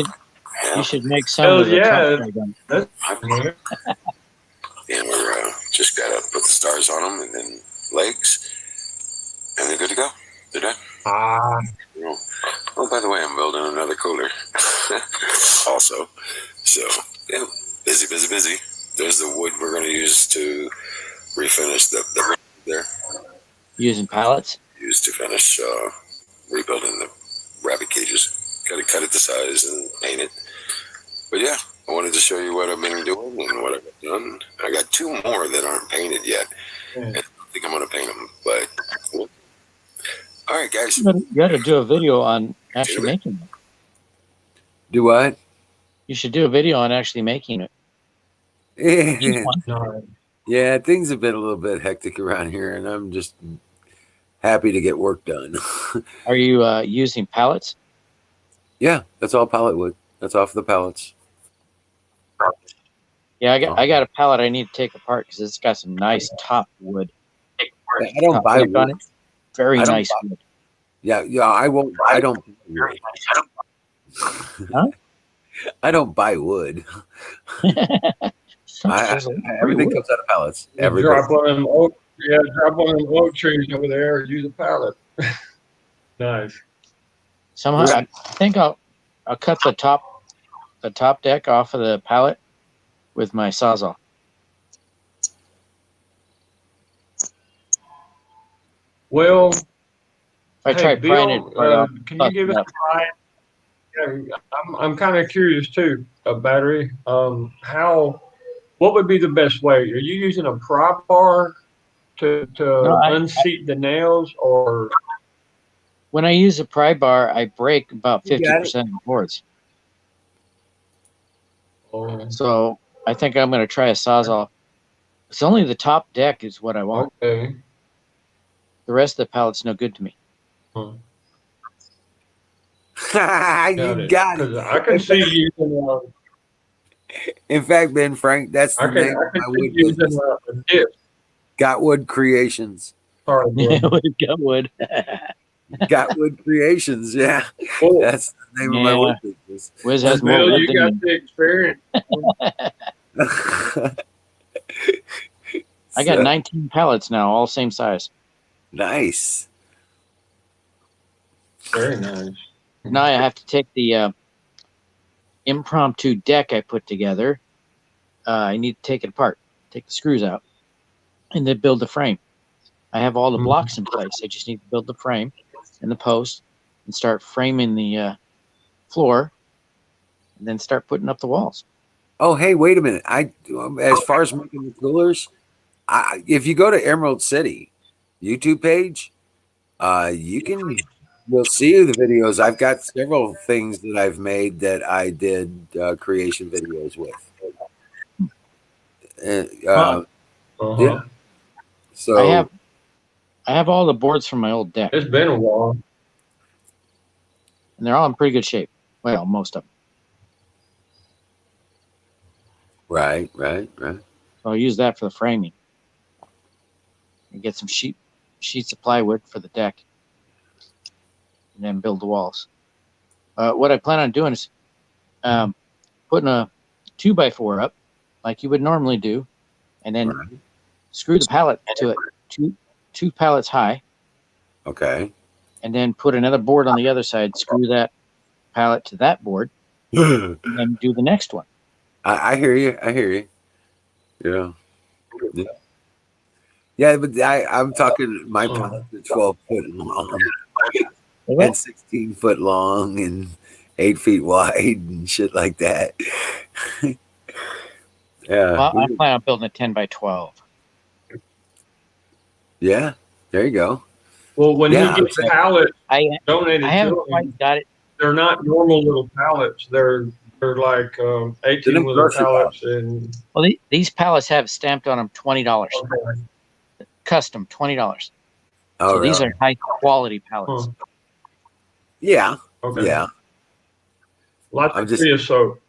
You should make some of the And we're just got to put the stars on them and then legs, and they're good to go. They're done. Oh, by the way, I'm building another cooler also. So, yeah, busy. There's the wood we're going to use to refinish the there. Using pallets? Used to finish rebuilding the rabbit cages. Got to cut it to size and paint it. But yeah, I wanted to show you what I've been doing and what I've done. I got 2 more that aren't painted yet. I don't think I'm going to paint them, but cool. All right, guys. You got to do a video on actually making it. Do what? You should do a video on actually making it. Yeah, things have been a little bit hectic around here, and I'm just happy to get work done. Are you using pallets? Yeah, that's all pallet wood. That's off the pallets. Yeah, I got a pallet I need to take apart because it's got some nice top wood. I don't buy wood. On it. Very nice wood. Yeah, I won't. I don't. Huh? I don't buy wood. Everything comes out of pallets. Drop one of them oak trees over there. Use a pallet. Nice. Somehow, I think I'll cut the top deck off of the pallet with my Sawzall. Well, if I try prying it, can you give us a try? I'm kind of curious too. A battery. What would be the best way? Are you using a pry bar to unseat the nails, or? When I use a pry bar, I break about 50% of the boards. So I think I'm going to try a Sawzall. It's only the top deck is what I want. Okay. The rest of the pallet's no good to me. You got it. I can see you using. In fact, Ben Frank, that's the name of my wood business. Gotwood Creations. Sorry, Got wood. Gotwood Creations, yeah. Cool. That's the name of my wood business. Wiz has more Bill, wood you than got me. the experience. I got 19 pallets now, all same size. Nice. Very nice. Now I have to take the impromptu deck I put together. I need to take it apart, take the screws out, and then build the frame. I have all the blocks in place. I just need to build the frame and the post and start framing the floor, and then start putting up the walls. Oh, hey, wait a minute. As far as making the coolers, if you go to Emerald City YouTube page, you'll see the videos. I've got several things that I've made that I did creation videos with. Yeah. So I have all the boards from my old deck, It's been a while. and they're all in pretty good shape. Well, most of them. right. So I'll use that for the framing. And get some sheets of plywood for the deck, and then build the walls. What I plan on doing is putting a 2x4 up, like you would normally do, and then screw the pallet to it, two pallets high, Okay. and then put another board on the other side. Screw that pallet to that board, and then do the next one. I hear you. Yeah. Yeah, but I'm talking my pallets are 12 foot long and 16 foot long and 8 feet wide and shit like that. Yeah. Well, I plan on building a 10x12. Yeah. There you go. Well, when Yeah, you get the pallet I donated haven't to him, quite got it. they're not normal little pallets. They're like 18 They're little grocery pallets, and Well, these pallets have stamped on them $20, custom $20. Oh, So these really? are high quality pallets. Yeah. okay. Yeah. Lots I'm of just- creosote.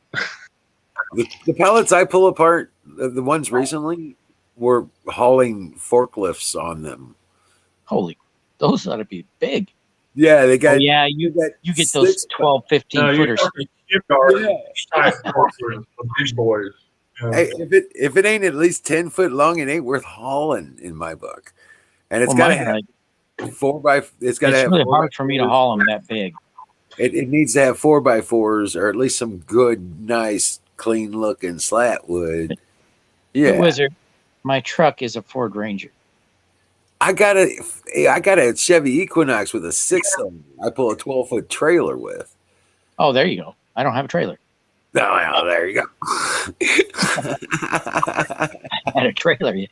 The pallets I pull apart, the ones recently, were hauling forklifts on them. Holy, those ought to be big. Yeah, they got. Oh yeah, you get those 12, 15 No, you're footers. talking shipyard Yeah. type forklifts, the big boys. Hey, if it ain't at least 10 foot long, it ain't worth hauling in my book. And it's Well, got to mine have are- 4x. It's got to it's have. really 4x4s. hard for me to haul them that big. It needs to have 4x4s or at least some good, nice, clean looking slat wood. Yeah, Wizard, my truck is a Ford Ranger. I got a Chevy Equinox with a 6-cylinder. I pull a 12-foot trailer with. Oh, there you go. I don't have a trailer. Oh, there you go. I had a trailer yet.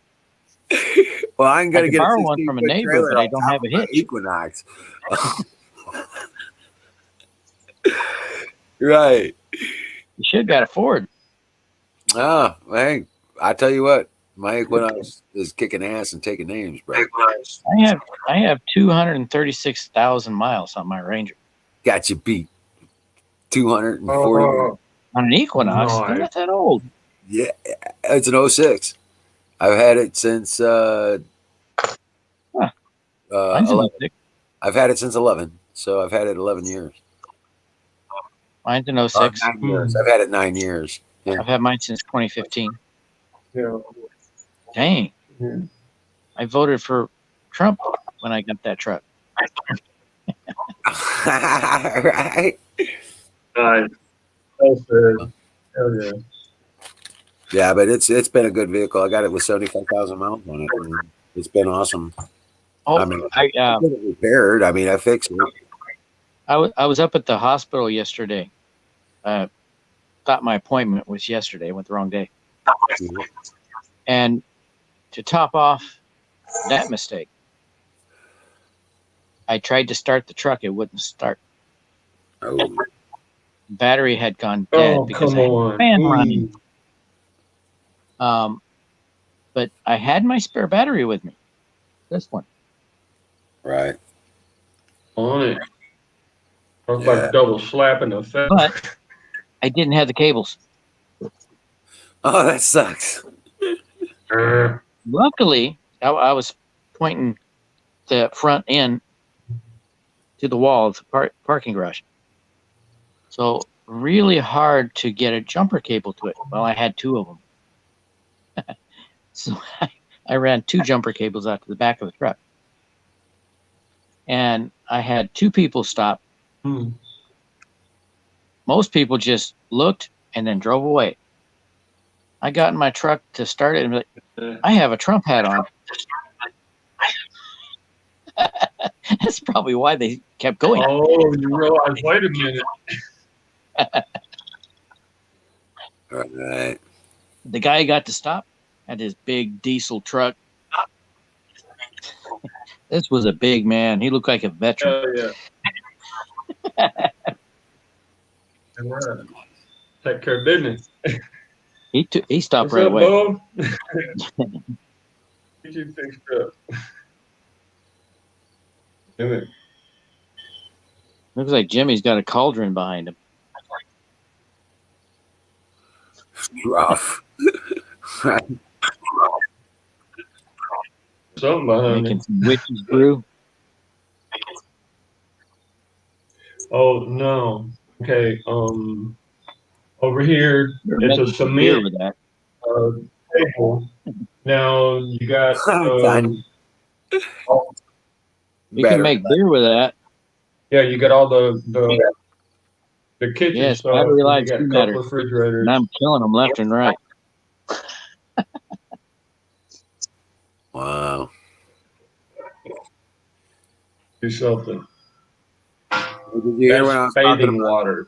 Well, I'm I gonna could get borrow a one from a 16-foot neighbor, trailer but I on don't top have a of my hitch. Equinox. Right. You should got a Ford. Oh, hey, I tell you what, my Equinox is kicking ass and taking names, bro. I have 236,000 miles on my Ranger. Got you beat. 240. Oh, On an Equinox, Nice. they're not that old. Yeah, it's an 06. I've had it since Mine's an 11. 06. I've had it since 11. So I've had it 11 years. Mine's an 06. 9 years. I've had it 9 years. Yeah. I've had mine since 2015. yeah. Dang. Yeah. I voted for Trump when I got that truck. Right. Nice. Well said. Hell yeah. Yeah, but it's been a good vehicle. I got it with 75,000 miles on it. And it's been awesome. Oh, I mean, I I get it repaired. I mean, I fixed it. I was up at the hospital yesterday. Thought my appointment was yesterday. Went the wrong day. And to top off that mistake, I tried to start the truck. It wouldn't start. Oh, Battery had gone dead Oh, because come I had on. the fan running. But I had my spare battery with me. This one. right. On it. Talk Yeah. about double slapping the face. But I didn't have the cables. Oh, that sucks. Luckily, I was pointing the front end to the wall of the parking garage. So really hard to get a jumper cable to it. Well, I had two of them. So I ran two jumper cables out to the back of the truck. And I had two people stop. Hmm. Most people just looked and then drove away. I got in my truck to start it and be like, I have a Trump hat on. That's probably why they kept going. Oh, you realize, wait a minute. All right. The guy got to stop had his big diesel truck. This was a big man. He looked like a veteran. Oh, yeah. All right. Take care of business. He stopped What's right up, away. Bo? Get you fixed up. Do it. Looks like Jimmy's got a cauldron behind him. Rough. Something behind Making me. some witch's brew. Oh no. Okay. Over here it's a Some beer cement with that. table. Now you got Done. You can make beer with that. yeah, you got all the kitchen Yes, stuff. battery You lights got a do couple matter. refrigerators. And I'm killing them left and right. Wow. Do something. Did you hear when I was That's talking bathing about? water.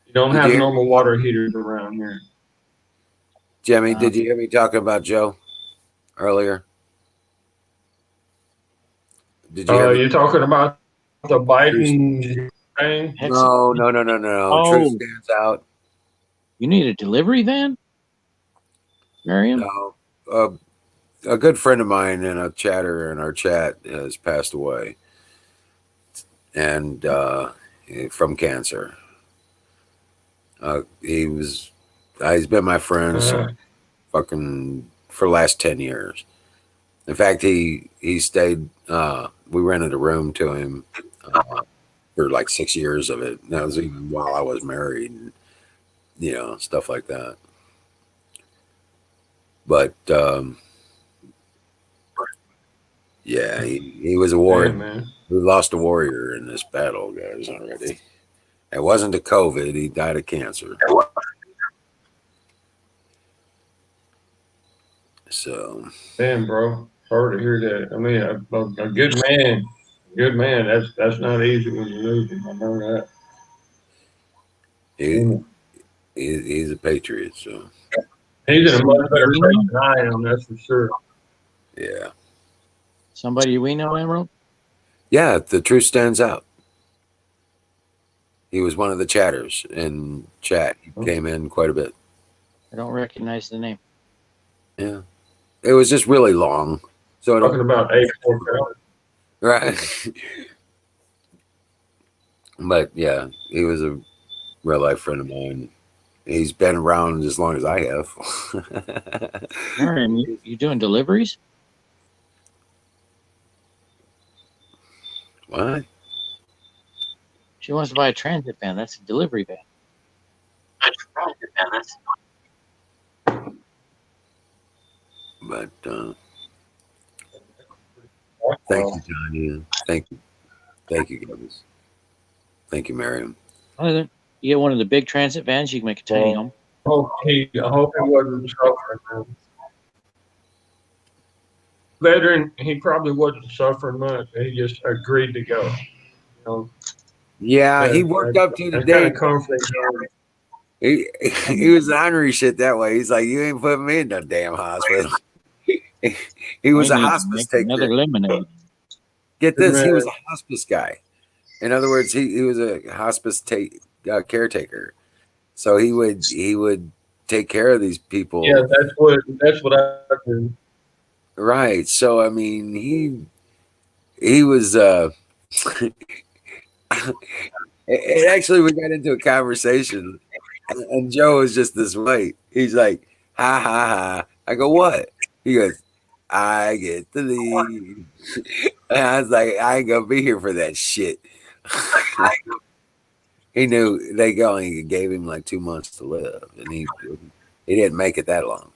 You don't Did have you hear- normal water heaters around here. Jimmy, did you hear me talking about Joe earlier? Did you hear me? You're talking about the Biden thing? No. Oh. Truth stands out. You need a delivery van? Miriam? No. A good friend of mine and a chatter in our chat has passed away, and from cancer. He's been my friend fucking for the last 10 years. In fact, he stayed. We rented a room to him for like 6 years of it. And that was even while I was married, and stuff like that. But yeah, he was a warrior. Yeah, man. We lost a warrior in this battle, guys, already. It wasn't to COVID. He died of cancer. So, Damn, bro. Sorry to hear that. I mean, a good man. That's not easy when you lose him. I know that. he's a patriot. So, He's in a much better place than I am. That's for sure. yeah. Somebody we know, Emerald? Yeah, the truth stands out. He was one of the chatters in chat. He came in quite a bit. I don't recognize the name. Yeah. It was just really long. So Talking about A4 right. But yeah, he was a real life friend of mine. He's been around as long as I have. Miriam, you doing deliveries? What? She wants to buy a transit van. That's a delivery van. But thank you, Tanya. Thank you, guys. Thank you, Miriam. You get one of the big transit vans, you can make a tiny home. I hope he wasn't suffering. Man. Veteran, he probably wasn't suffering much. He just agreed to go. You know? Yeah, he worked up to the That's day. kind of comforting. He was honorary shit that way. He's like, you ain't putting me in no damn hospital. He was We a need to hospice make another taker. lemonade. Get this, he was a hospice guy. In other words, he was a hospice caretaker. So he would take care of these people. Yeah, that's what I do. Right. So I mean, he was and actually we got into a conversation and Joe was just this way. He's like, ha ha ha. I go, what? He goes, I get to leave. And I was like, I ain't gonna be here for that shit. He knew they only gave him like 2 months to live, and he didn't make it that long.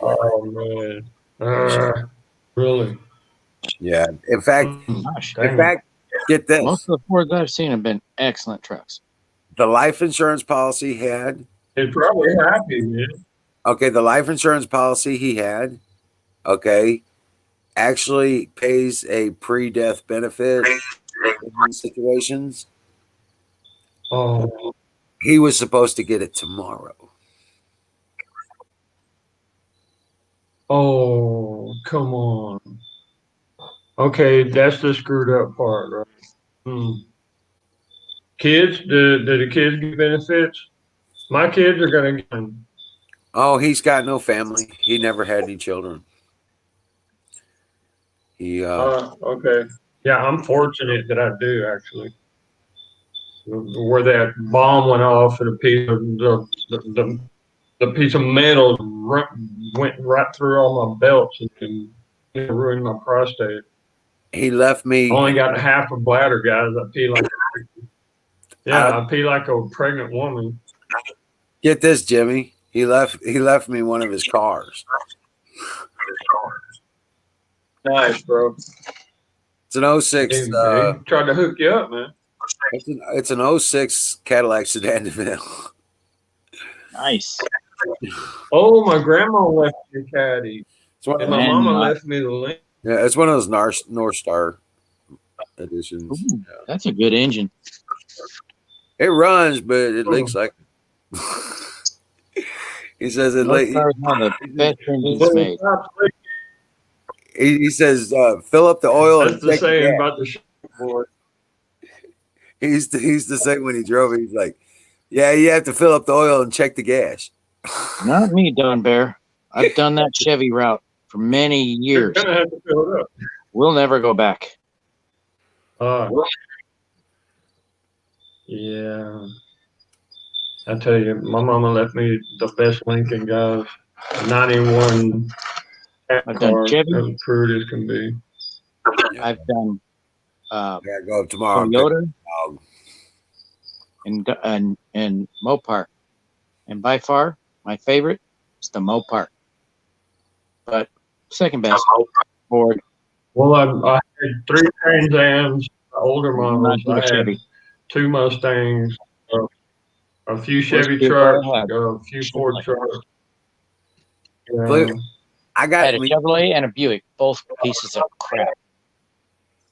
Oh man, really? Yeah. In fact, Gosh, get this. most of the Fords I've seen have been excellent trucks. The life insurance policy he had He's probably happy, man. Okay, the life insurance policy he had, okay, actually pays a pre-death benefit in these situations. Oh, He was supposed to get it tomorrow. oh, come on. Okay, that's the screwed up part, right? Hmm. Kids, do the kids get benefits? My kids are gonna get them. Oh, he's got no family. He never had any children. He Okay. Yeah, I'm fortunate that I do actually. Where that bomb went off and a piece of the piece of metal went right through all my belts and ruined my prostate. he left I me. only got half a bladder, guys. I pee like I pee like a pregnant woman. Get this, Jimmy. He left me one of his cars. Nice, bro. It's an 06. He tried to hook you up, man. It's an 06 Cadillac Sedan DeVille. Nice. Oh, my grandma left me a caddy. It's one of And my those, Man, mama left me the link. yeah, it's one of those North Star editions. Ooh, that's a good engine. It runs, but it leaks like. He says it. North Star is one of the best engines made. He says, fill up the oil. That's And the check the saying gas. about the board. He used to say when he drove it, he's like, yeah, you have to fill up the oil and check the gas. Not me, Don Bear. I've done that Chevy route for many You're years. gonna have to fill it up. We'll never go back. Yeah. I tell you, my mama left me the best Lincoln, guys. 91 I've done Chevy. as crude as can be. I've done I gotta go up tomorrow. and Toyota pick- and Mopar. And by far, my favorite is the Mopar. But second best, Ford. Well, I had 3 Trans Ams, older models. Not I the had Chevy. 2 Mustangs, a few Chevy Which trucks, I had? a few Ford trucks. Flip. I I got had a Chevrolet and a Buick, both pieces of crap.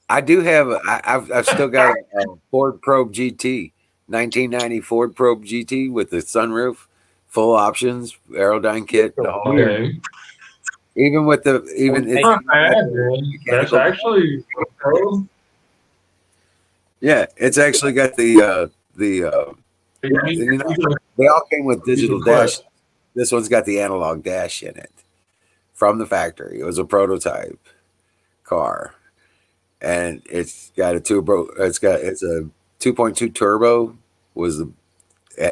I do have I've still got a Ford Probe GT, 1990 Ford Probe GT with the sunroof, full options, Aerodyne kit, the whole Okay. even with the It's not bad, man. That's actually a pro. yeah, it's actually got the you know, they all came with digital dash. This one's got the analog dash in it from the factory. It was a prototype car, and it's got a turbo. It's a 2.2 turbo.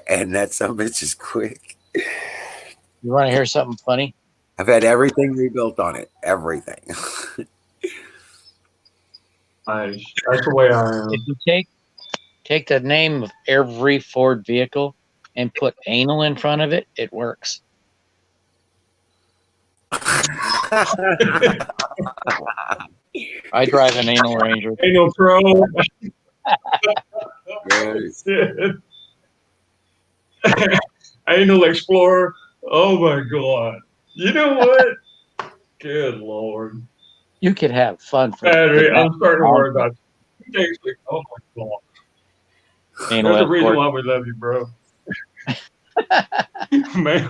And that some bitch is quick. You want to hear something funny? I've had everything rebuilt on it. Everything. Nice. That's the way I am. If you take the name of every Ford vehicle and put anal in front of it, it works. I drive an anal Ranger. Ain't no pro. Anal Explorer. Oh my God. You know what? Good Lord. You could have fun for Battery. I'm starting to worry about it. Oh my God. anal There's a reason escort. why we love you, bro. Man.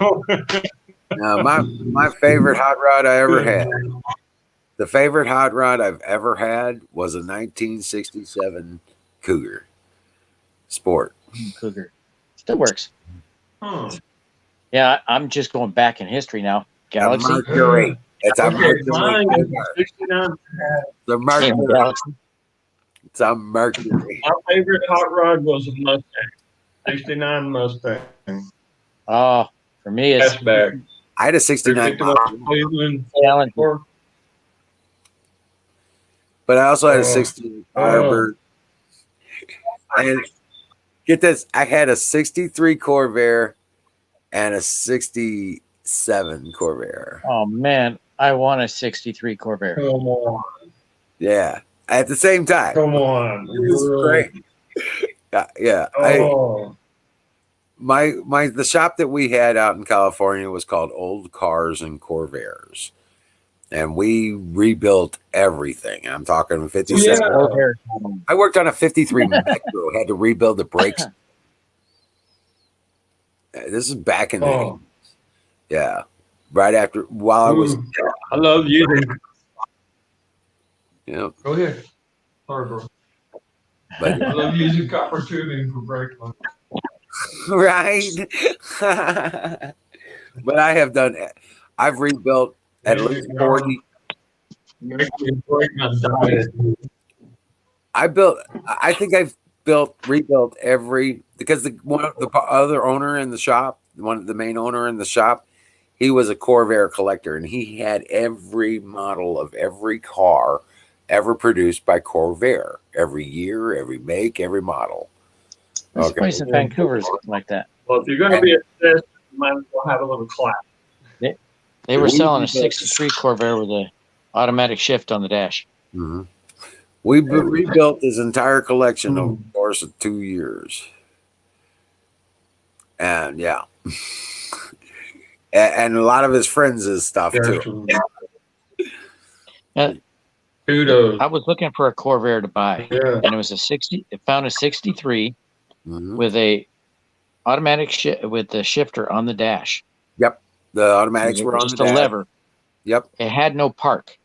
Now, my favorite hot rod I ever had. The favorite hot rod I've ever had was a 1967 Cougar Sport. Cougar. Still works. Huh. Yeah, I'm just going back in history now. Galaxy. A Mercury. It's a Okay, Mercury. mine is 69. The Mercury. Galaxy. It's a Mercury. My favorite hot rod was a Mustang. 69 Mustang. Oh, for me, it's Fastback. I had a 69 Mustang, Cleveland. Galaxy. Ford. but I also had a Oh. 68 Firebird. And get this, I had a 63 Corvair and a 67 Corvair. Oh man, I want a '63 Corvair. Come on. Yeah, at the same time. Come on. It was great. Yeah, Oh. the shop that we had out in California was called Old Cars and Corvairs, and we rebuilt everything. I'm talking 57. Yeah. I worked on a 53 Metro. Had to rebuild the brakes. This is back in the 80s. Yeah, right after while I was. I love using. Yeah, Go ahead. Sorry, bro. but I love using copper tubing for brake lines. right. But I've rebuilt at least 40. Make me break my diet. I think I've rebuilt every, because the other owner in the shop, the main owner in the shop, he was a Corvair collector, and he had every model of every car ever produced by Corvair, every year, every make, every model. This place in Vancouver is like that. Well, if you're going to be obsessed, you might as well have a little class. They were selling a 63 Corvair with a automatic shift on the dash. Mm-hmm. We rebuilt his entire collection over the course of 2 years. And yeah. And a lot of his friends' stuff too. Kudos. I was looking for a Corvair to buy, Yeah. and it was it found a 63 with a automatic with the shifter on the dash. Yep. The automatics were on just the a dash. lever. Yep. It had no park.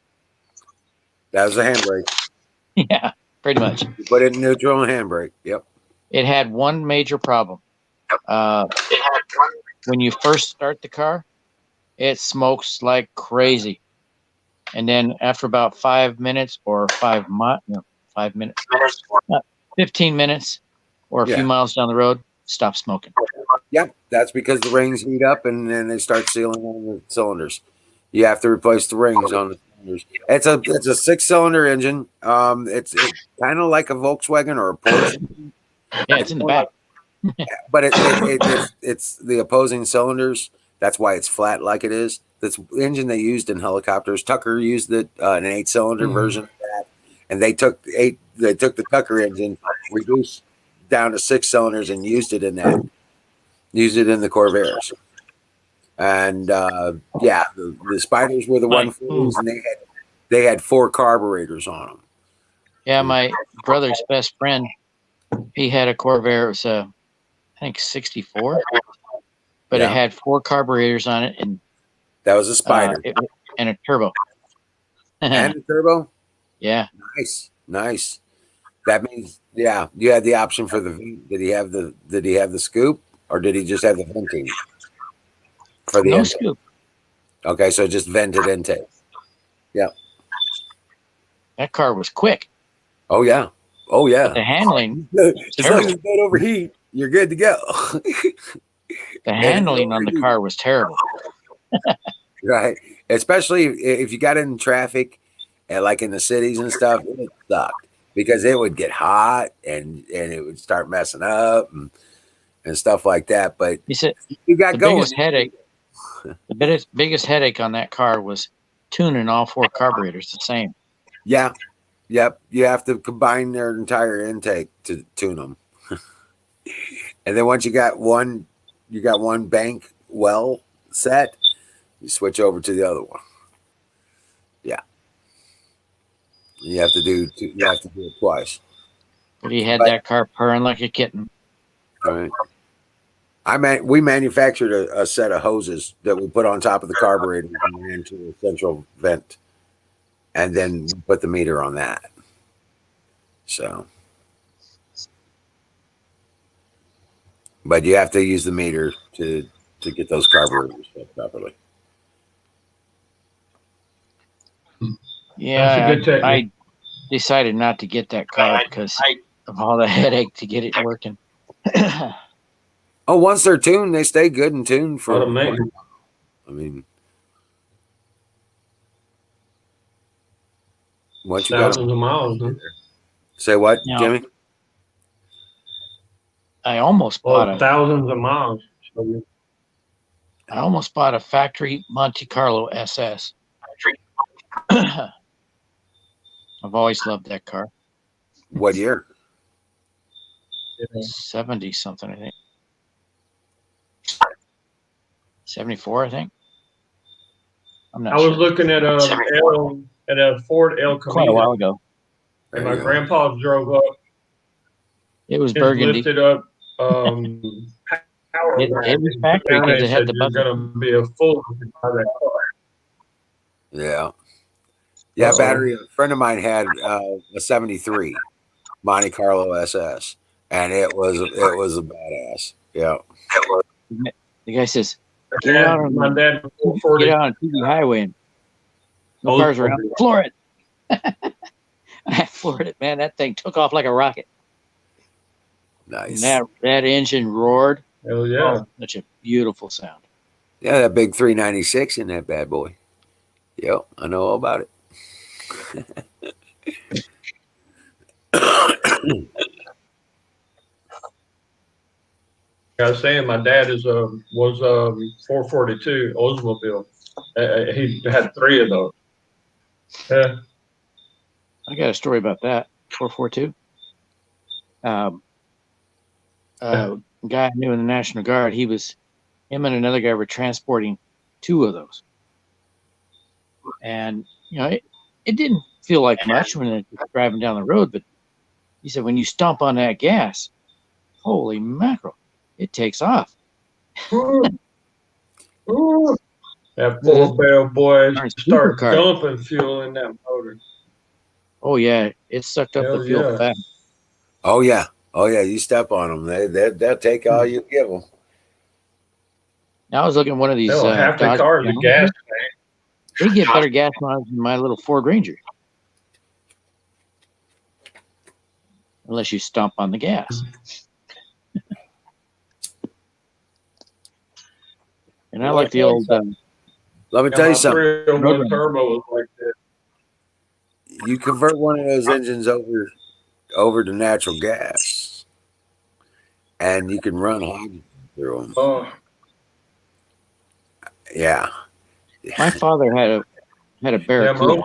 That was a handbrake. Yeah, pretty much. You put it in neutral and handbrake. Yep. It had one major problem. When you first start the car, it smokes like crazy. And then after about 5 minutes or 15 minutes or a few miles down the road, stop smoking. Yep. That's because the rings heat up and then they start sealing on the cylinders. You have to replace the rings on the cylinders. It's a 6-cylinder engine. It's kind of like a Volkswagen or a Porsche. Yeah, it's in the back. But it's the opposing cylinders. That's why it's flat like it is. That's the engine they used in helicopters. Tucker used it, an 8-cylinder version of that, and they took the Tucker engine, reduced down to 6 cylinders, and used it in that. Used it in the Corvairs. And the Spiders were the 140s, and they had 4 carburetors on them. Yeah, my brother's best friend, he had a Corvair. It was I think 64, but it had 4 carburetors on it, and that was a Spider and a turbo. And a turbo. Yeah. Nice. That means you had the option for the V. Did he have the scoop, or did he just have the venting for the intake? Scoop? Okay, so just vented intake. Yeah. That car was quick. Oh yeah. But the handling. As long as you don't overheat, you're good to go. The handling on the car was terrible. Right. Especially if you got in traffic and like in the cities and stuff, it sucked because it would get hot and it would start messing up and stuff like that. But he said you got going. The biggest headache on that car was tuning all 4 carburetors the same. Yeah. Yep. You have to combine their entire intake to tune them. And then once you got one bank well set, you switch over to the other one. Yeah. You have to do it twice. But he had that car purring like a kitten. All right. We manufactured a set of hoses that we put on top of the carburetor and ran to a central vent, and then we put the meter on that. So, but you have to use the meter to get those carburetors set properly. Yeah, I decided not to get that car because of all the headache to get it working. Oh, once they're tuned, they stay good and tuned for. I mean, once you got thousands of miles. Huh? Say what, Jimmy? I almost bought thousands of miles. I almost bought a factory Monte Carlo SS. I've always loved that car. What year? 70 something, I think. 74, I think. I'm not I was sure. looking at a Ford El Quite a while Camino, ago. and There my you go. grandpa drove up. It was Just burgundy. lifted up power It line was and factory down because and it had said, the "You're button. going to be a fool if you buy that car." Yeah. Yeah, Uh-oh. battery. A friend of mine had a 73 Monte Carlo SS, and it was a badass. Yeah. The guy says, "Get out on My the dad was 440. get out on TV highway and no Oh, cars around. Floor it." I floored it, man. That thing took off like a rocket. Nice. And that engine roared. Hell yeah. Oh, such a beautiful sound. Yeah, that big 396 in that bad boy. Yep, I know all about it. I was saying my dad was 442 Oldsmobile. He had 3 of those. Yeah. I got a story about that. 442. Guy I knew in the National Guard, him and another guy were transporting 2 of those. And, it didn't feel like much when it was driving down the road, but he said, when you stomp on that gas, holy mackerel, it takes off. Ooh. Ooh. That 4-barrel boy Darn start supercar. dumping fuel in that motor. Oh, yeah, it sucked up Hell the fuel yeah. fast. Oh yeah, you step on them, they'll take all you give them. Now I was looking at one of these. Hell, half the Dodge car is a gas tank. They get better gas mileage than my little Ford Ranger. Unless you stomp on the gas. And I like the old. Let me Yeah, tell my you something. 301 turbo was like that. You convert one of those engines over to natural gas, and you can run hydrogen through them. Oh, Yeah. My father had a yeah, Barracuda.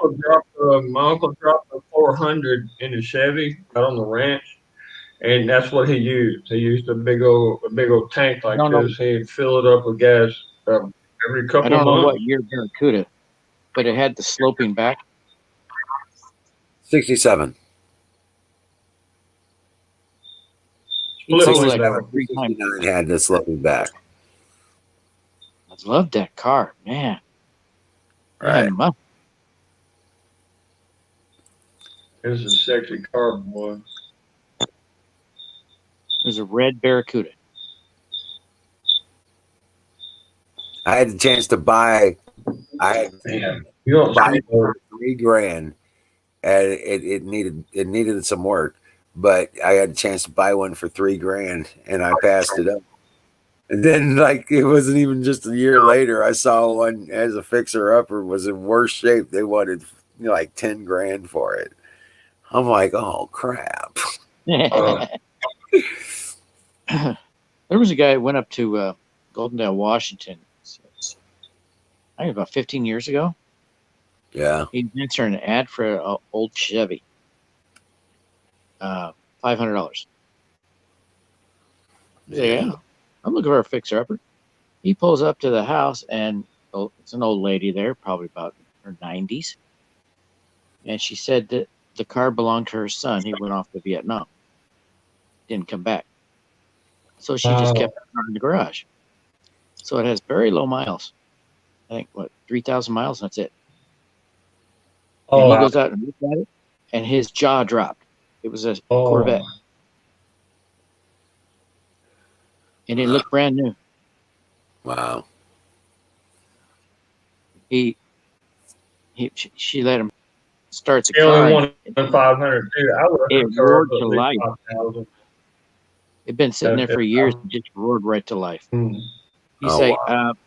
my uncle dropped a 400 in a Chevy out on the ranch, and that's what he used. He used a big old tank like No, no. this. He'd fill it up with gas every I couple don't of know what months. year Barracuda, but it had the sloping back. 67. Split Takes wing like back. 3 times. 69 had this looking back. I loved that car, man. Right. Man, my- It was a sexy car, boy. it was a red Barracuda. I had the chance to buy. Man, you don't buy see it for $3,000, and it needed some work, but I had a chance to buy one for $3,000, and I passed it up. And then, like, it wasn't even just a year later, I saw one as a fixer upper was in worse shape. They wanted like $10,000 for it. I'm like, oh crap. There was a guy who went up to Goldendale, Washington, I think about 15 years ago. Yeah. He answered an ad for an old Chevy. $500. Yeah. I'm looking for a fixer-upper. He pulls up to the house, and it's an old lady there, probably about her 90s. And she said that the car belonged to her son. He went off to Vietnam. Didn't come back. So she just kept the car in the garage. So it has very low miles. I think, 3,000 miles? That's it. And he goes out and looks at it, and his jaw dropped. It was a Corvette. And it looked brand new. Wow. She let him start the He only car. wanted 500 too. I would It have roared at to least life. 5,000. It'd been sitting there for years and just roared right to life. Hmm. You say,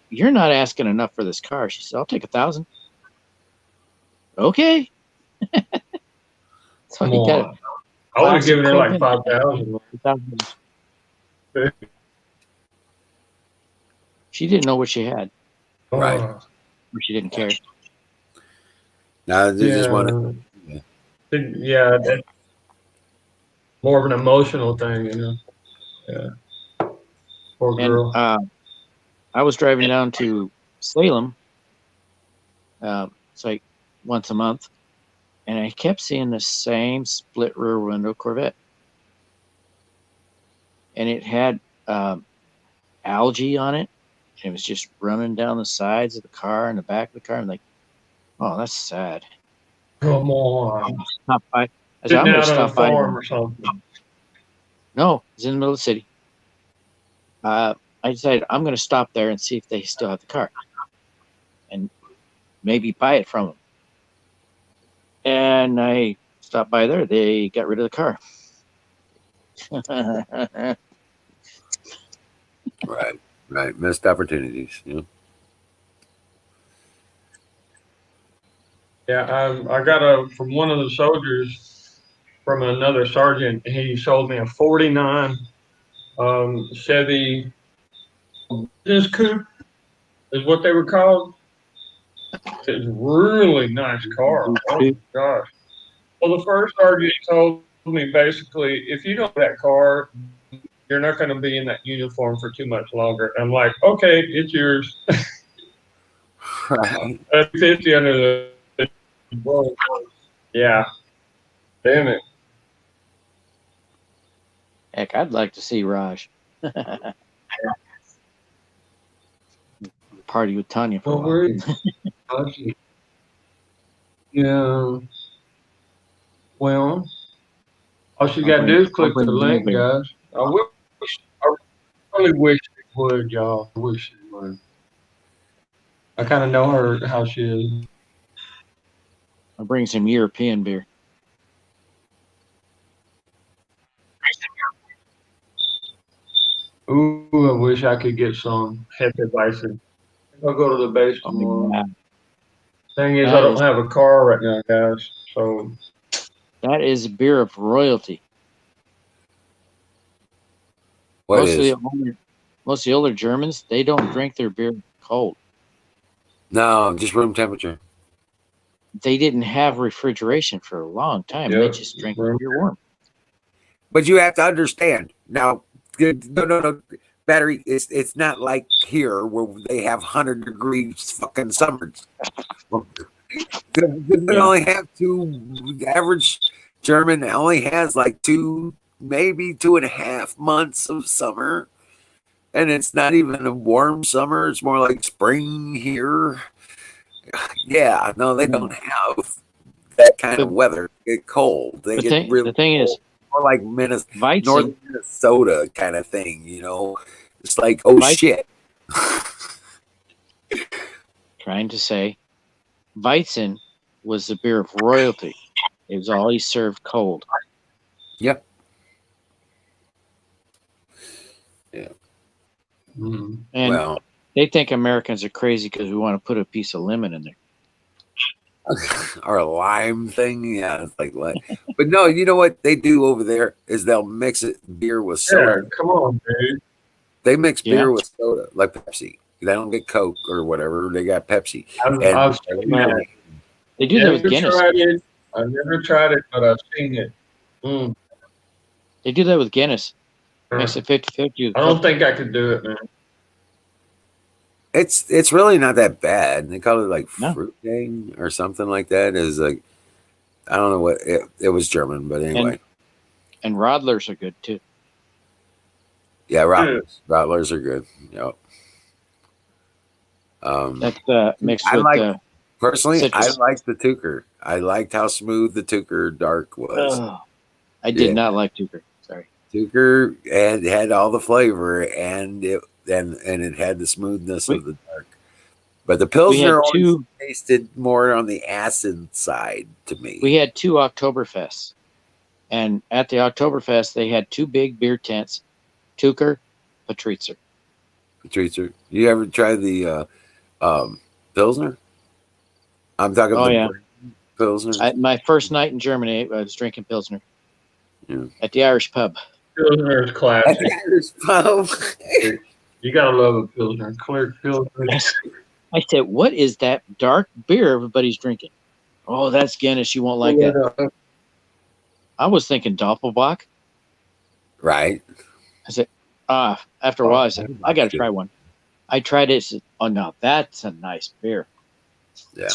you're not asking enough for this car. She said, I'll take 1,000. Okay. So he got it. I would have given her like Classic 5,000. She didn't know what she had, Right. or she didn't care. Now they just want to. Yeah, that's more of an emotional thing, you know. Yeah. Poor girl. And I was driving down to Salem. It's like once a month, and I kept seeing the same split rear window Corvette, and it had algae on it. And it was just running down the sides of the car and the back of the car. I'm like, oh, that's sad. Come on. Stop by. I said, Sitting I'm going out to on a stop by. farm or something. No, it's in the middle of the city. I decided I'm going to stop there and see if they still have the car, and maybe buy it from them. And I stopped by there. They got rid of the car. Right. Missed opportunities. You know? Yeah, I got from one of the soldiers, from another sergeant. He sold me a '49 Chevy business coupe, is what they were called. It's a really nice car. Oh my gosh. Well, the first sergeant told me basically, if you don't have that car, you're not going to be in that uniform for too much longer. I'm like, okay, it's yours. Right. 50 under the. Yeah. Damn it. Heck, I'd like to see Raj. Party with Tanya for a while. Yeah. Well, all you got to do is click the link, guys. I really wish it would, y'all. I wish it would. I kind of know her, how she is. I'll bring some European beer. Ooh, I wish I could get some Hefeweizen. I'll go to the base tomorrow. Yeah. Thing is, I don't have a car right now, guys. So that is a beer of royalty. Most of the older Germans, they don't drink their beer cold. No, just room temperature. They didn't have refrigeration for a long time. Yep. They just drank their beer warm. But you have to understand now. No. Battery, it's not like here where they have 100-degree fucking summers. They only have the average German only has like 2, maybe 2.5 months of summer. And it's not even a warm summer. It's more like spring here. Yeah, no, they don't have that kind of weather. They get cold. They get really the thing cold. Is, more like northern Minnesota kind of thing, you know. It's like, oh shit. Trying to say, Weizen was the beer of royalty. It was always served cold. Yep. Yeah. Mm-hmm. And they think Americans are crazy because we want to put a piece of lemon in there. Or a lime thing. Yeah, it's like what? But no, you know what they do over there is they'll mix beer with soda. Yeah, come on, dude. They mix beer with soda, like Pepsi. They don't get Coke or whatever. They got Pepsi. They do that with Guinness. I've never tried it, but I've seen it. Mm. They do that with Guinness. Makes it 50-50. I don't think I could do it, man. It's really not that bad. They call it like fruit gang or something like that. Is like, I don't know what it was German, but anyway. And Rodlers are good too. Yeah, Rodlers are good. Yep. That's mixed with personally, citrus. I liked the Tucher. I liked how smooth the Tucher Dark was. I did not like Tucher. Sorry. Tucher had all the flavor and it had the smoothness of the dark. But the Pilsner always tasted more on the acid side to me. We had 2 Oktoberfests. And at the Oktoberfest, they had 2 big beer tents, Tucher, Patritzer. You ever try the Pilsner? I'm talking about Pilsner. My first night in Germany, I was drinking Pilsner at the Irish pub. Pilsner is classic. At the Irish pub. You gotta love a Pilsner. Clear Pilsner. I said, what is that dark beer everybody's drinking? Oh, that's Guinness. You won't like that. I was thinking Doppelbock. Right. I said, after a while, I said, I got to try one. I tried it. Said, oh no, that's a nice beer. Yeah.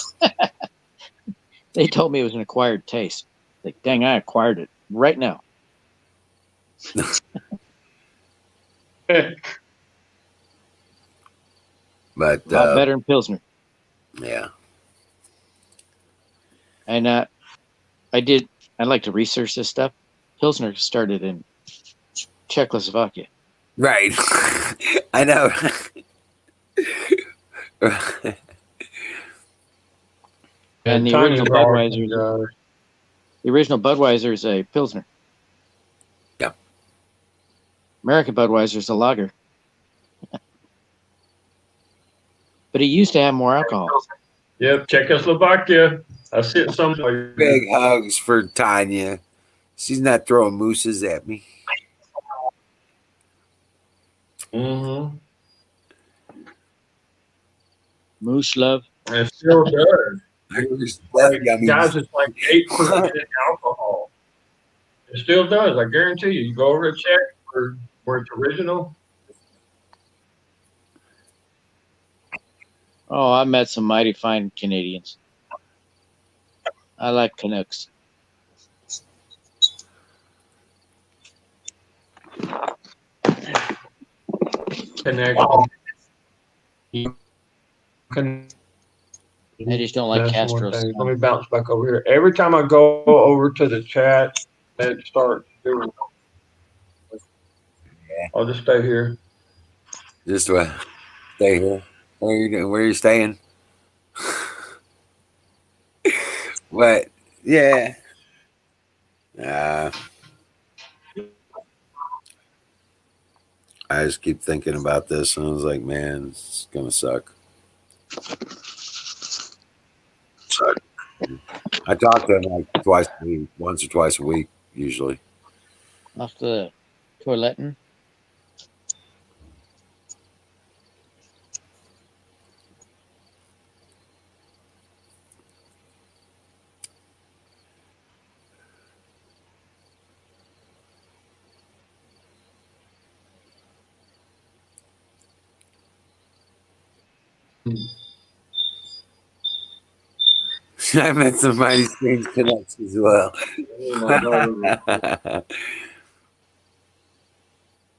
They told me it was an acquired taste. Like, dang, I acquired it right now. But A lot better than Pilsner. yeah. And I like to research this stuff. Pilsner started in Czechoslovakia. Right. I know. And the Tiny original bar, Budweiser, the original Budweiser is a Pilsner. Yeah. American Budweiser is a lager. But it used to have more alcohol. Yep, Czechoslovakia. I see it somewhere. Big hugs for Tanya. She's not throwing mooses at me. Mm-hmm. Moose love. And it still does. Guys, it's like 8% alcohol. It still does. I guarantee you. You go over to Czech where it's original. Oh, I met some mighty fine Canadians. I like Canucks. Connection. I just don't like That's one Castro's. thing. Let me bounce back over here. Every time I go over to the chat, it starts doing. I'll just stay here. Just stay here. Where are you staying? What? Yeah. I just keep thinking about this, and I was like, man, it's gonna suck. I talk to him like twice a week, once or twice a week, usually. Off the toileting. I met some mighty strange Canucks as well.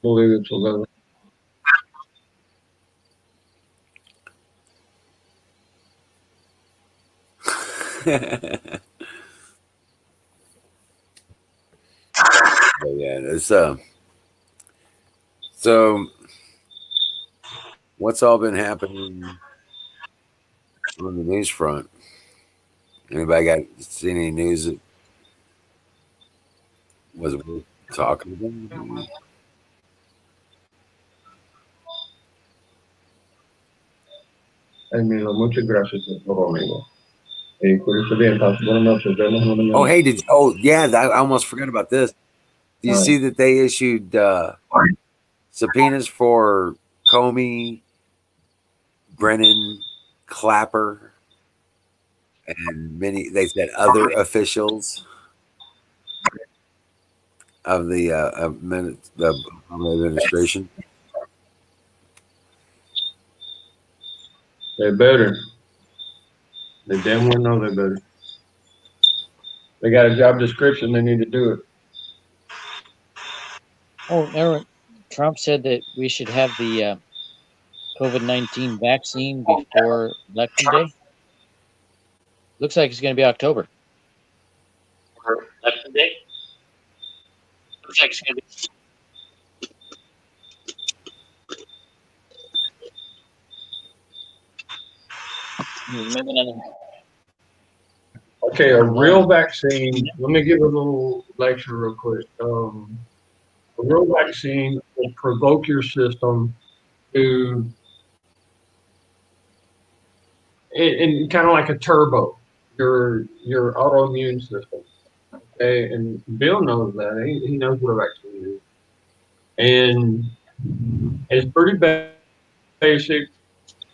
Believe it's 11. But yeah, it's so what's all been happening on the news front? Anybody seen any news that was worth talking about? Emilio, muchas gracias por amigo. Cuídese bien, pase buenas noches. Oh, hey, yeah, I almost forgot about this. Do you see that they issued subpoenas for Comey, Brennan, Clapper, and they said other officials of the administration? They better. They damn well know they better. They got a job description. They need to do it. Oh, remember Trump said that we should have the COVID-19 vaccine before Election Day? Looks like it's going to be October. Election Day? Looks like it's going to be. Okay, a real vaccine. Let me give a little lecture real quick. A real vaccine will provoke your system to, and kind of like a turbo, your autoimmune system. Okay, and Bill knows that. He knows what a vaccine is, and it's pretty basic.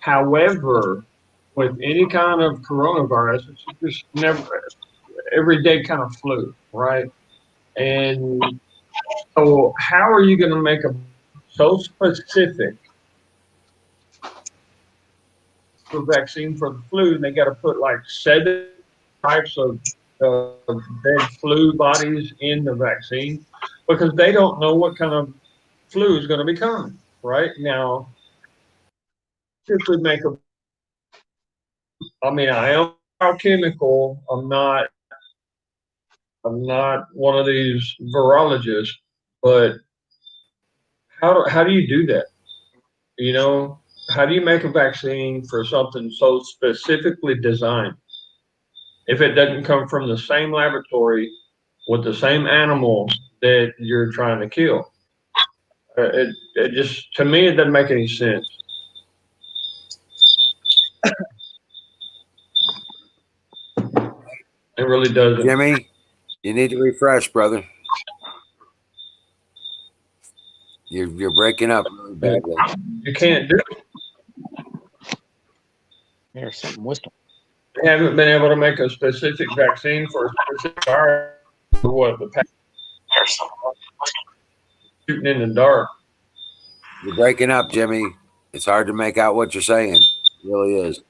However, with any kind of coronavirus, it's just never everyday kind of flu, right? And so how are you going to make a so specific a vaccine for the flu, and they got to put like 7 types of dead flu bodies in the vaccine because they don't know what kind of flu is going to be coming. Right now, if we make a, I mean, I am biochemical. I'm not one of these virologists, but how do you do that? You know, how do you make a vaccine for something so specifically designed if it doesn't come from the same laboratory with the same animal that you're trying to kill? It just, to me, it doesn't make any sense. It really doesn't. Jimmy, you need to refresh, brother. You're breaking up really badly. You can't do it. There's something whistle. They haven't been able to make a specific vaccine for a specific virus. For what? The past shooting in the dark. You're breaking up, Jimmy. It's hard to make out what you're saying. It really is.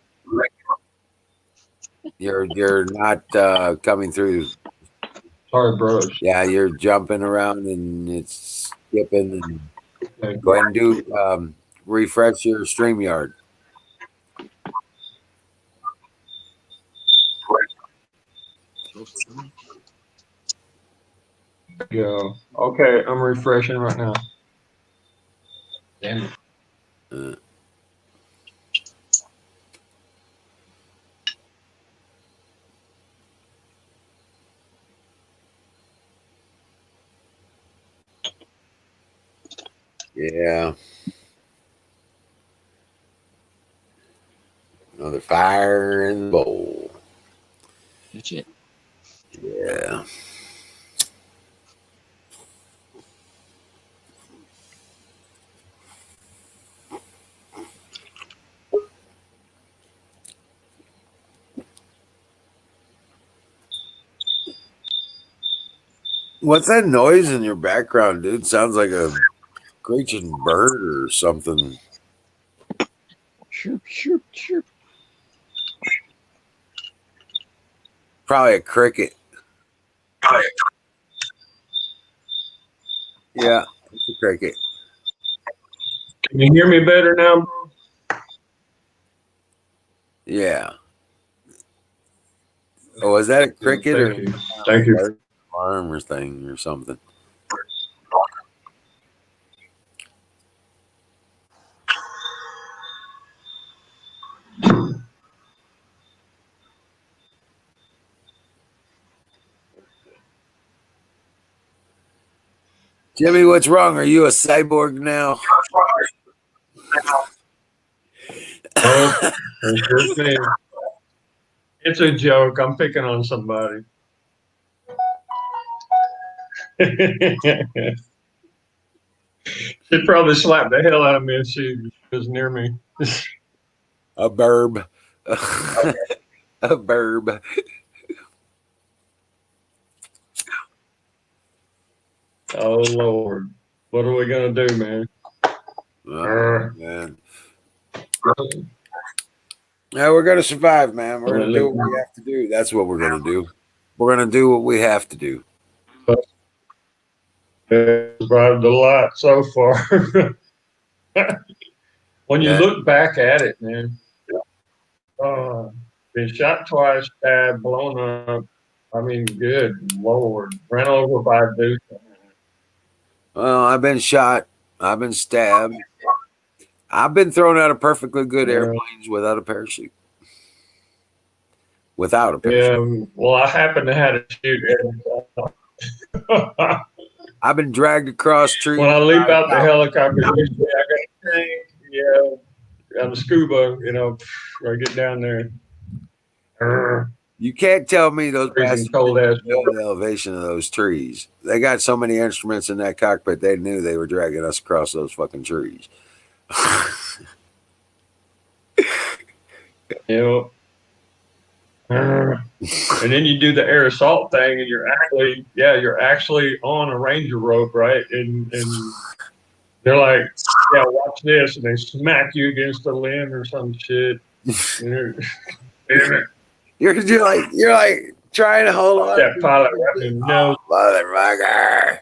You're not coming through. Sorry, bros. Yeah, you're jumping around and it's skipping. And Okay. go ahead and do refresh your StreamYard. Go. Okay, I'm refreshing right now. Damn it. Yeah. Another fire in the bowl. Good shit. Yeah. What's that noise in your background, dude? Sounds like a screeching bird or something. Chirp. Probably a cricket. Yeah, it's a cricket. Can you hear me better now? Yeah. Oh, is that a cricket Thank or you. Thank you. farmer thing or something? Jimmy, what's wrong? Are you a cyborg now? Oh, it's just me. It's a joke. I'm picking on somebody. She'd probably slap the hell out of me if she was near me. A burb. A burb. Oh, Lord. What are we going to do, man? Oh, man. Yeah, we're going to survive, man. We're going to do what we have to do. That's what we're going to do. We're going to do what we have to do. Survived a lot so far. When you look back at it, man, been shot twice, stabbed, blown up. I mean, good Lord. Ran over by a dude. Well, I've been shot. I've been stabbed. I've been thrown out of perfectly good airplanes without a parachute. Without a parachute. Yeah, well, I happen to have a shoot. I've been dragged across trees. When I leap out the helicopter, I got a tank. Yeah, I'm a scuba. You know, I get down there. You can't tell me those Freezing bastards cold ass didn't know the elevation of those trees. They got so many instruments in that cockpit, they knew they were dragging us across those fucking trees. You know, and then you do the air assault thing, and you're actually on a ranger rope, right? And they're like, yeah, watch this, and they smack you against a limb or some shit. Damn it. You're like trying to hold on. That pilot right in the nose. Motherfucker.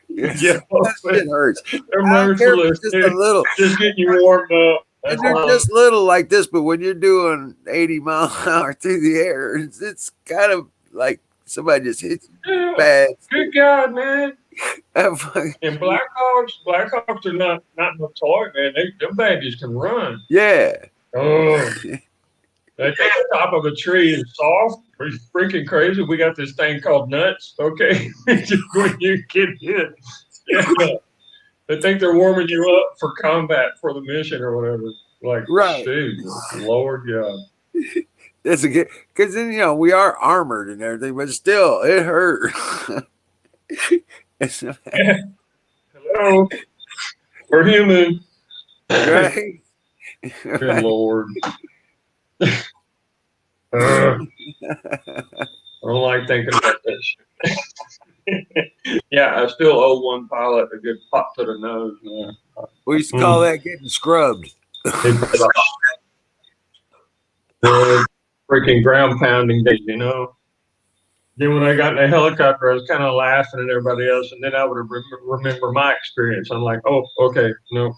Yeah, That shit hurts. they're I don't care if merciless. it's just Dude. a little. Just getting you warmed up. And That's they're all. just little like this, but when you're doing 80 miles an hour through the air, it's kind of like somebody just hits you Yeah, bad. good God, man. That fucking- And Blackhawks are not no toy, man. Them babies can run. yeah. Oh, they take the top of a tree and soft. Are you freaking crazy? We got this thing called nuts. Okay, when you get hit, yeah. They think they're warming you up for combat for the mission or whatever. Like, Right. dude, Lord God. That's a good, because then, we are armored and everything, but still, it hurt. It's- Hello, we're human. right? Good Lord. I don't like thinking about that shit. Yeah, I still owe one pilot a good pop to the nose, man. We used to call that getting scrubbed. The freaking ground pounding day, you know? Then when I got in the helicopter, I was kind of laughing at everybody else, and then I would remember my experience. I'm like, oh, okay, no.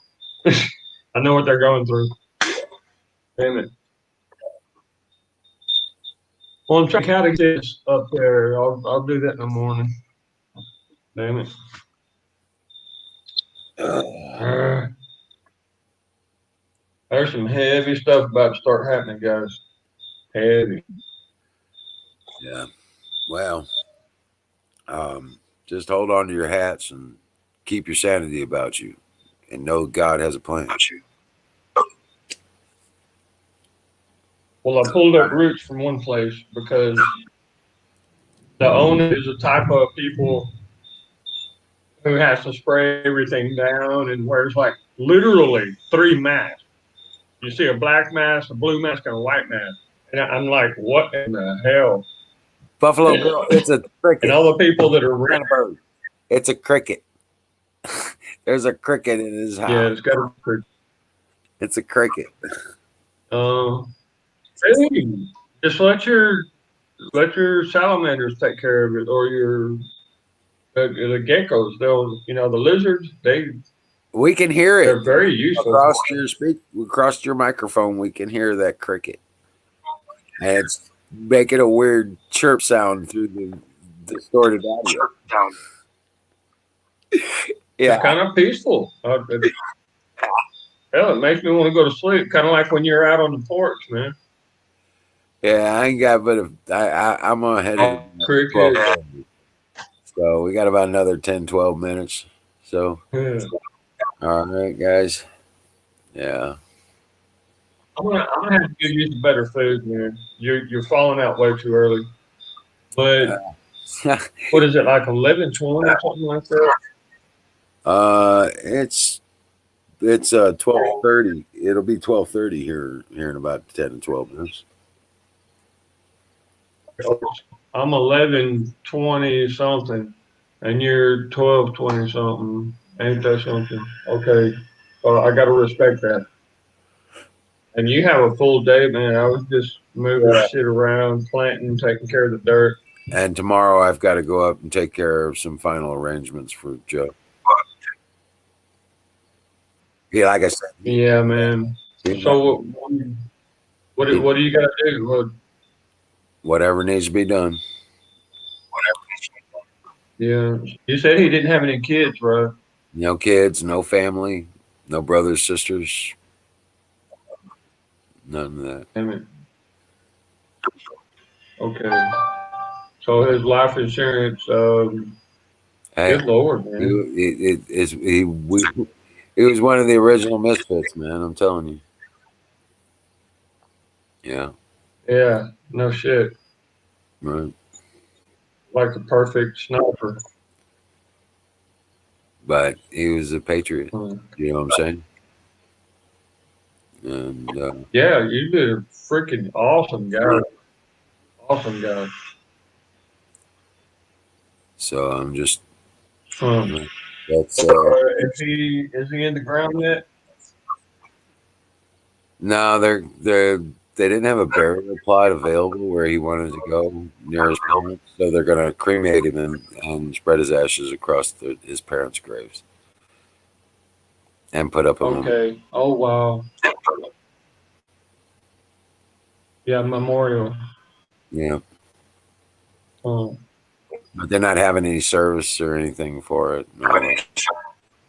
I know what they're going through. Damn it. Well, I'm trying to get this up there. I'll do that in the morning. Damn it. There's some heavy stuff about to start happening, guys. Heavy. Yeah. Well, just hold on to your hats and keep your sanity about you and know God has a plan. Well, I pulled up roots from one place because the owner is a type of people who has to spray everything down and wears like literally 3 masks. You see a black mask, a blue mask, and a white mask. And I'm like, what in the hell? Buffalo Bill, it's a cricket. And all the people that are What kind of bird? It's a cricket. There's a cricket in his house. yeah, it's got a It's a cricket. Hey, just let your salamanders take care of it, or your the geckos. They'll, the lizards. We can hear They're it very useful. across your microphone. We can hear that cricket, and it's making a weird chirp sound through the distorted audio. It's kind of peaceful. Hell, it makes me want to go to sleep. Kind of like when you're out on the porch, man. Yeah, I ain't got, but I'm gonna head in. Cricket. So we got about another 10, 12 minutes. So, Yeah. all right, guys. Yeah. I'm gonna have to give you some better food, man. You're falling out way too early. But what is it, like 11, 20, something like that? It's 12:30. It'll be 12:30 here in about 10 and 12 minutes. I'm 11:20 something, and you're 12:20 something. Ain't that something? Okay, I got to respect that. And you have a full day, man. I was just moving shit around, planting, taking care of the dirt. And tomorrow I've got to go up and take care of some final arrangements for Joe. Yeah, like I said. Yeah, man. So what do you got to do? Whatever needs to be done. Yeah, you said he didn't have any kids, right? No kids, no family, no brothers, sisters. None of that. Damn it. Okay. So his life insurance, Hey, good Lord, man. He was one of the original misfits, man. I'm telling you. Yeah. Yeah, no shit. Right. Like a perfect sniper. But he was a patriot. Mm. You know what I'm saying? And Yeah, you did a freaking awesome guy. Awesome guy. so I'm just Is that's he in the ground yet? No, they didn't have a burial plot available where he wanted to go near his parents, so they're gonna cremate him and spread his ashes across his parents' graves and put up a memorial. Okay. Oh wow. Yeah, memorial. Yeah, Oh. but they're not having any service or anything for it. No,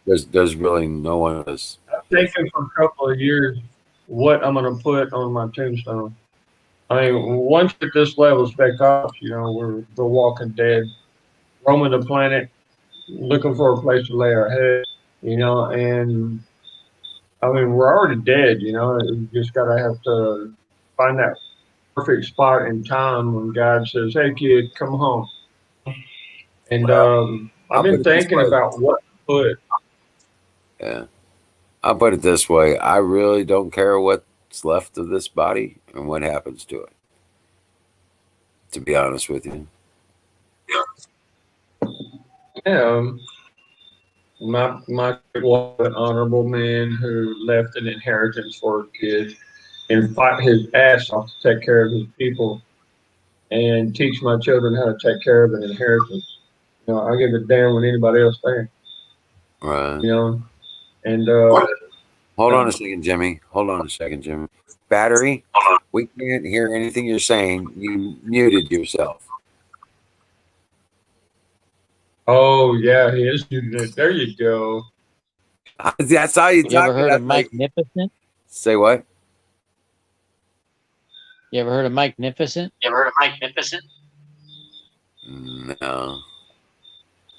there's really no one that's. I've taken for a couple of years what I'm gonna put on my tombstone. I mean, once at this level's back off, you know, we're the Walking Dead, roaming the planet, looking for a place to lay our head, you know, and I mean, we're already dead, you know. You just gotta have to find that perfect spot in time when God says, "Hey, kid, come home." And I've I'll been put it this thinking way. about what to put. Yeah, I'll put it this way. I really don't care what's left of this body and what happens to it. To be honest with you. Yeah, my kid was an honorable man who left an inheritance for his kids and fight his ass off to take care of his people and teach my children how to take care of an inheritance. You know, I give a damn what anybody else thinks. Right. You know, and Hold on a second, Jimmy. Hold on a second, Jimmy. Battery, we can't hear anything you're saying. You muted yourself. oh yeah, he is doing it. There you go. That's how you You ever talk. heard of Mike Nificent? Say what? You ever heard of Mike Nificent? No.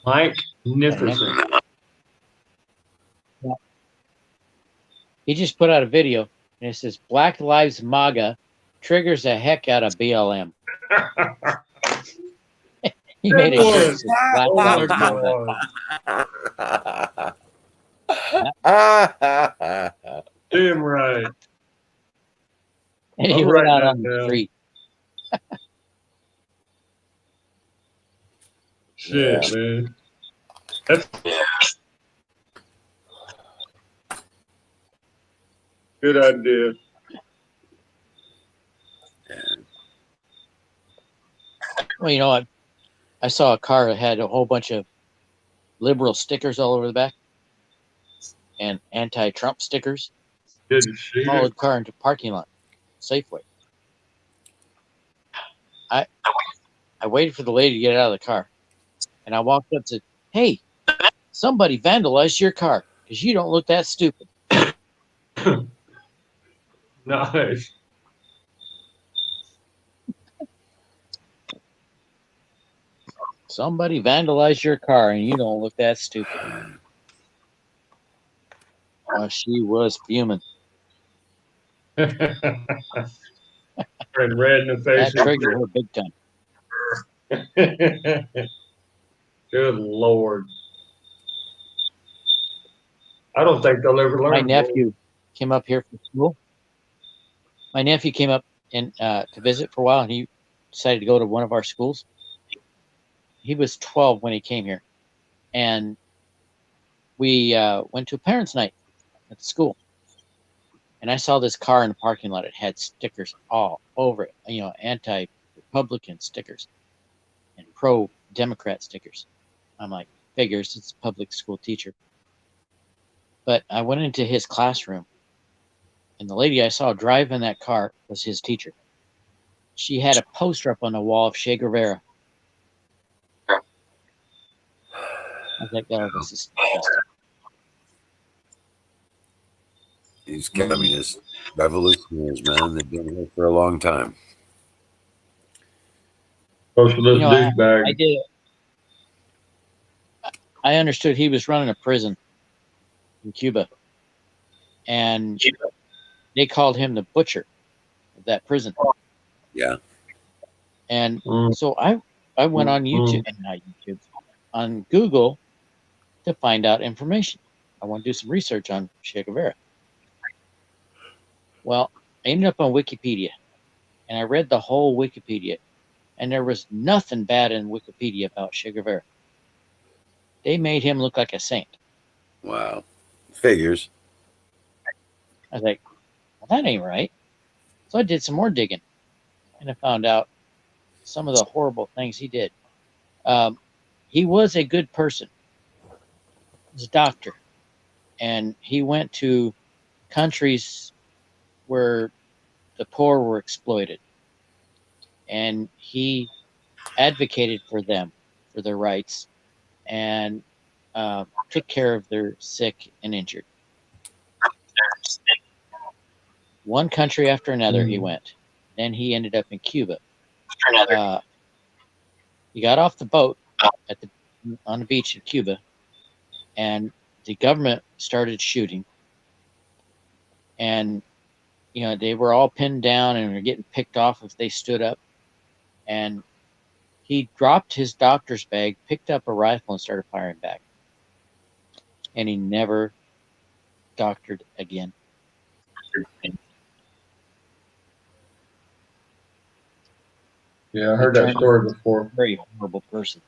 Mike Nificent. He just put out a video and it says Black Lives MAGA triggers the heck out of BLM. He made a shirt that says Black Oh my Lives God. MAGA. Damn right. And he I'll went write out that on the down. street. Shit, Yeah. man. That's good idea. Well, you know what? I saw a car that had a whole bunch of liberal stickers all over the back and anti-Trump stickers. Didn't see Followed it. the car into parking lot, Safeway. I waited for the lady to get out of the car, and I walked up and said, "Hey, somebody vandalized your car because you don't look that stupid." Nice. Somebody vandalized your car and you don't look that stupid. She was fuming. And red in the face. That triggered her big time. Good Lord. I don't think they'll ever learn. My nephew came up here for school. My nephew came up and to visit for a while, and he decided to go to one of our schools. He was 12 when he came here, and we went to a parents' night at the school. And I saw this car in the parking lot. It had stickers all over it, you know, anti-Republican stickers and pro-Democrat stickers. I'm like, figures, it's a public school teacher. But I went into his classroom, and the lady I saw drive in that car was his teacher. She had a poster up on the wall of Che Guevara. I was like, oh, this is disgusting. These communist revolutionaries, man, they've been here for a long time. Socialist You know, douchebag. I did. I understood he was running a prison in Cuba, and they called him the butcher of that prison. Yeah. And so I went on YouTube, and not YouTube, on Google to find out information. I want to do some research on Che Guevara. Well, I ended up on Wikipedia, and I read the whole Wikipedia, and there was nothing bad in Wikipedia about Che Guevara. They made him look like a saint. Wow. Figures. I was like, well, that ain't right. So I did some more digging, and I found out some of the horrible things he did. He was a good person. He was a doctor, and he went to countries where the poor were exploited, and he advocated for them, for their rights, and took care of their sick and injured. One country after another he went. Then he ended up in Cuba. He got off the boat on the beach in Cuba, and the government started shooting. And they were all pinned down and were getting picked off if they stood up. And he dropped his doctor's bag, picked up a rifle, and started firing back. And he never doctored again. Yeah, I heard that story before. Very horrible person.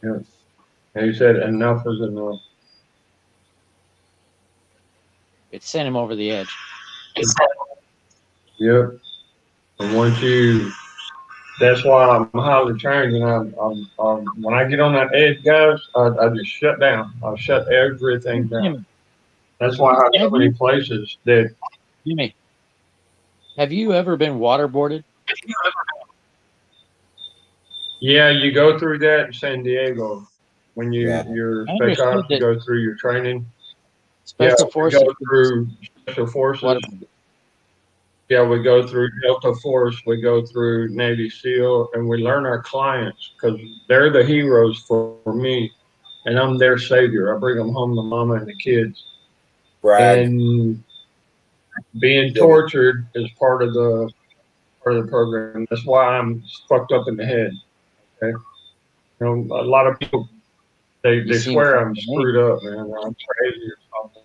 Yeah. And he said enough is enough. It sent him over the edge. Yep. And that's why I'm highly trained, and when I get on that edge, guys, I just shut down. I shut everything down. That's why I have so many places that. Jimmy, have you ever been waterboarded? Yeah, you go through that in San Diego when you're special ops, you go through your training. Special Forces. Go through Special Forces. Yeah, we go through Delta Force, we go through Navy SEAL, and we learn our clients because they're the heroes for me, and I'm their savior. I bring them home to mama and the kids. Brag. And being tortured is part of the program. That's why I'm fucked up in the head. Okay, a lot of people they swear I'm screwed up, man. I'm crazy or something.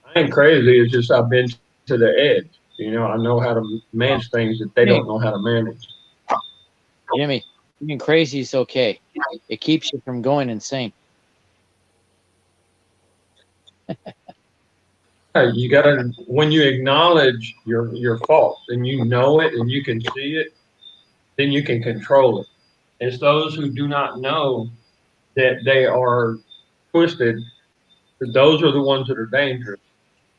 I ain't crazy. It's just I've been to the edge. I know how to manage things that they don't know how to manage. Jimmy, being crazy is okay. It keeps you from going insane. You gotta, when you acknowledge your fault and you know it and you can see it, then you can control it. It's those who do not know that they are twisted. Those are the ones that are dangerous.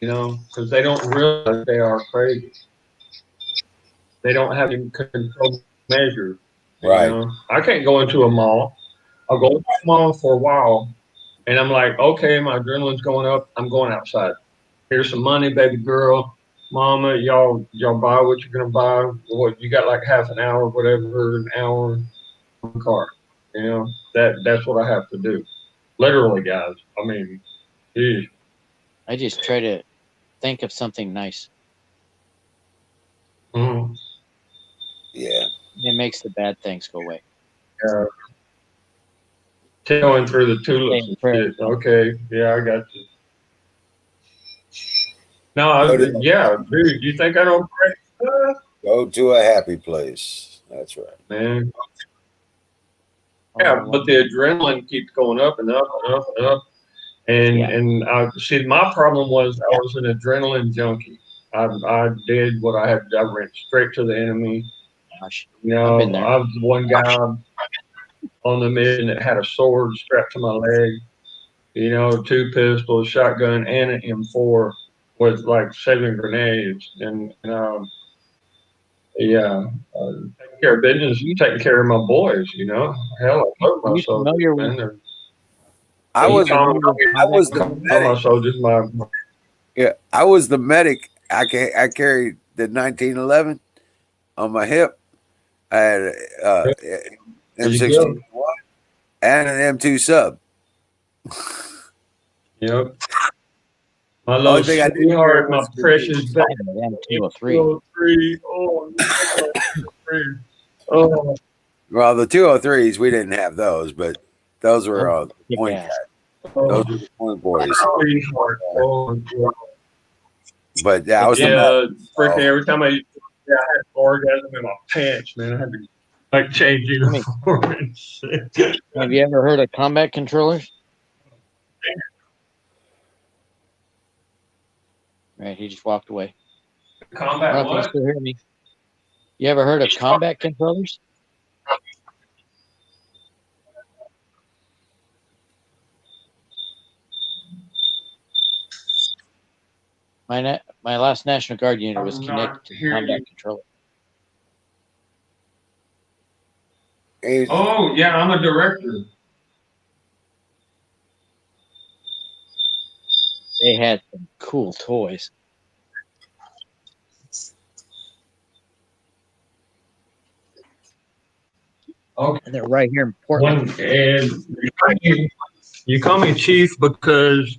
Because they don't realize they are crazy. They don't have any control measures. Right. I can't go into a mall. I'll go to a mall for a while, and I'm like, okay, my adrenaline's going up. I'm going outside. Here's some money, baby girl, mama. Y'all buy what you're gonna buy. What you got, like half an hour, whatever, an hour in the car. That's what I have to do. Literally, guys. I mean, geez. I just try to think of something nice. Mm-hmm. Yeah. It makes the bad things go away. Going through the tulips and shit. Okay, yeah, I got you. No, dude, you think I don't pray? Go to a happy place. That's right. Man. Yeah, but the adrenaline keeps going up and up and up and up. And I see, my problem was I was an adrenaline junkie. I did what I had to do. I went straight to the enemy. Gosh, I was one guy on the mission that had a sword strapped to my leg, 2 pistols, shotgun, and an M4 with like 7 grenades. And taking care of business, taking care of my boys, Hell, I love my soldiers, man. I was the medic. I was the medic. I carried the 1911 on my hip. I had M61 and an M2 sub. Yep. My little sweetheart, my precious baby. M203. Oh. Well, the 203s, we didn't have those, but those were point guys. Those were the point boys. But I was freaking every time I had orgasm in my pants, man. I had to change uniform and shit. Have you ever heard of combat controllers? Right, he just walked away. I Combat don't know if you what? still hear me. You ever heard of combat controllers? My last National Guard unit was I'm connected not to the hearing combat you. controller. Hey, Oh, yeah, I'm a director. They had some cool toys. Okay. And they're right here in Portland. And you call me chief because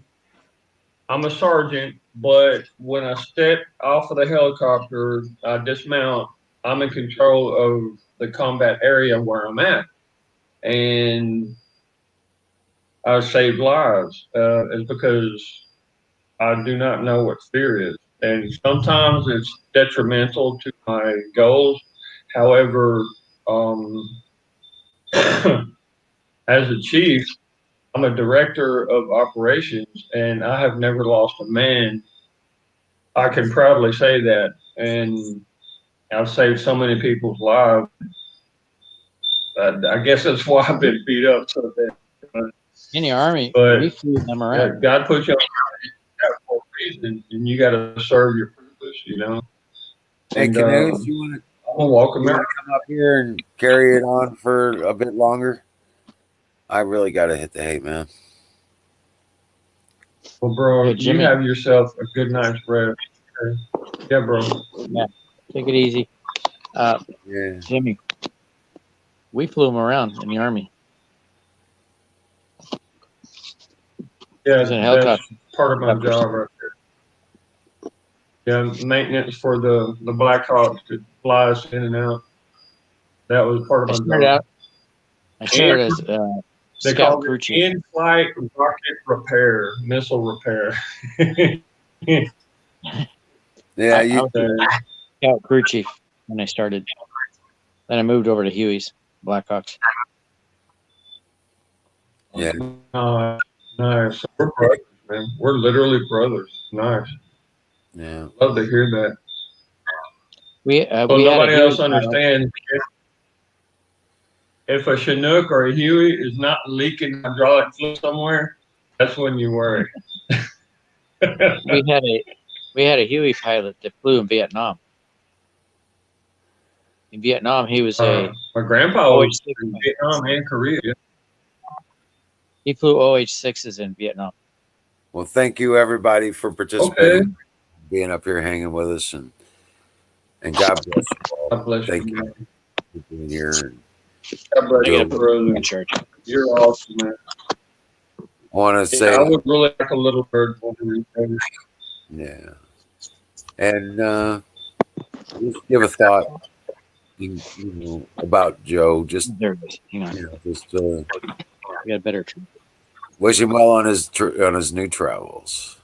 I'm a sergeant, but when I step off of the helicopter, I dismount, I'm in control of the combat area where I'm at. And I saved lives. It's because I do not know what fear is. And sometimes it's detrimental to my goals. However, as a chief, I'm a director of operations, and I have never lost a man. I can proudly say that, and I've saved so many people's lives. I guess that's why I've been beat up so bad. In the Army, But we flew them around. God put you on for a reason, and you got to serve your purpose, you know. hey, And Canoes, you want I'm gonna walk them to out. come up here and carry it on for a bit longer? I really got to hit the hay, man. Well, bro, Hey, you Jimmy. have yourself a good night's rest. Okay? Yeah, bro. Take it easy. Yeah. Jimmy, we flew them around in the Army. Yeah, was in a that's helicopter. part of my job right there. Yeah, maintenance for the Blackhawks to fly us in and out. That was part I of my started job. out. I started as They scout call crew it chief. in-flight rocket repair, missile repair. Yeah, I was scout crew chief when I started. Then I moved over to Huey's Blackhawks. yeah. Nice. We're brothers, man. We're literally brothers. Nice. Yeah. Love to hear that. We Well, we had a nobody Huey else pilot. understands. If a Chinook or a Huey is not leaking hydraulic fluid somewhere, that's when you worry. We had a Huey pilot that flew in Vietnam. In Vietnam, he was a My grandpa was OH-6. in Vietnam and Korea. He flew OH-6s in Vietnam. Well, thank you everybody for participating, being up here, hanging with us, and God bless you all. God bless Thank you, you man. for being here. And God bless Yeah. you, brother. In church. You're awesome, man. I want to Yeah, say, I would really like a little bird for you. yeah, and just give a thought, you know, about Joe. Just There it is. Hang on. you know, just We got a better tree. wish him well on his new travels.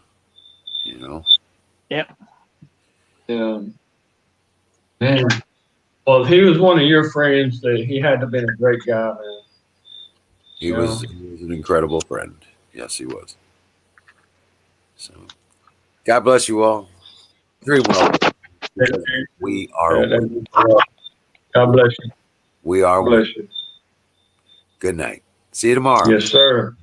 You know. Yeah. Man. Well, if he was one of your friends, that he had to have been a great guy, man. He was an incredible friend. Yes, he was. So, God bless you all. 3-1. We are. God bless you. We are. God bless you. Good night. See you tomorrow. Yes, sir.